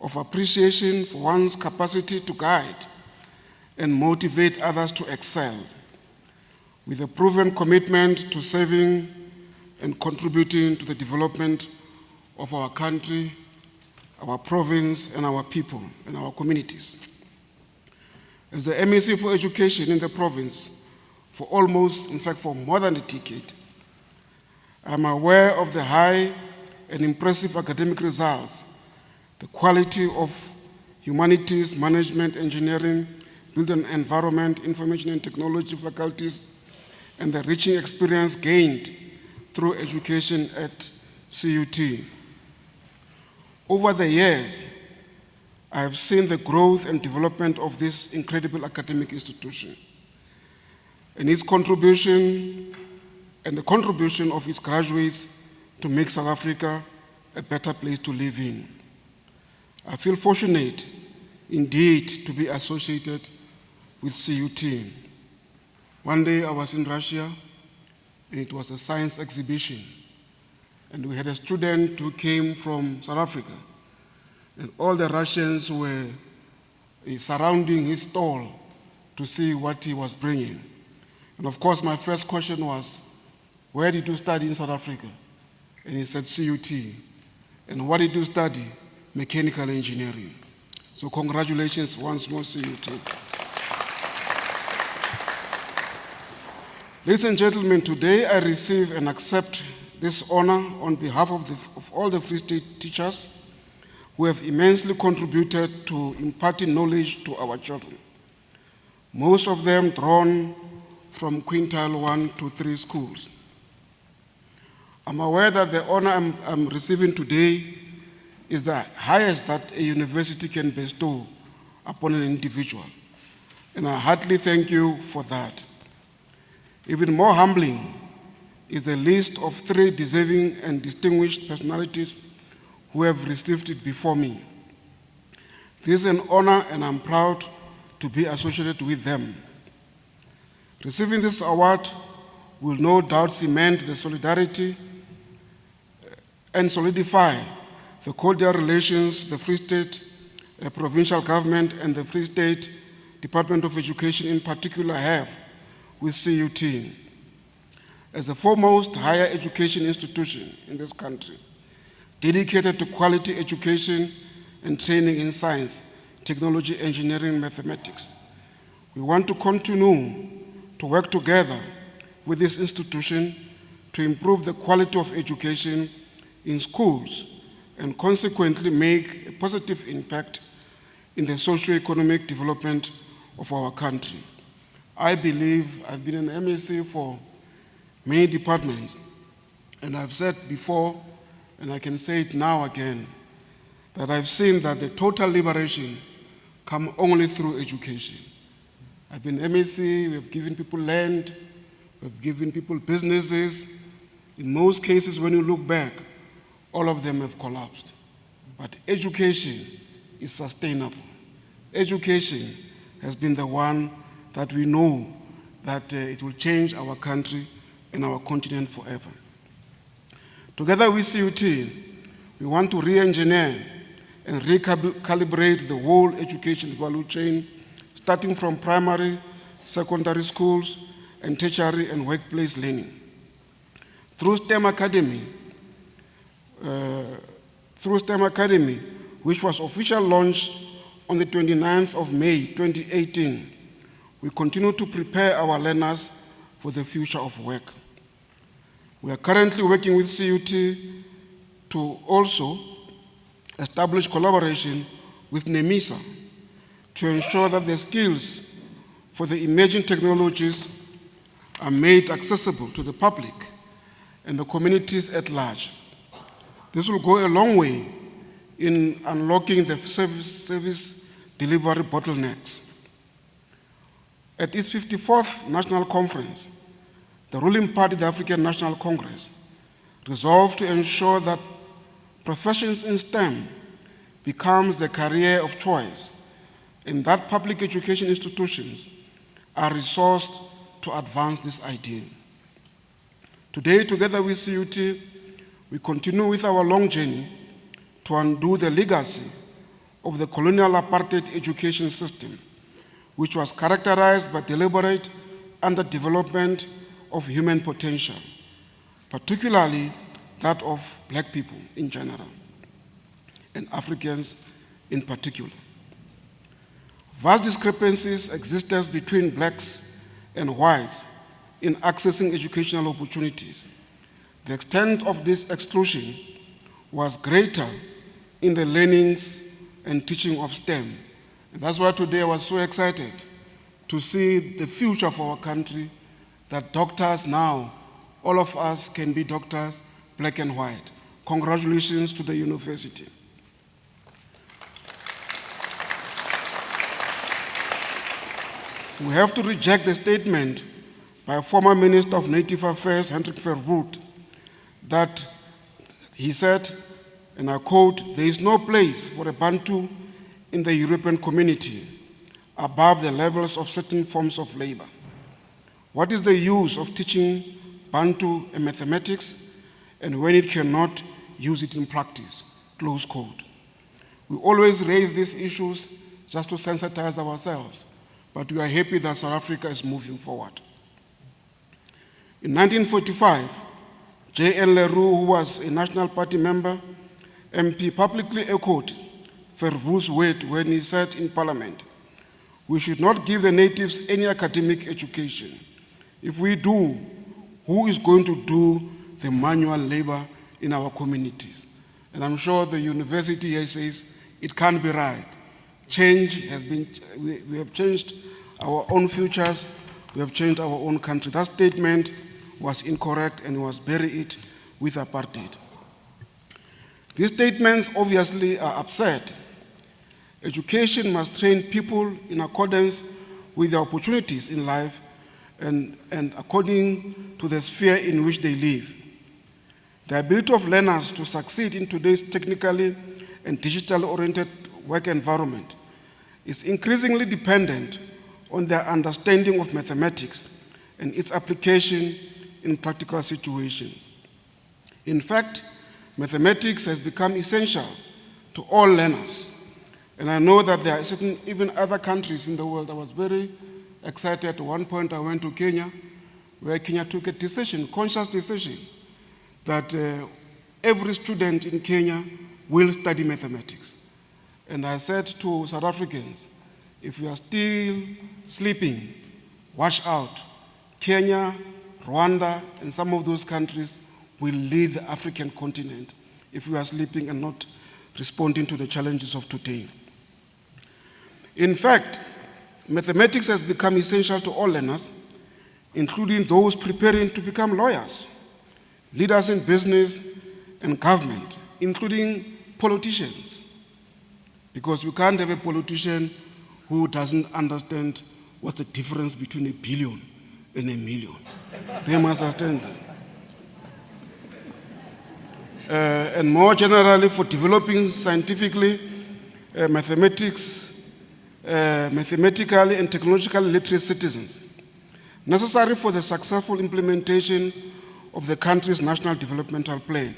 of appreciation for one's capacity to guide and motivate others to excel, with a proven commitment to serving and contributing to the development of our country, our province, and our people, and our communities. As the MEC for Education in the province for almost, in fact, for more than a decade, I'm aware of the high and impressive academic results, the quality of humanities, management, engineering, built environment, information and technology faculties, and the rich experience gained through education at CUT. Over the years, I have seen the growth and development of this incredible academic institution and its contribution and the contribution of its graduates to make South Africa a better place to live in. I feel fortunate indeed to be associated with CUT. One day I was in Russia, and it was a science exhibition, and we had a student who came from South Africa, and all the Russians were surrounding his stall to see what he was bringing. And of course, my first question was, where did you study in South Africa? And he said, CUT. And what did you study? Mechanical engineering. So congratulations once more, CUT. Ladies and gentlemen, today I receive and accept this honor on behalf of all the Free State teachers who have immensely contributed to imparting knowledge to our children, most of them drawn from quintile 1 to 3 schools. I'm aware that the honor I'm receiving today is the highest that a university can bestow upon an individual. and I heartily thank you for that. Even more humbling is a list of 3 deserving and distinguished personalities who have received it before me. This is an honor, and I'm proud to be associated with them. Receiving this award will no doubt cement the solidarity and solidify the cordial relations the Free State provincial government and the Free State Department of Education in particular have with CUT. As the foremost higher education institution in this country, dedicated to quality education and training in science, technology, engineering, and mathematics, we want to continue to work together with this institution to improve the quality of education in schools and consequently make a positive impact in the socio-economic development of our country. I believe I've been an MSc for many departments, and I've said before, and I can say it now again, that I've seen that the total liberation come only through education. I've been MSc, we've given people land, we've given people businesses. In most cases, when you look back, all of them have collapsed. But education is sustainable. Education has been the one that we know that it will change our country and our continent forever. Together with CUT, we want to re-engineer and recalibrate the whole education value chain, starting from primary, secondary schools, and tertiary and workplace learning. Through STEM Academy, which was officially launched on the 29th of May 2018, we continue to prepare our learners for the future of work. We are currently working with CUT to also establish collaboration with NEMISA to ensure that the skills for the emerging technologies are made accessible to the public and the communities at large. This will go a long way in unlocking the service delivery bottlenecks. At its 54th National Conference, the ruling party, the African National Congress, resolved to ensure that professions in STEM becomes the career of choice and that public education institutions are resourced to advance this ideal. Today, together with CUT, we continue with our long journey to undo the legacy of the colonial apartheid education system, which was characterized by deliberate underdevelopment of human potential, particularly that of Black people in general, and Africans in particular. Vast discrepancies existed between Blacks and whites in accessing educational opportunities. The extent of this exclusion was greater in the learnings and teaching of STEM. And that's why today I was so excited to see the future of our country, that doctors now, all of us can be doctors, Black and white. Congratulations to the university. We have to reject the statement by former Minister of Native Affairs, Hendrik Verwoerd, that he said, and I quote, "There is no place for a Bantu in the European community above the levels of certain forms of labor. What is the use of teaching Bantu and mathematics and when it cannot use it in practice?" Close quote. We always raise these issues just to sensitize ourselves, but we are happy that South Africa is moving forward. In 1945, J.N. Leroux, who was a National Party member, MP, publicly echoed Verwoerd's word when he said in Parliament, "We should not give the natives any academic education. If we do, who is going to do the manual labor in our communities?" And I'm sure the university here says it can't be right. Change has been, we have changed our own futures, we have changed our own country. That statement was incorrect and was buried with apartheid. These statements obviously are absurd. Education must train people in accordance with the opportunities in life and according to the sphere in which they live. The ability of learners to succeed in today's technically and digital-oriented work environment is increasingly dependent on their understanding of mathematics and its application in practical situations. In fact, mathematics has become essential to all learners. And I know that there are certain, even other countries in the world. I was very excited at one point. I went to Kenya, where Kenya took a decision, conscious decision, that every student in Kenya will study mathematics. And I said to South Africans, if you are still sleeping, watch out. Kenya, Rwanda, and some of those countries will lead the African continent if we are sleeping and not responding to the challenges of today. In fact, mathematics has become essential to all learners, including those preparing to become lawyers, leaders in business and government, including politicians, because we can't have a politician who doesn't understand what's the difference between a billion and a million. They must understand that. And more generally, for developing scientifically, mathematically and technologically literate citizens, necessary for the successful implementation of the country's national developmental plan.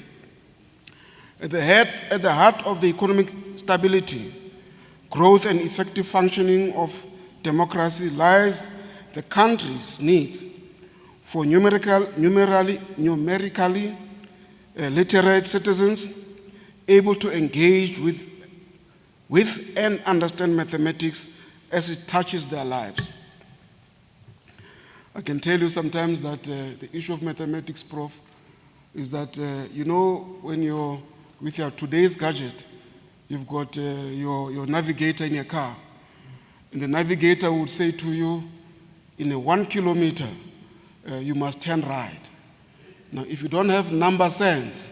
At the heart of the economic stability, growth, and effective functioning of democracy lies the country's needs for numerically literate citizens able to engage with and understand mathematics as it touches their lives. I can tell you sometimes that the issue of mathematics, Prof, is that, you know, when you're with your today's gadget, you've got your navigator in your car, and the navigator would say to you, in a 1 kilometer, you must turn right. Now, if you don't have number sense,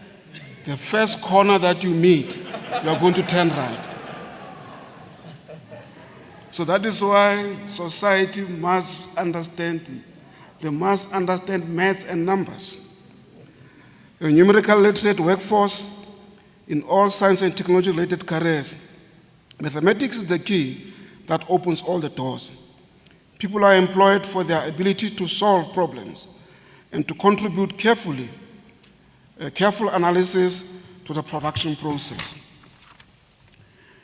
the first corner that you meet, you are going to turn right. So that is why society must understand, they must understand maths and numbers. A numerical literate workforce in all science and technology-related careers, mathematics is the key that opens all the doors. People are employed for their ability to solve problems and to contribute careful analysis to the production process.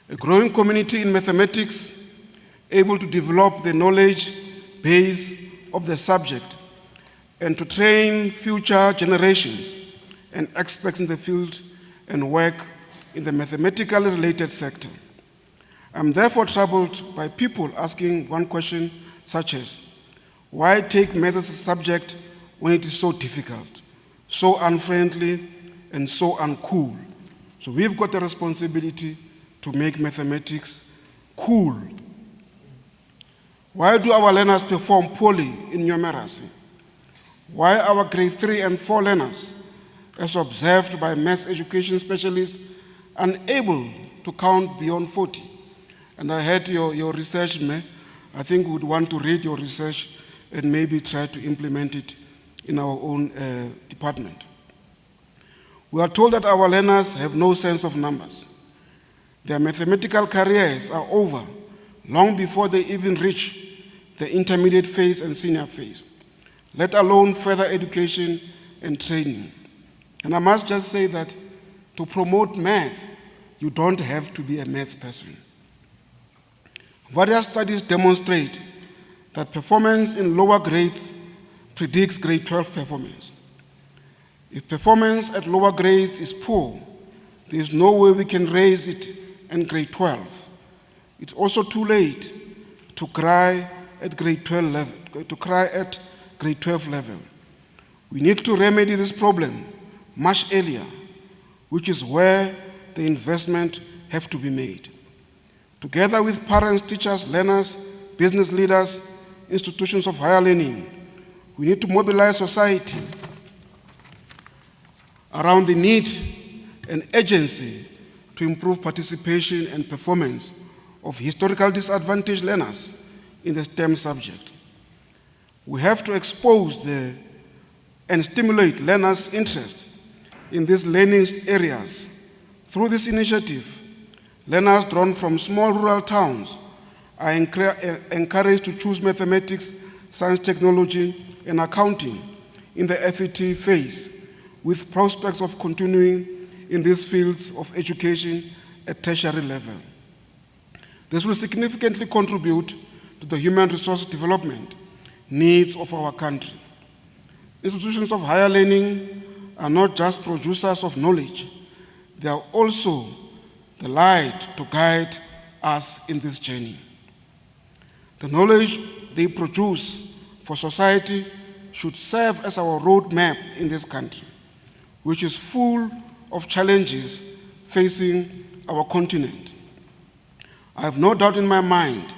A growing community in mathematics able to develop the knowledge base of the subject and to train future generations and experts in the field and work in the mathematically related sector. I'm therefore troubled by people asking one question such as, why take maths as a subject when it is so difficult, so unfriendly, and so uncool? So we've got the responsibility to make mathematics cool. Why do our learners perform poorly in numeracy? Why are our grade 3 and 4 learners, as observed by maths education specialists, unable to count beyond 40? And I heard your research, May. I think we would want to read your research and maybe try to implement it in our own department. We are told that our learners have no sense of numbers. Their mathematical careers are over long before they even reach the intermediate phase and senior phase, let alone further education and training. And I must just say that to promote maths, you don't have to be a maths person. Various studies demonstrate that performance in lower grades predicts grade 12 performance. If performance at lower grades is poor, there is no way we can raise it in grade 12. It's also too late to cry at grade 12 level. We need to remedy this problem much earlier, which is where the investment has to be made. Together with parents, teachers, learners, business leaders, institutions of higher learning, we need to mobilize society around the need and urgency to improve participation and performance of historical disadvantaged learners in the STEM subject. We have to expose and stimulate learners' interest in these learning areas. Through this initiative, learners drawn from small rural towns are encouraged to choose mathematics, science, technology, and accounting in the FET phase, with prospects of continuing in these fields of education at tertiary level. This will significantly contribute to the human resource development needs of our country. Institutions of higher learning are not just producers of knowledge, they are also the light to guide us in this journey. The knowledge they produce for society should serve as our roadmap in this country, which is full of challenges facing our continent. I have no doubt in my mind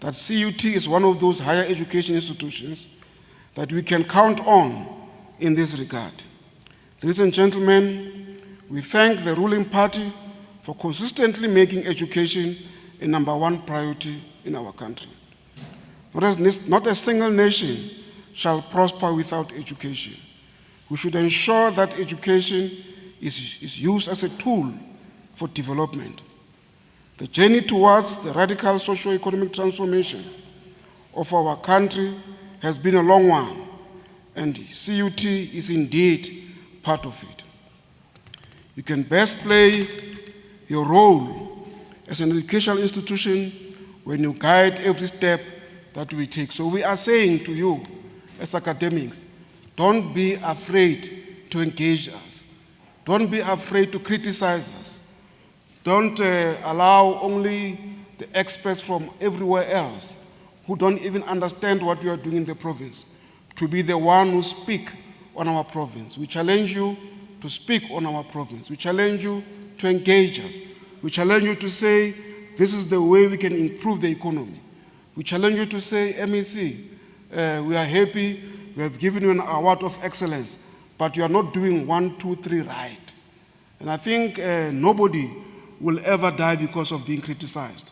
that CUT is one of those higher education institutions that we can count on in this regard. Ladies and gentlemen, we thank the ruling party for consistently making education a #1 priority in our country. Not a single nation shall prosper without education. We should ensure that education is used as a tool for development. The journey towards the radical socio-economic transformation of our country has been a long one, and CUT is indeed part of it. You can best play your role as an educational institution when you guide every step that we take. So we are saying to you as academics, don't be afraid to engage us. Don't be afraid to criticize us. Don't allow only the experts from everywhere else who don't even understand what we are doing in the province to be the one who speak on our province. We challenge you to speak on our province. We challenge you to engage us. We challenge you to say, this is the way we can improve the economy. We challenge you to say, MEC, we are happy, we have given you an award of excellence, but you are not doing 1, 2, 3 right. And I think nobody will ever die because of being criticized.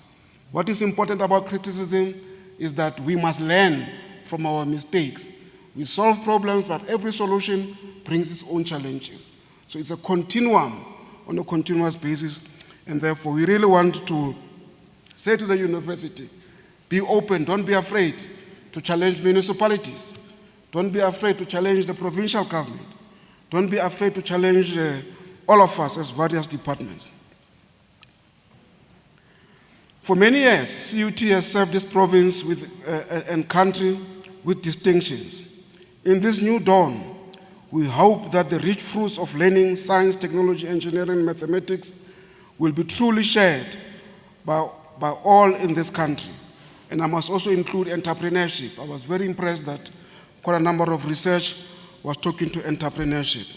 What is important about criticism is that we must learn from our mistakes. We solve problems, but every solution brings its own challenges. So it's a continuum on a continuous basis, and therefore we really want to say to the university, be open, don't be afraid to challenge municipalities. Don't be afraid to challenge the provincial government. Don't be afraid to challenge all of us as various departments. For many years, CUT has served this province and country with distinctions. In this new dawn, we hope that the rich fruits of learning, science, technology, engineering, mathematics will be truly shared by all in this country. And I must also include entrepreneurship. I was very impressed that quite a number of research was talking to entrepreneurship.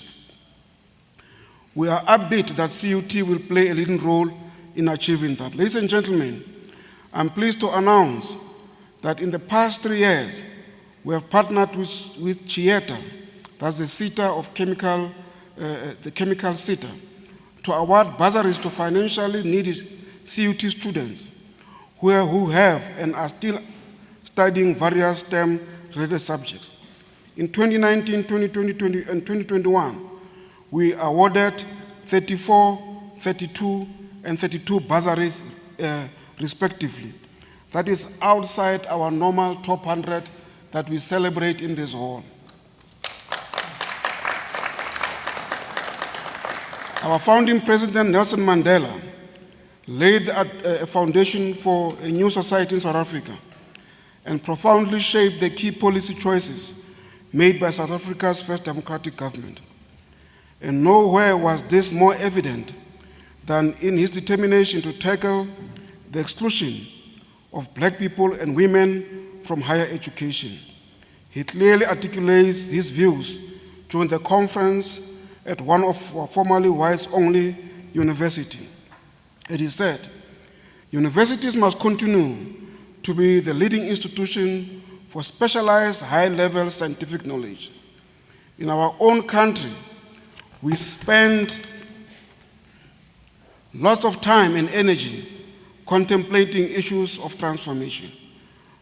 We are upbeat that CUT will play a leading role in achieving that. Ladies and gentlemen, I'm pleased to announce that in the past 3 years, we have partnered with Chieta, that's the CETA of the chemical CETA, to award bursaries to financially needy CUT students who have and are still studying various STEM-related subjects. In 2019, 2020, and 2021, we awarded 34, 32, and 32 bursaries respectively. That is outside our normal top 100 that we celebrate in this hall. Our founding president, Nelson Mandela, laid a foundation for a new society in South Africa and profoundly shaped the key policy choices made by South Africa's first democratic government. And nowhere was this more evident than in his determination to tackle the exclusion of black people and women from higher education. He clearly articulates his views during the conference at one of our formerly whites-only university. And he said, universities must continue to be the leading institution for specialized high-level scientific knowledge. In our own country, we spend lots of time and energy contemplating issues of transformation.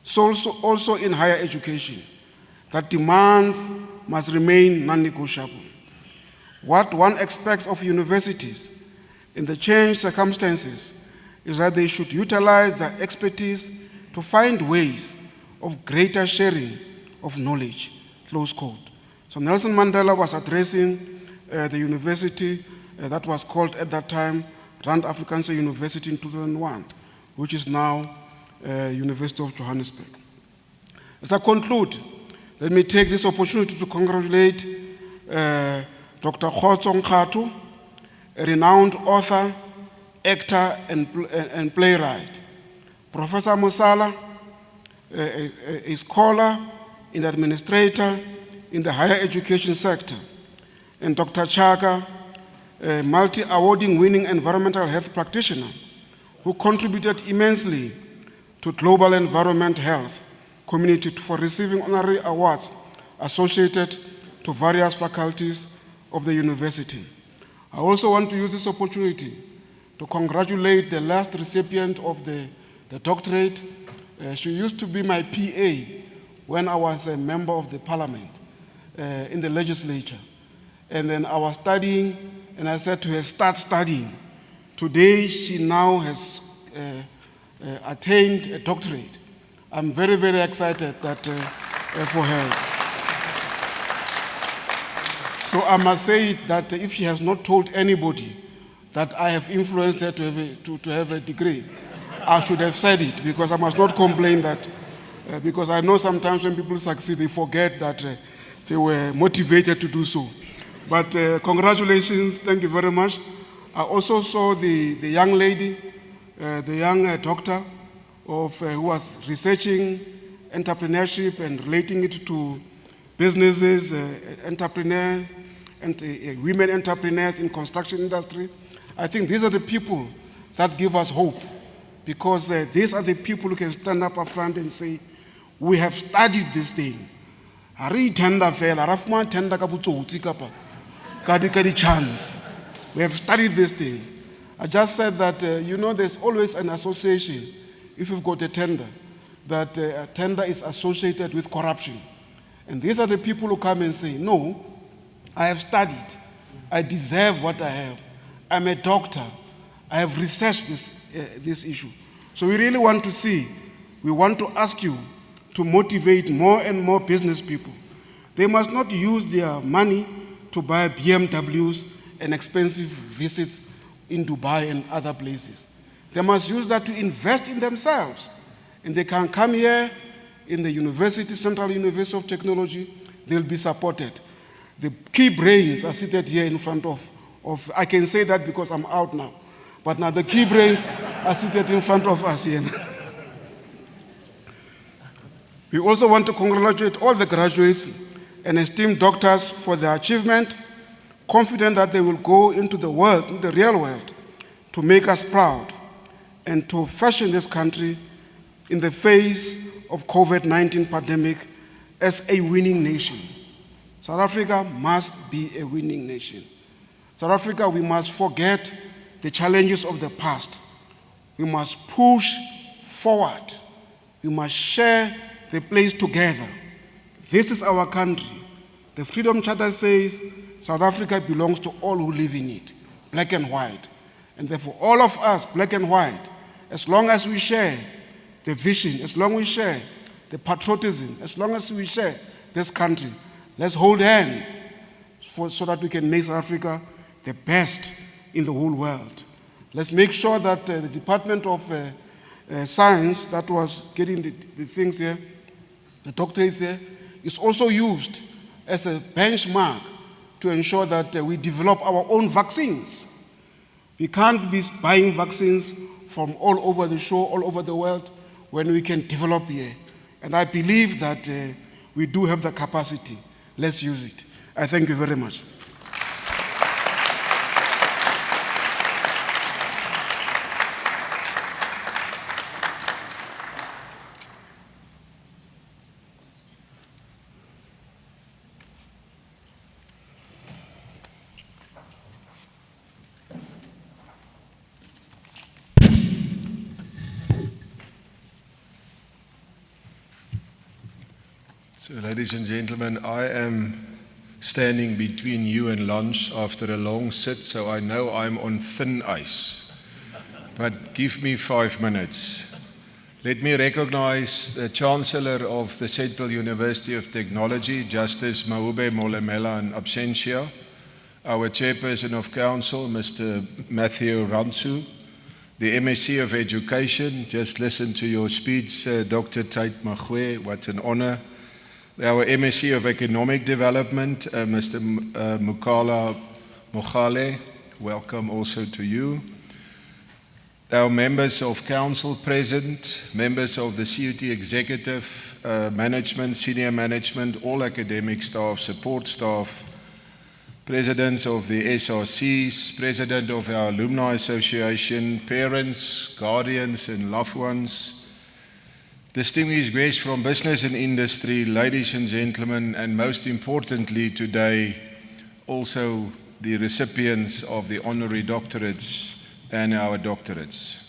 So also in higher education, that demands must remain non-negotiable. What one expects of universities in the changed circumstances is that they should utilize their expertise to find ways of greater sharing of knowledge, close quote. So Nelson Mandela was addressing the university that was called at that time Rand Afrikaanse University in 2001, which is now University of Johannesburg. As I conclude, let me take this opportunity to congratulate Dr. Kgotsong Kgatho, a renowned author, actor, and playwright. Professor Musala, a scholar and administrator in the higher education sector. And Dr. Chaka, a multi-awarding winning environmental health practitioner who contributed immensely to global environment health community for receiving honorary awards associated to various faculties of the university. I also want to use this opportunity to congratulate the last recipient of the doctorate. She used to be my PA when I was a member of the parliament in the legislature. And then I was studying, and I said to her, start studying. Today, she now has attained a doctorate. I'm very, very excited that, for her. So I must say that if she has not told anybody that I have influenced her to have a degree, I should have said it, because I must not complain that, because I know sometimes when people succeed, they forget that they were motivated to do so. But congratulations, thank you very much. I also saw the young lady, the young doctor who was researching entrepreneurship and relating it to businesses, entrepreneurs, and women entrepreneurs in construction industry. I think these are the people that give us hope, because these are the people who can stand up front and say, we have studied this thing. Chance. We have studied this thing. I just said that, there's always an association, if you've got a tender, that a tender is associated with corruption. And these are the people who come and say, no, I have studied. I deserve what I have. I'm a doctor. I have researched this issue. So we really want to see, we want to ask you to motivate more and more business people. They must not use their money to buy BMWs and expensive visits in Dubai and other places. They must use that to invest in themselves. And they can come here in the university, Central University of Technology, they'll be supported. The key brains are seated here in front of I can say that because I'm out now. But now the key brains are seated in front of us here. We also want to congratulate all the graduates and esteemed doctors for their achievement, confident that they will go into the world, in the real world, to make us proud and to fashion this country in the face of COVID-19 pandemic as a winning nation. South Africa must be a winning nation. South Africa, we must forget the challenges of the past. We must push forward. We must share the place together. This is our country. The Freedom Charter says South Africa belongs to all who live in it, black and white. And therefore, all of us, black and white, as long as we share the vision, as long as we share the patriotism, as long as we share this country, let's hold hands so that we can make South Africa the best in the whole world. Let's make sure that the Department of Science that was getting the things here, the doctorates here, is also used as a benchmark to ensure that we develop our own vaccines. We can't be buying vaccines from all over the show, all over the world, when we can develop here. And I believe that we do have the capacity. Let's use it. I thank you very much. So, ladies and gentlemen, I am standing between you and lunch after a long sit, so I know I'm on thin ice. But give me 5 minutes. Let me recognize the Chancellor of the Central University of Technology, Justice Mahube Molemela in absentia, our Chairperson of Council, Mr. Matthew Rantsu, the MSc of Education, just listen to your speech, Dr. Tate Magwe, what an honor. Our MSc of Economic Development, Mr. Mukala Mogale, welcome also to you. Our members of council present, members of the CUT executive, management, senior management, all academic staff, support staff, presidents of the SRCs, president of our Alumni Association, parents, guardians and loved ones, distinguished guests from business and industry, ladies and gentlemen, and most importantly today, also the recipients of the honorary doctorates and our doctorates.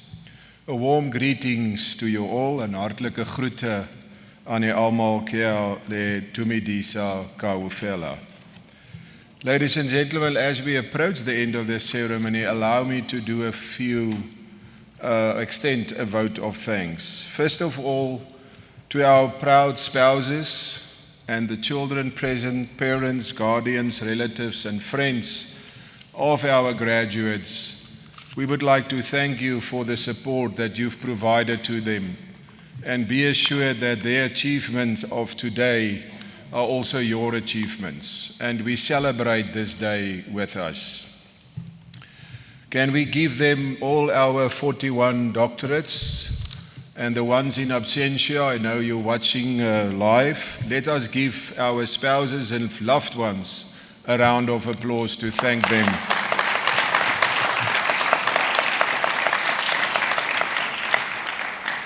A warm greetings to you all en hartlike groete aan die almal kia le tumidisa kaufela. Ladies and gentlemen, as we approach the end of this ceremony, allow me to do extend a vote of thanks. First of all, to our proud spouses and the children present, parents, guardians, relatives, and friends of our graduates, we would like to thank you for the support that you've provided to them, and be assured that their achievements of today are also your achievements, and we celebrate this day with us. Can we give them all our 41 doctorates and the ones in absentia? I know you're watching live. Let us give our spouses and loved ones a round of applause to thank them.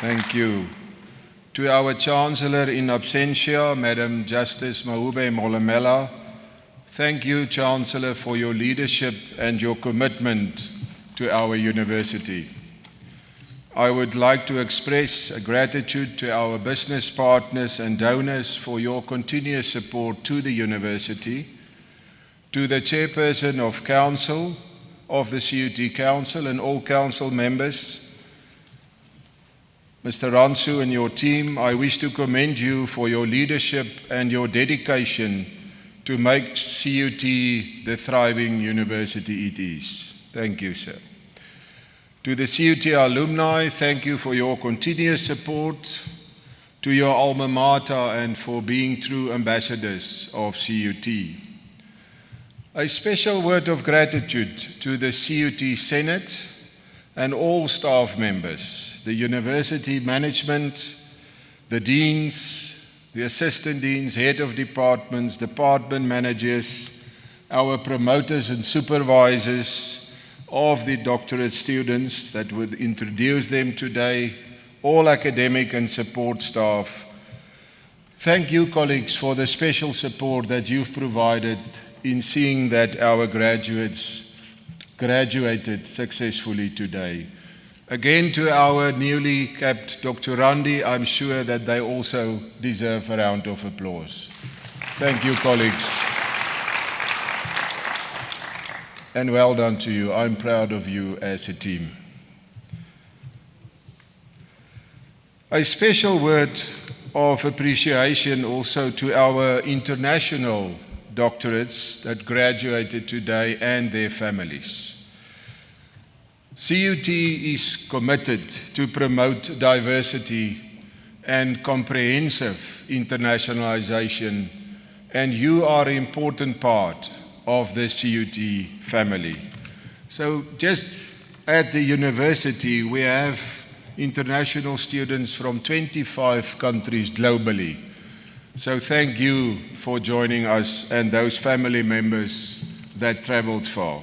Thank you. To our Chancellor in absentia, Madam Justice Mahube Molemela, thank you, Chancellor, for your leadership and your commitment to our university. I would like to express a gratitude to our business partners and donors for your continuous support to the university, to the Chairperson of Council, of the CUT Council, and all Council members, Mr. Rantsu and your team. I wish to commend you for your leadership and your dedication to make CUT the thriving university it is. Thank you, sir. To the CUT alumni, thank you for your continuous support, to your alma mater, and for being true ambassadors of CUT. A special word of gratitude to the CUT Senate and all staff members, the university management, the deans, the assistant deans, head of departments, department managers, our promoters and supervisors of the doctorate students that would introduce them today, all academic and support staff. Thank you, colleagues, for the special support that you've provided in seeing that our graduates graduated successfully today. Again, to our newly capped doctorandi, I'm sure that they also deserve a round of applause. Thank you, colleagues. And well done to you. I'm proud of you as a team. A special word of appreciation also to our international doctorates that graduated today and their families. CUT is committed to promote diversity and comprehensive internationalization, and you are an important part of the CUT family. So just at the university, we have international students from 25 countries globally. So thank you for joining us and those family members that traveled far.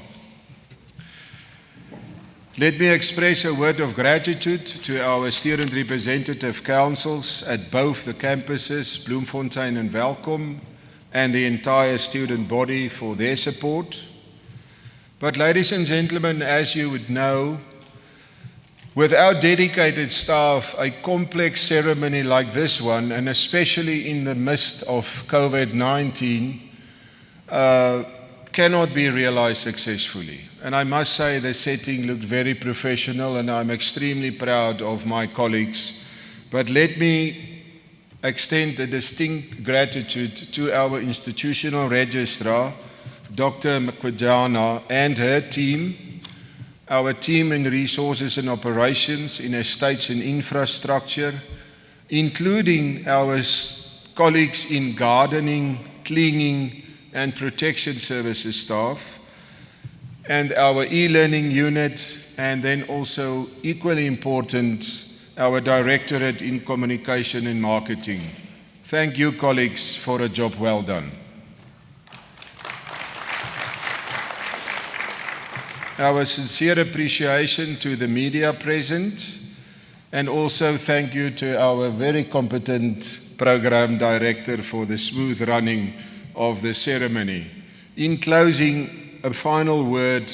Let me express a word of gratitude to our student representative councils at both the campuses, Bloemfontein and Welkom, and the entire student body for their support. But ladies and gentlemen, as you would know, Without dedicated staff, a complex ceremony like this one, and especially in the midst of COVID-19, cannot be realized successfully. And I must say the setting looked very professional, and I'm extremely proud of my colleagues. But let me extend a distinct gratitude to our institutional registrar, Dr. Mkwajana, and her team, our team in resources and operations, in estates and infrastructure, including our colleagues in gardening, cleaning, and protection services staff, and our e-learning unit, and then also equally important, our directorate in communication and marketing. Thank you, colleagues, for a job well done. Our sincere appreciation to the media present, and also thank you to our very competent program director for the smooth running of the ceremony. In closing, a final word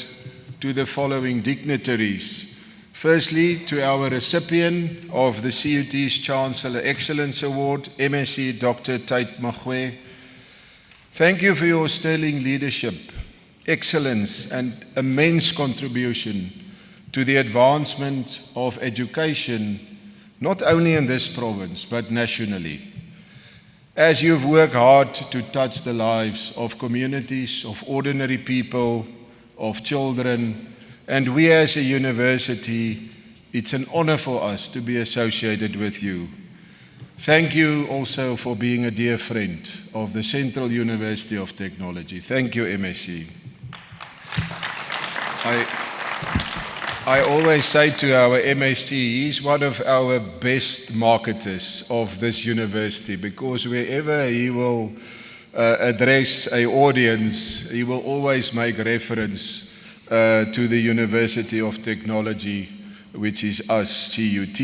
to the following dignitaries. Firstly, to our recipient of the CUT's Chancellor Excellence Award, MSc Dr. Tate Magwe. Thank you for your sterling leadership, excellence, and immense contribution to the advancement of education, not only in this province, but nationally. As you've worked hard to touch the lives of communities, of ordinary people, of children, and we as a university, it's an honor for us to be associated with you. Thank you also for being a dear friend of the Central University of Technology. Thank you, MSc. I always say to our MSc, he's one of our best marketers of this university, because wherever he will address an audience, he will always make reference to the University of Technology, which is us, CUT.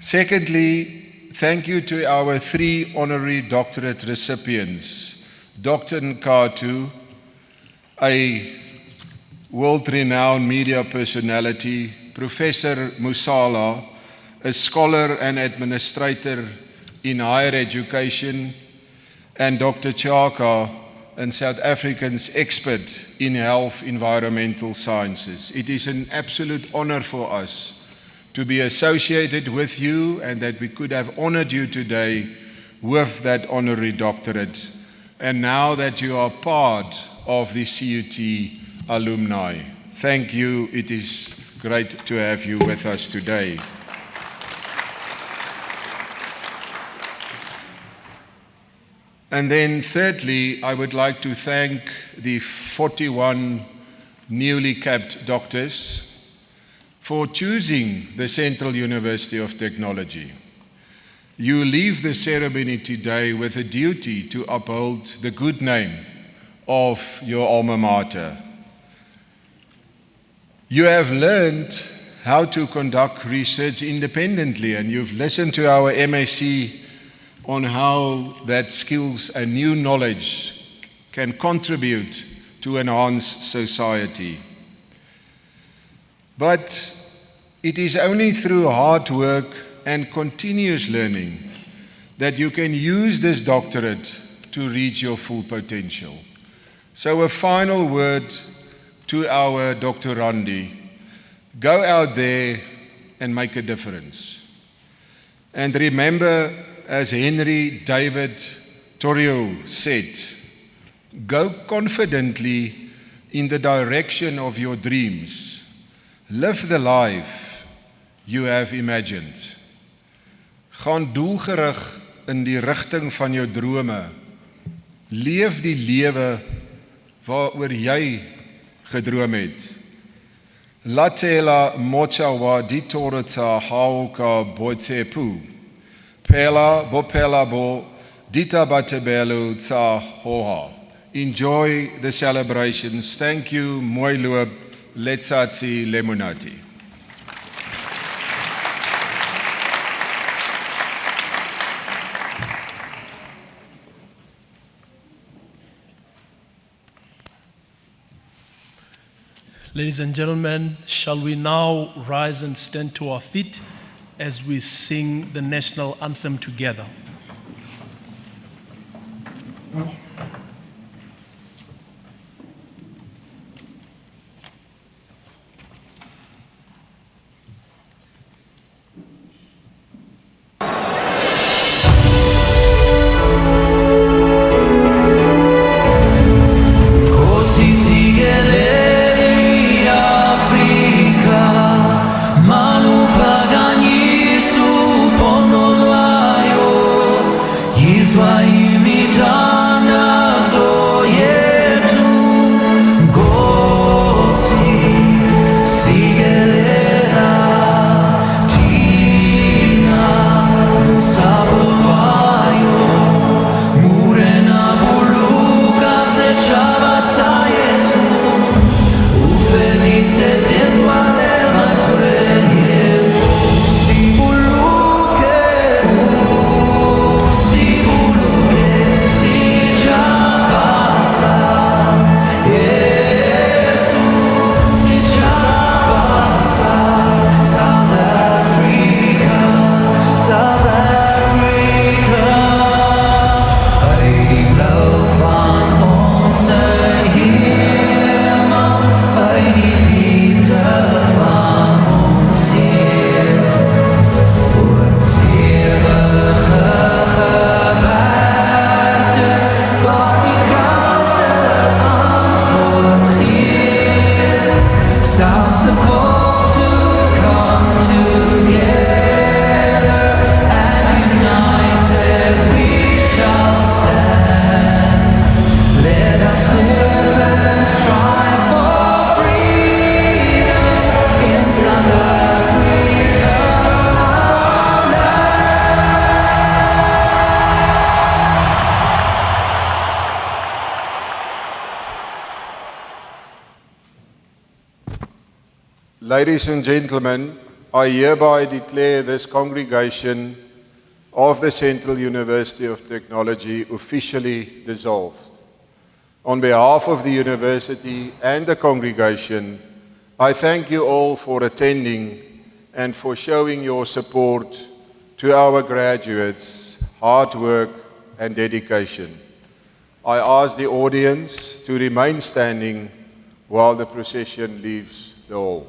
Secondly, thank you to our 3 honorary doctorate recipients, Dr. Nkatu, a world-renowned media personality, Professor Musala, a scholar and administrator in higher education, and Dr. Chaka, a South African's expert in health environmental sciences. It is an absolute honor for us to be associated with you, and that we could have honored you today with that honorary doctorate. And now that you are part of the CUT alumni, thank you. It is great to have you with us today. And then thirdly, I would like to thank the 41 newly capped doctors for choosing the Central University of Technology. You leave the ceremony today with a duty to uphold the good name of your alma mater. You have learned how to conduct research independently, and you've listened to our MSc on how that skills and new knowledge can contribute to enhance society. But it is only through hard work and continuous learning that you can use this doctorate to reach your full potential. So a final word to our doctorandi: go out there and make a difference. And remember, as Henry David Thoreau said, go confidently in the direction of your dreams. Live the life you have imagined. Gaan doelgerig in die rigting van jou drome. Leef die lewe waaroor jy gedroom het. Latela mochawa ditorata hauka botepu. Pela bopela bo dita batebelu tsa hoha. Enjoy the celebrations. Thank you. Mooi loop. Letsatsi lemonati. Ladies and gentlemen, shall we now rise and stand to our feet as we sing the national anthem together? Ladies and gentlemen, I hereby declare this congregation of the Central University of Technology officially dissolved. On behalf of the university and the congregation, I thank you all for attending and for showing your support to our graduates, hard work and dedication. I ask the audience to remain standing while the procession leaves the hall.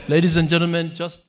Ladies and gentlemen, just